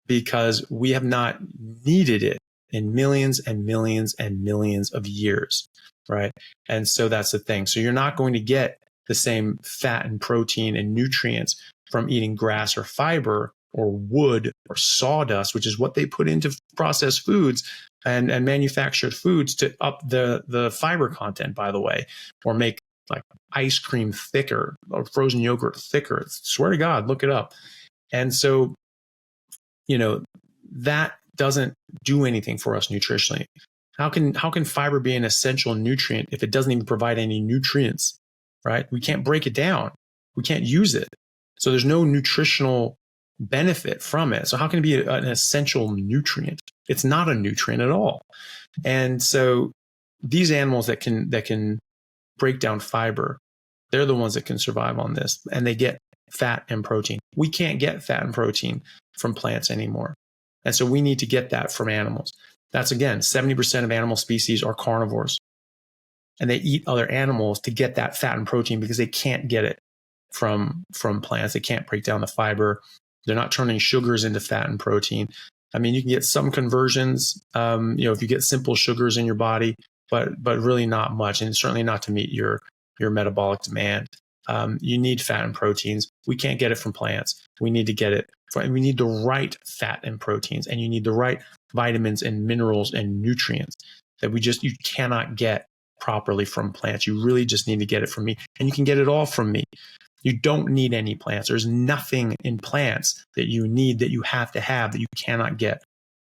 because we have not needed it in millions and millions and millions of years, right? And so that's the thing. So you're not going to get the same fat and protein and nutrients from eating grass or fiber or wood or sawdust, which is what they put into processed foods and manufactured foods to up the fiber content, by the way, or make like ice cream thicker or frozen yogurt thicker. Swear to God, look it up. And so, that doesn't do anything for us nutritionally. How can fiber be an essential nutrient if it doesn't even provide any nutrients, right? We can't break it down. We can't use it. So there's no nutritional benefit from it. So how can it be an essential nutrient? It's not a nutrient at all. And so these animals that can break down fiber They're the ones that can survive on this, and they get fat and protein. We can't get fat and protein from plants anymore. And so we need to get that from animals. That's, again, 70% of animal species are carnivores. And they eat other animals to get that fat and protein because they can't get it from plants. They can't break down the fiber. They're not turning sugars into fat and protein. I mean, you can get some conversions, if you get simple sugars in your body, but really not much, and certainly not to meet your metabolic demand. You need fat and proteins. We can't get it from plants. We need to get it. We need the right fat and proteins, and you need the right vitamins and minerals and nutrients that you cannot get properly from plants. You really just need to get it from meat, and you can get it all from meat. You don't need any plants. There's nothing in plants that you need, that you have to have, that you cannot get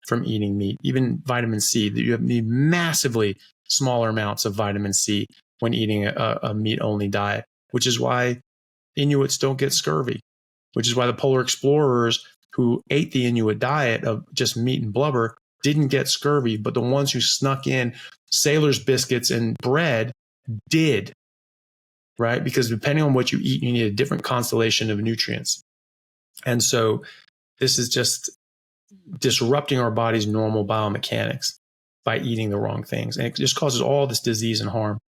from eating meat. Even vitamin C, that you need massively smaller amounts of vitamin C when eating a meat-only diet, which is why Inuits don't get scurvy, which is why the polar explorers who ate the Inuit diet of just meat and blubber didn't get scurvy, but the ones who snuck in sailor's biscuits and bread did. Right? Because depending on what you eat, you need a different constellation of nutrients. And so this is just disrupting our body's normal biomechanics by eating the wrong things. And it just causes all this disease and harm.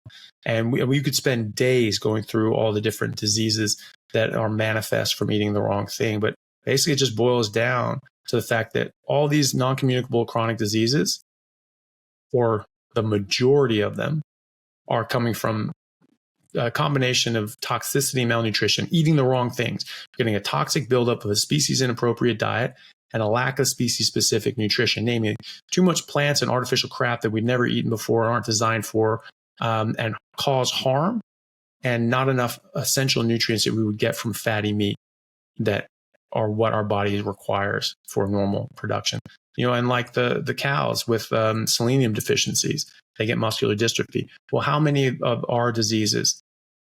And we could spend days going through all the different diseases that are manifest from eating the wrong thing. But basically, it just boils down to the fact that all these non-communicable chronic diseases, or the majority of them, are coming from a combination of toxicity, malnutrition, eating the wrong things, getting a toxic buildup of a species inappropriate diet, and a lack of species specific nutrition, namely too much plants and artificial crap that we've never eaten before, aren't designed for, and cause harm, and not enough essential nutrients that we would get from fatty meat that are what our body requires for normal production. And like the cows with selenium deficiencies, they get muscular dystrophy. Well, how many of our diseases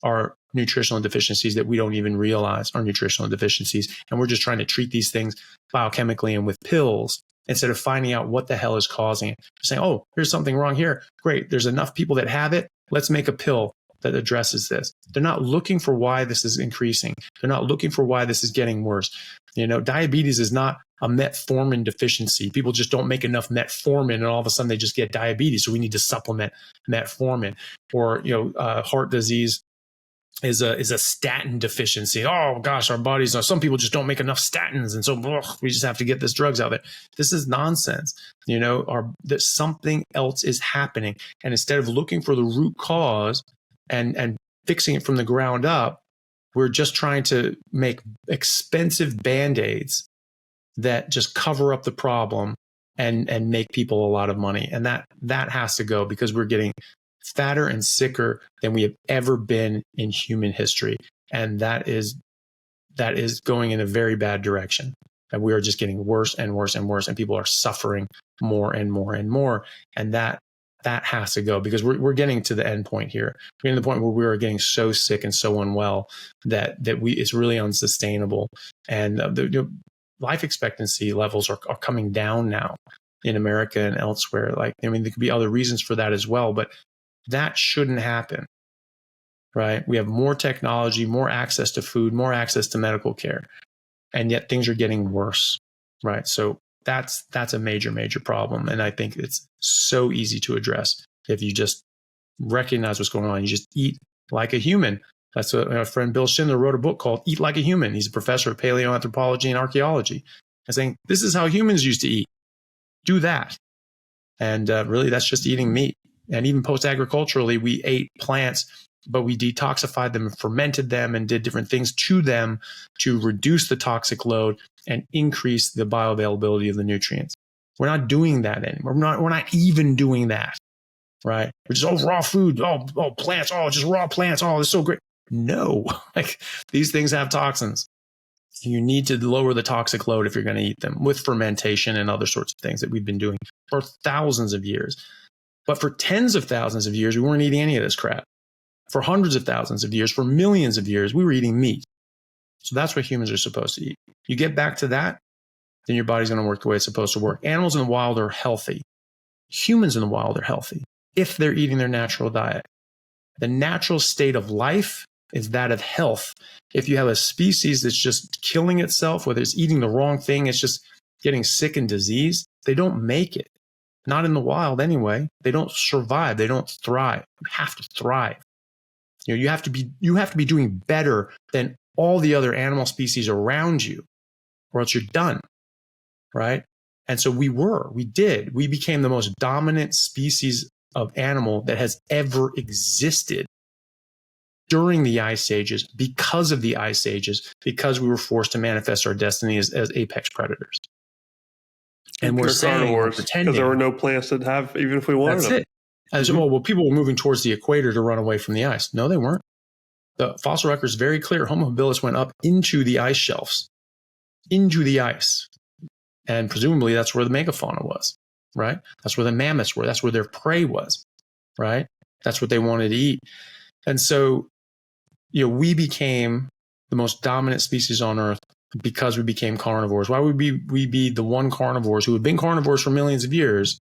are nutritional deficiencies that we don't even realize are nutritional deficiencies? And we're just trying to treat these things biochemically and with pills instead of finding out what the hell is causing it. Saying, oh, here's something wrong here. Great. There's enough people that have it. Let's make a pill that addresses this. They're not looking for why this is increasing. They're not looking for why this is getting worse. Diabetes is not a metformin deficiency. People just don't make enough metformin, and all of a sudden they just get diabetes. So we need to supplement metformin. Or, heart disease is a statin deficiency. Oh gosh, our bodies some people just don't make enough statins, and so we just have to get this drugs out there. This is nonsense. That something else is happening, and instead of looking for the root cause and fixing it from the ground up, we're just trying to make expensive Band-Aids that just cover up the problem and make people a lot of money. And that has to go, because we're getting fatter and sicker than we have ever been in human history. And that is going in a very bad direction. And we are just getting worse and worse and worse, and people are suffering more and more and more. And that has to go, because we're getting to the end point here. We're getting to the point where we are getting so sick and so unwell that it's really unsustainable. And the life expectancy levels are coming down now in America and elsewhere. There could be other reasons for that as well, but that shouldn't happen, right? We have more technology, more access to food, more access to medical care, and yet things are getting worse, right? So that's a major, major problem. And I think it's so easy to address if you just recognize what's going on. You just eat like a human. That's what our friend Bill Schindler wrote a book called Eat Like a Human. He's a professor of paleoanthropology and archaeology, and saying, this is how humans used to eat. Do that. And really, that's just eating meat. And even post-agriculturally, we ate plants, but we detoxified them and fermented them and did different things to them to reduce the toxic load and increase the bioavailability of the nutrients. We're not doing that anymore. We're not even doing that, right? We're just, raw food, plants, just raw plants, it's so great. No, these things have toxins. You need to lower the toxic load if you're going to eat them, with fermentation and other sorts of things that we've been doing for thousands of years. But for tens of thousands of years, we weren't eating any of this crap. For hundreds of thousands of years, for millions of years, we were eating meat. So that's what humans are supposed to eat. You get back to that, then your body's going to work the way it's supposed to work. Animals in the wild are healthy. Humans in the wild are healthy if they're eating their natural diet. The natural state of life is that of health. If you have a species that's just killing itself, whether it's eating the wrong thing, it's just getting sick and diseased, they don't make it. Not in the wild anyway. They don't survive. They don't thrive. You have to thrive. You have to be doing better than all the other animal species around you, or else you're done. Right? And so we became the most dominant species of animal that has ever existed during the ice ages, because of the ice ages, because we were forced to manifest our destiny as apex predators. And we're saying, we're pretending, because there were no plants that have, even if we wanted that's them. it. As well, people were moving towards the equator to run away from the ice. No, they weren't. The fossil record is very clear. Homo habilis went up into the ice shelves, into the ice. And presumably that's where the megafauna was, right? That's where the mammoths were. That's where their prey was, right? That's what they wanted to eat. And so, we became the most dominant species on Earth because we became carnivores. Why would we be the one carnivores who have been carnivores for millions of years,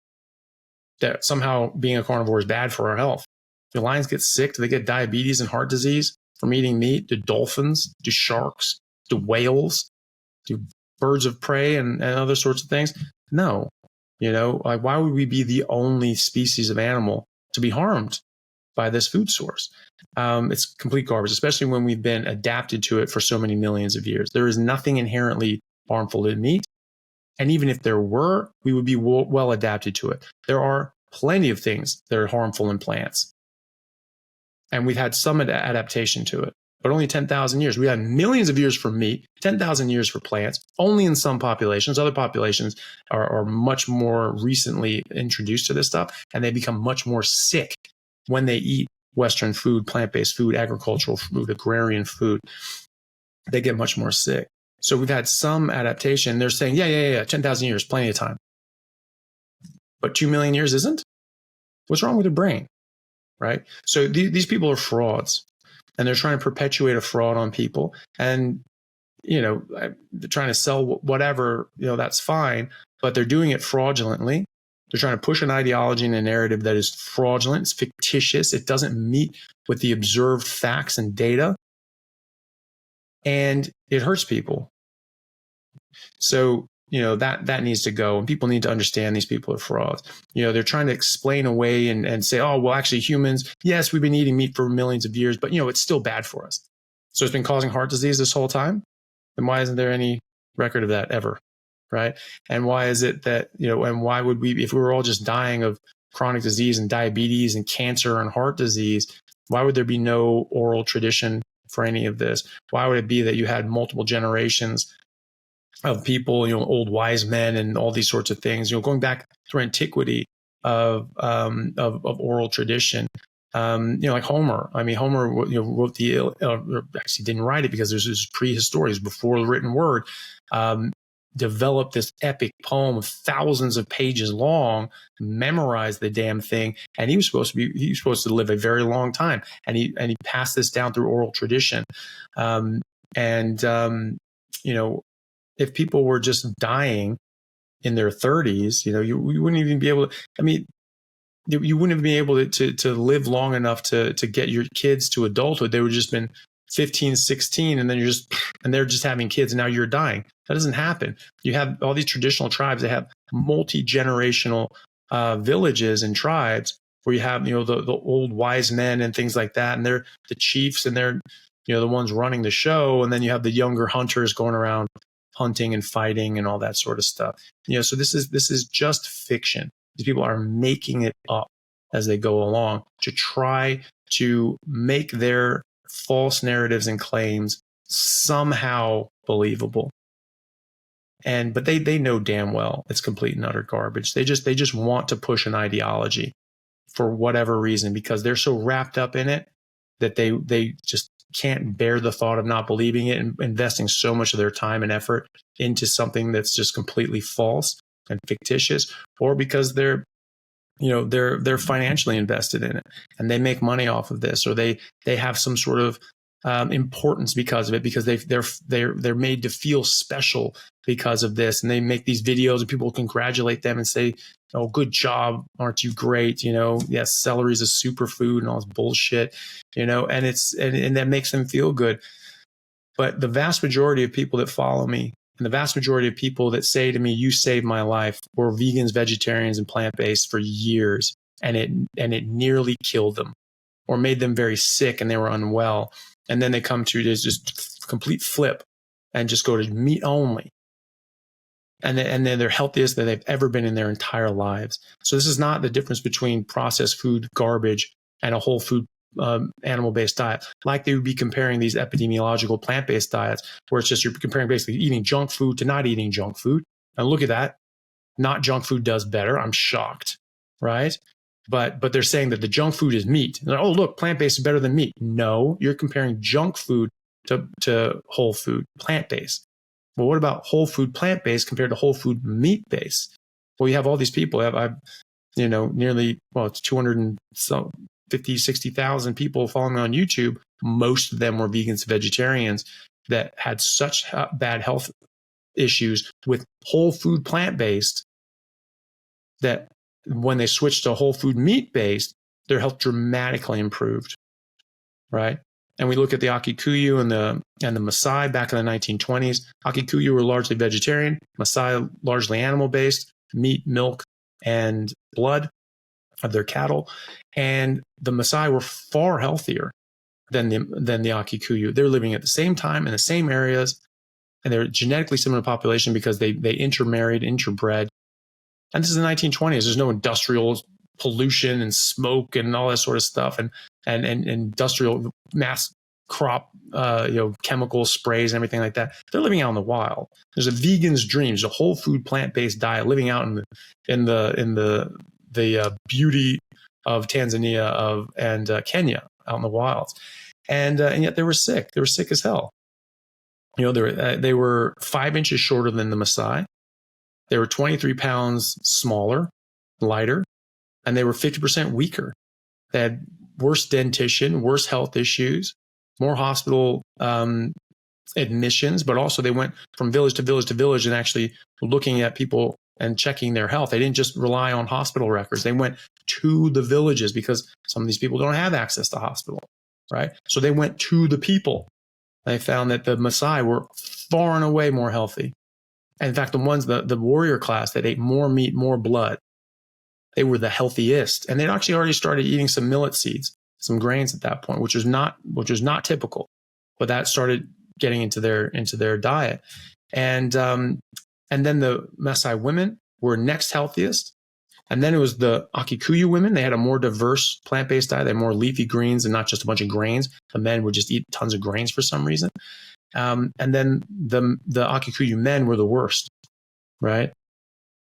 that somehow being a carnivore is bad for our health? Do lions get sick? Do they get diabetes and heart disease from eating meat? Do dolphins? Do sharks? Do whales? Do birds of prey and other sorts of things? No. Why would we be the only species of animal to be harmed by this food source? It's complete garbage, especially when we've been adapted to it for so many millions of years. There is nothing inherently harmful in meat. And even if there were, we would be well adapted to it. There are plenty of things that are harmful in plants. And we've had some adaptation to it, but only 10,000 years. We had millions of years for meat, 10,000 years for plants, only in some populations. Other populations are much more recently introduced to this stuff, and they become much more sick when they eat Western food, plant-based food, agricultural food, agrarian food. They get much more sick. So we've had some adaptation. They're saying, yeah, 10,000 years, plenty of time. But 2 million years isn't? What's wrong with your brain, right? So these people are frauds, and they're trying to perpetuate a fraud on people. And, they're trying to sell whatever, that's fine, but they're doing it fraudulently. They're trying to push an ideology and a narrative that is fraudulent, it's fictitious, it doesn't meet with the observed facts and data, and it hurts people. So, that needs to go, and people need to understand these people are frauds. They're trying to explain away and say, oh, well, actually humans, yes, we've been eating meat for millions of years, but, it's still bad for us. So it's been causing heart disease this whole time? Then why isn't there any record of that ever? Right? And why is it that, and why would we, if we were all just dying of chronic disease and diabetes and cancer and heart disease, why would there be no oral tradition for any of this? Why would it be that you had multiple generations of people, old wise men and all these sorts of things, going back through antiquity of oral tradition? Like Homer. I mean, Homer, wrote actually didn't write it because there's this prehistory, before the written word. Developed this epic poem of thousands of pages long, memorized the damn thing, and he was supposed to live a very long time, and he passed this down through oral tradition. If people were just dying in their 30s, you wouldn't even be able to. I mean, you wouldn't be able to live long enough to get your kids to adulthood. They would have just been 15, 16, and then they're just having kids, and now you're dying. That doesn't happen. You have all these traditional tribes that have multi-generational villages and tribes where you have, the old wise men and things like that, and they're the chiefs, and they're, the ones running the show, and then you have the younger hunters going around hunting and fighting and all that sort of stuff. So this is just fiction. These people are making it up as they go along to try to make their false narratives and claims somehow believable. But they know damn well it's complete and utter garbage. They just want to push an ideology for whatever reason, because they're so wrapped up in it that they just can't bear the thought of not believing it and investing so much of their time and effort into something that's just completely false and fictitious, or because they're financially invested in it and they make money off of this, or they have some sort of importance because of it, because they're made to feel special because of this, and they make these videos and people congratulate them and say, "Oh, good job, aren't you great?" Yes, celery is a superfood and all this bullshit, and and that makes them feel good. But the vast majority of people that follow me, and the vast majority of people that say to me, "You saved my life," were vegans, vegetarians, and plant-based for years, and it nearly killed them, or made them very sick, and they were unwell. And then they come to this just complete flip and just go to meat only. And then they're healthiest that they've ever been in their entire lives. So this is not the difference between processed food garbage and a whole food animal-based diet. Like they would be comparing these epidemiological plant-based diets, where it's just you're comparing basically eating junk food to not eating junk food. And look at that. Not junk food does better. I'm shocked, right? But they're saying that the junk food is meat. Like, oh, look, plant-based is better than meat. No, you're comparing junk food to whole food, plant-based. Well, what about whole food plant-based compared to whole food meat-based? Well, you have all these people. I've nearly, it's 250, 60,000 people following me on YouTube. Most of them were vegans and vegetarians that had such bad health issues with whole food plant-based that when they switched to whole food meat-based, their health dramatically improved, right? And we look at the Akikuyu and the Maasai back in the 1920s. Akikuyu were largely vegetarian, Maasai largely animal-based, meat, milk, and blood of their cattle. And the Maasai were far healthier than the Akikuyu. They're living at the same time in the same areas, and they're genetically similar population because they intermarried, interbred. And this is the 1920s. There's no industrial pollution and smoke and all that sort of stuff, and industrial mass crop, chemical sprays and everything like that. They're living out in the wild. There's a vegan's dreams, a whole food plant-based diet, living out in the beauty of Tanzania and Kenya, out in the wilds, and yet they were sick. They were sick as hell. They were 5 inches shorter than the Maasai. They were 23 pounds smaller, lighter, and they were 50% weaker. They had worse dentition, worse health issues, more hospital admissions, but also they went from village to village to village and actually looking at people and checking their health. They didn't just rely on hospital records. They went to the villages because some of these people don't have access to hospital, right? So they went to the people. They found that the Maasai were far and away more healthy. And in fact, the warrior class that ate more meat, more blood, they were the healthiest. And they'd actually already started eating some millet seeds, some grains at that point, which was not typical, but that started getting into their diet. And then the Maasai women were next healthiest. And then it was the Akikuyu women. They had a more diverse plant-based diet. They had more leafy greens and not just a bunch of grains. The men would just eat tons of grains for some reason. And then the Akikuyu men were the worst, right?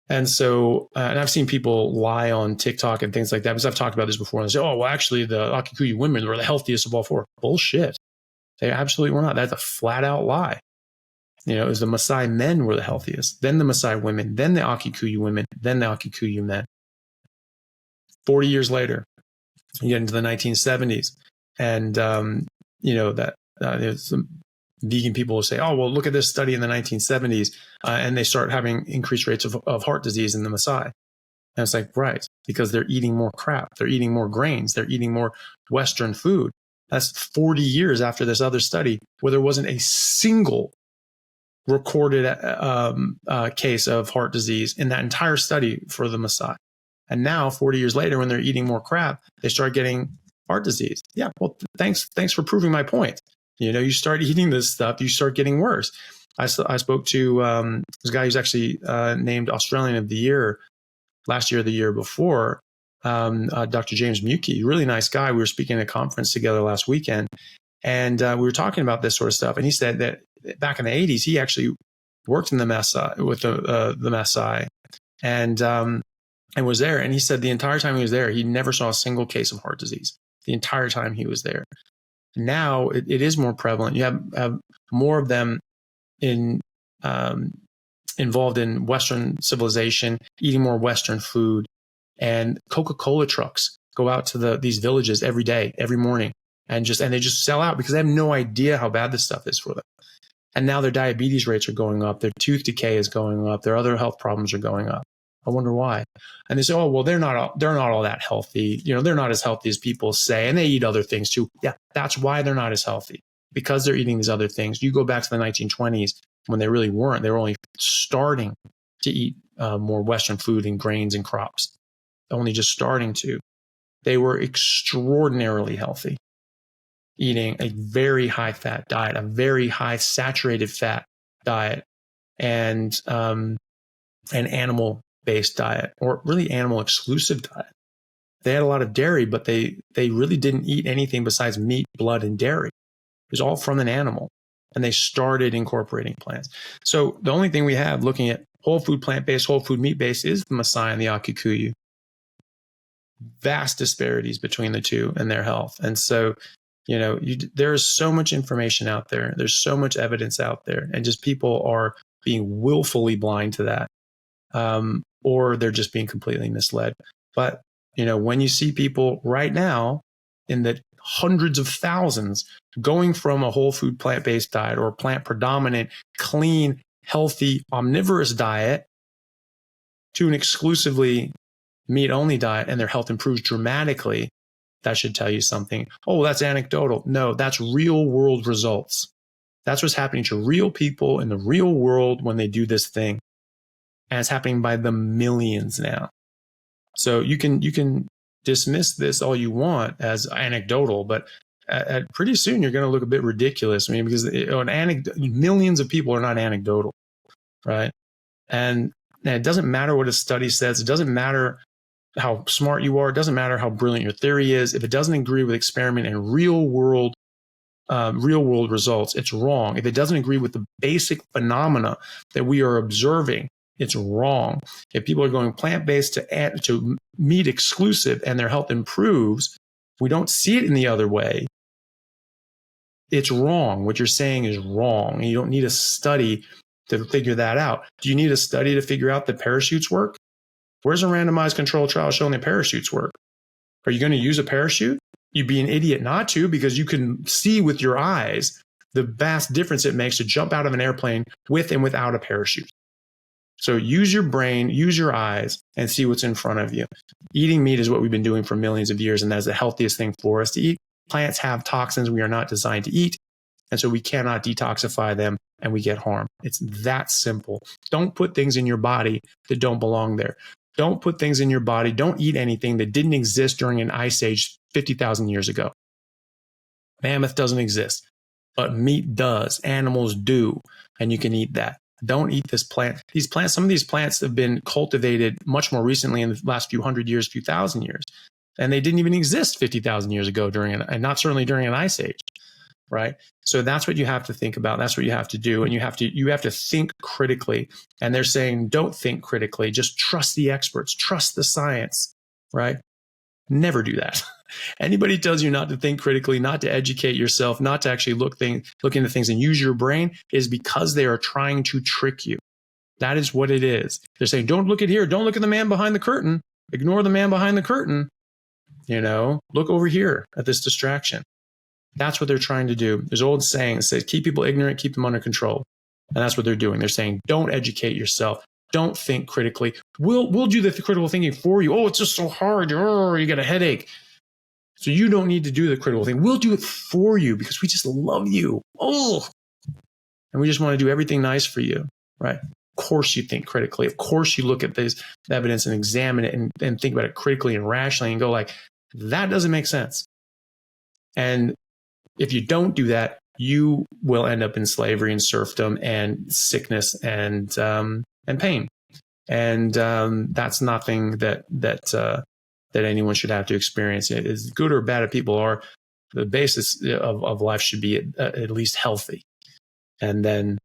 And so, and I've seen people lie on TikTok and things like that, because I've talked about this before. And they say, oh, well, actually, the Akikuyu women were the healthiest of all four. Bullshit. They absolutely were not. That's a flat out lie. It was the Maasai men were the healthiest, then the Maasai women, then the Akikuyu women, then the Akikuyu men. 40 years later, you get into the 1970s, and there's some vegan people will say, oh, well, look at this study in the 1970s, and they start having increased rates of heart disease in the Maasai. And it's like, right, because they're eating more crap, they're eating more grains, they're eating more Western food. That's 40 years after this other study where there wasn't a single recorded case of heart disease in that entire study for the Maasai. And now, 40 years later, when they're eating more crap, they start getting heart disease. Yeah, well, thanks for proving my point. You start eating this stuff, you start getting worse. I spoke to this guy who's actually named Australian of the Year last year, the year before, Dr. James Mukey, really nice guy. We were speaking at a conference together last weekend, and we were talking about this sort of stuff. And he said that back in the 80s, he actually worked in the Maasai with the Maasai, and was there. And he said the entire time he was there, he never saw a single case of heart disease the entire time he was there. Now it is more prevalent. You have more of them involved in Western civilization, eating more Western food, and Coca-Cola trucks go out to these villages every day, every morning, and they just sell out because they have no idea how bad this stuff is for them. And now their diabetes rates are going up, their tooth decay is going up, their other health problems are going up. I wonder why. And they say, oh, well, they're not all that healthy. They're not as healthy as people say, and they eat other things too. Yeah, that's why they're not as healthy, because they're eating these other things. You go back to the 1920s when they really weren't. They were only starting to eat more Western food and grains and crops, only just starting to. They were extraordinarily healthy, eating a very high fat diet, a very high saturated fat diet, and an animal-based diet, or really animal-exclusive diet. They had a lot of dairy, but they really didn't eat anything besides meat, blood, and dairy. It was all from an animal, and they started incorporating plants. So the only thing we have looking at whole food plant-based, whole food meat-based is the Maasai and the Akikuyu. Vast disparities between the two and their health. And so, there is so much information out there. There's so much evidence out there, and just people are being willfully blind to that. Or they're just being completely misled. But, when you see people right now in the hundreds of thousands going from a whole food plant-based diet or a plant predominant, clean, healthy, omnivorous diet to an exclusively meat only diet, and their health improves dramatically, that should tell you something. Oh, that's anecdotal. No, that's real world results. That's what's happening to real people in the real world when they do this thing. And it's happening by the millions now. So you can dismiss this all you want as anecdotal, but pretty soon you're going to look a bit ridiculous. I mean, because millions of people are not anecdotal, right? And it doesn't matter what a study says. It doesn't matter how smart you are. It doesn't matter how brilliant your theory is. If it doesn't agree with experiment and real world results, it's wrong. If it doesn't agree with the basic phenomena that we are observing, it's wrong. If people are going plant-based to meat exclusive and their health improves, we don't see it in the other way. It's wrong. What you're saying is wrong. And you don't need a study to figure that out. Do you need a study to figure out that parachutes work? Where's a randomized controlled trial showing that parachutes work? Are you going to use a parachute? You'd be an idiot not to, because you can see with your eyes the vast difference it makes to jump out of an airplane with and without a parachute. So use your brain, use your eyes, and see what's in front of you. Eating meat is what we've been doing for millions of years, and that's the healthiest thing for us to eat. Plants have toxins we are not designed to eat, and so we cannot detoxify them, and we get harm. It's that simple. Don't put things in your body that don't belong there. Don't put things in your body. Don't eat anything that didn't exist during an ice age 50,000 years ago. Mammoth doesn't exist, but meat does. Animals do, and you can eat that. Don't eat this plant. These plants, some of these plants have been cultivated much more recently in the last few hundred years, few thousand years, and they didn't even exist 50,000 years ago and not certainly during an ice age, right? So that's what you have to think about. That's what you have to do, and you have to think critically. And they're saying, don't think critically. Just trust the experts. Trust the science, right? Never do that. Anybody tells you not to think critically, not to educate yourself, not to actually look into things and use your brain, is because they are trying to trick you. That is what it is. They're saying, don't look at here. Don't look at the man behind the curtain. Ignore the man behind the curtain. Look over here at this distraction. That's what they're trying to do. There's an old saying that says, keep people ignorant, keep them under control. And that's what they're doing. They're saying, don't educate yourself. Don't think critically. We'll do the critical thinking for you. Oh, it's just so hard. Oh, you got a headache. So you don't need to do the critical thing. We'll do it for you because we just love you. Oh, and we just want to do everything nice for you, right? Of course you think critically. Of course you look at this evidence and examine it and think about it critically and rationally and go like, that doesn't make sense. And if you don't do that, you will end up in slavery and serfdom and sickness and pain. And that's nothing that anyone should have to experience. As good or bad as people are, the basis of life should be at least healthy. And then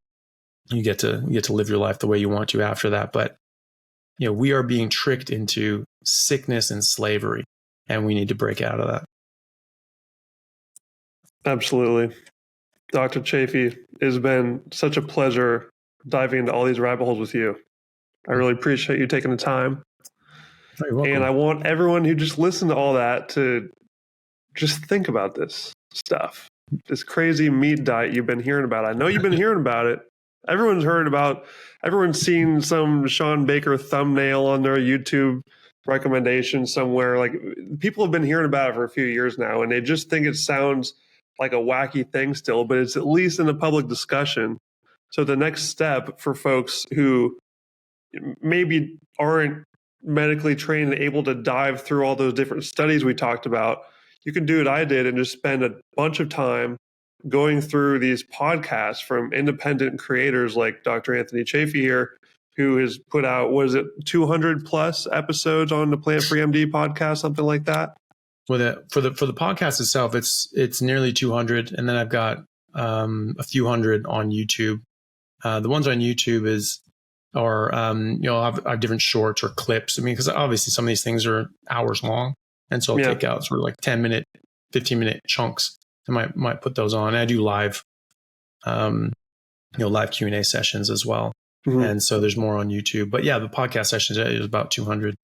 you get to live your life the way you want to after that. But we are being tricked into sickness and slavery, and we need to break out of that. Absolutely. Dr. Chaffee, it has been such a pleasure diving into all these rabbit holes with you. I really appreciate you taking the time. You're welcome. And I want everyone who just listened to all that to just think about this stuff. This crazy meat diet you've been hearing about. I know you've been hearing about it. Everyone's seen some Sean Baker thumbnail on their YouTube recommendation somewhere. Like, people have been hearing about it for a few years now, and they just think it sounds like a wacky thing still, but it's at least in the public discussion. So the next step for folks who maybe aren't medically trained and able to dive through all those different studies we talked about, you can do what I did and just spend a bunch of time going through these podcasts from independent creators like Dr. Anthony Chaffee here, who has put out, 200 plus episodes on the Plant Free MD podcast, something like that? Well, for the podcast itself, it's nearly 200, and then I've got a few hundred on YouTube. The ones on YouTube are I have different shorts or clips. I mean, because obviously some of these things are hours long, and so I'll take out sort of like 10-minute, 15-minute chunks. I might put those on. And I do live, live Q&A sessions as well. Mm-hmm. And so there's more on YouTube. But yeah, the podcast sessions is about 200.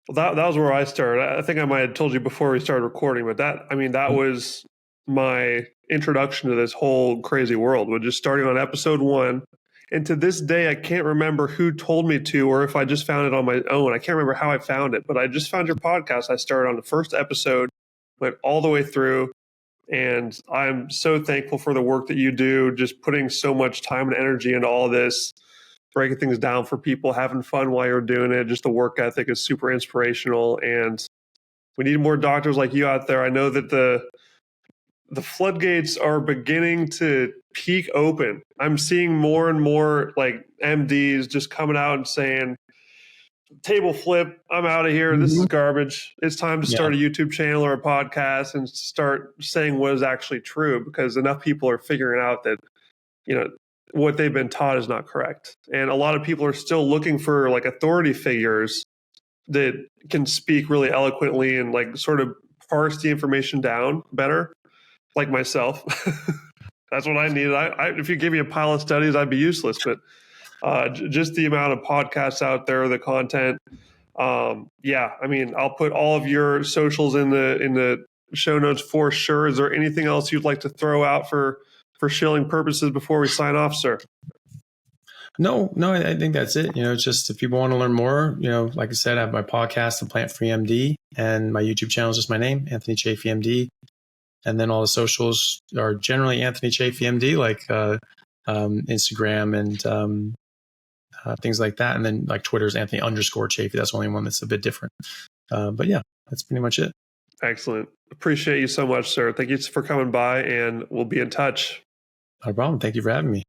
Well, that was where I started. I think I might have told you before we started recording, but that was my introduction to this whole crazy world, was just starting on episode 1. And to this day, I can't remember who told me to, or if I just found it on my own. I can't remember how I found it, but I just found your podcast. I started on the first episode, went all the way through. And I'm so thankful for the work that you do, just putting so much time and energy into all this, breaking things down for people, having fun while you're doing it. Just the work ethic is super inspirational. And we need more doctors like you out there. I know that the floodgates are beginning to peak open. I'm seeing more and more like MDs just coming out and saying, table flip, I'm out of here. This is garbage. It's time to start a YouTube channel or a podcast and start saying what is actually true, because enough people are figuring out that, what they've been taught is not correct. And a lot of people are still looking for like authority figures that can speak really eloquently and like sort of parse the information down better, like myself. That's what I needed. If you give me a pile of studies, I'd be useless. But just the amount of podcasts out there, the content. I'll put all of your socials in the show notes for sure. Is there anything else you'd like to throw out for shilling purposes before we sign off, sir? No, I think that's it. It's just, if people want to learn more, like I said, I have my podcast, The Plant Free MD, and my YouTube channel is just my name, Anthony Chaffee MD. And then all the socials are generally Anthony Chaffee MD, like Instagram and things like that. And then like Twitter's Anthony_Chaffee. That's the only one that's a bit different. But yeah, that's pretty much it. Excellent. Appreciate you so much, sir. Thank you for coming by, and we'll be in touch. No problem. Thank you for having me.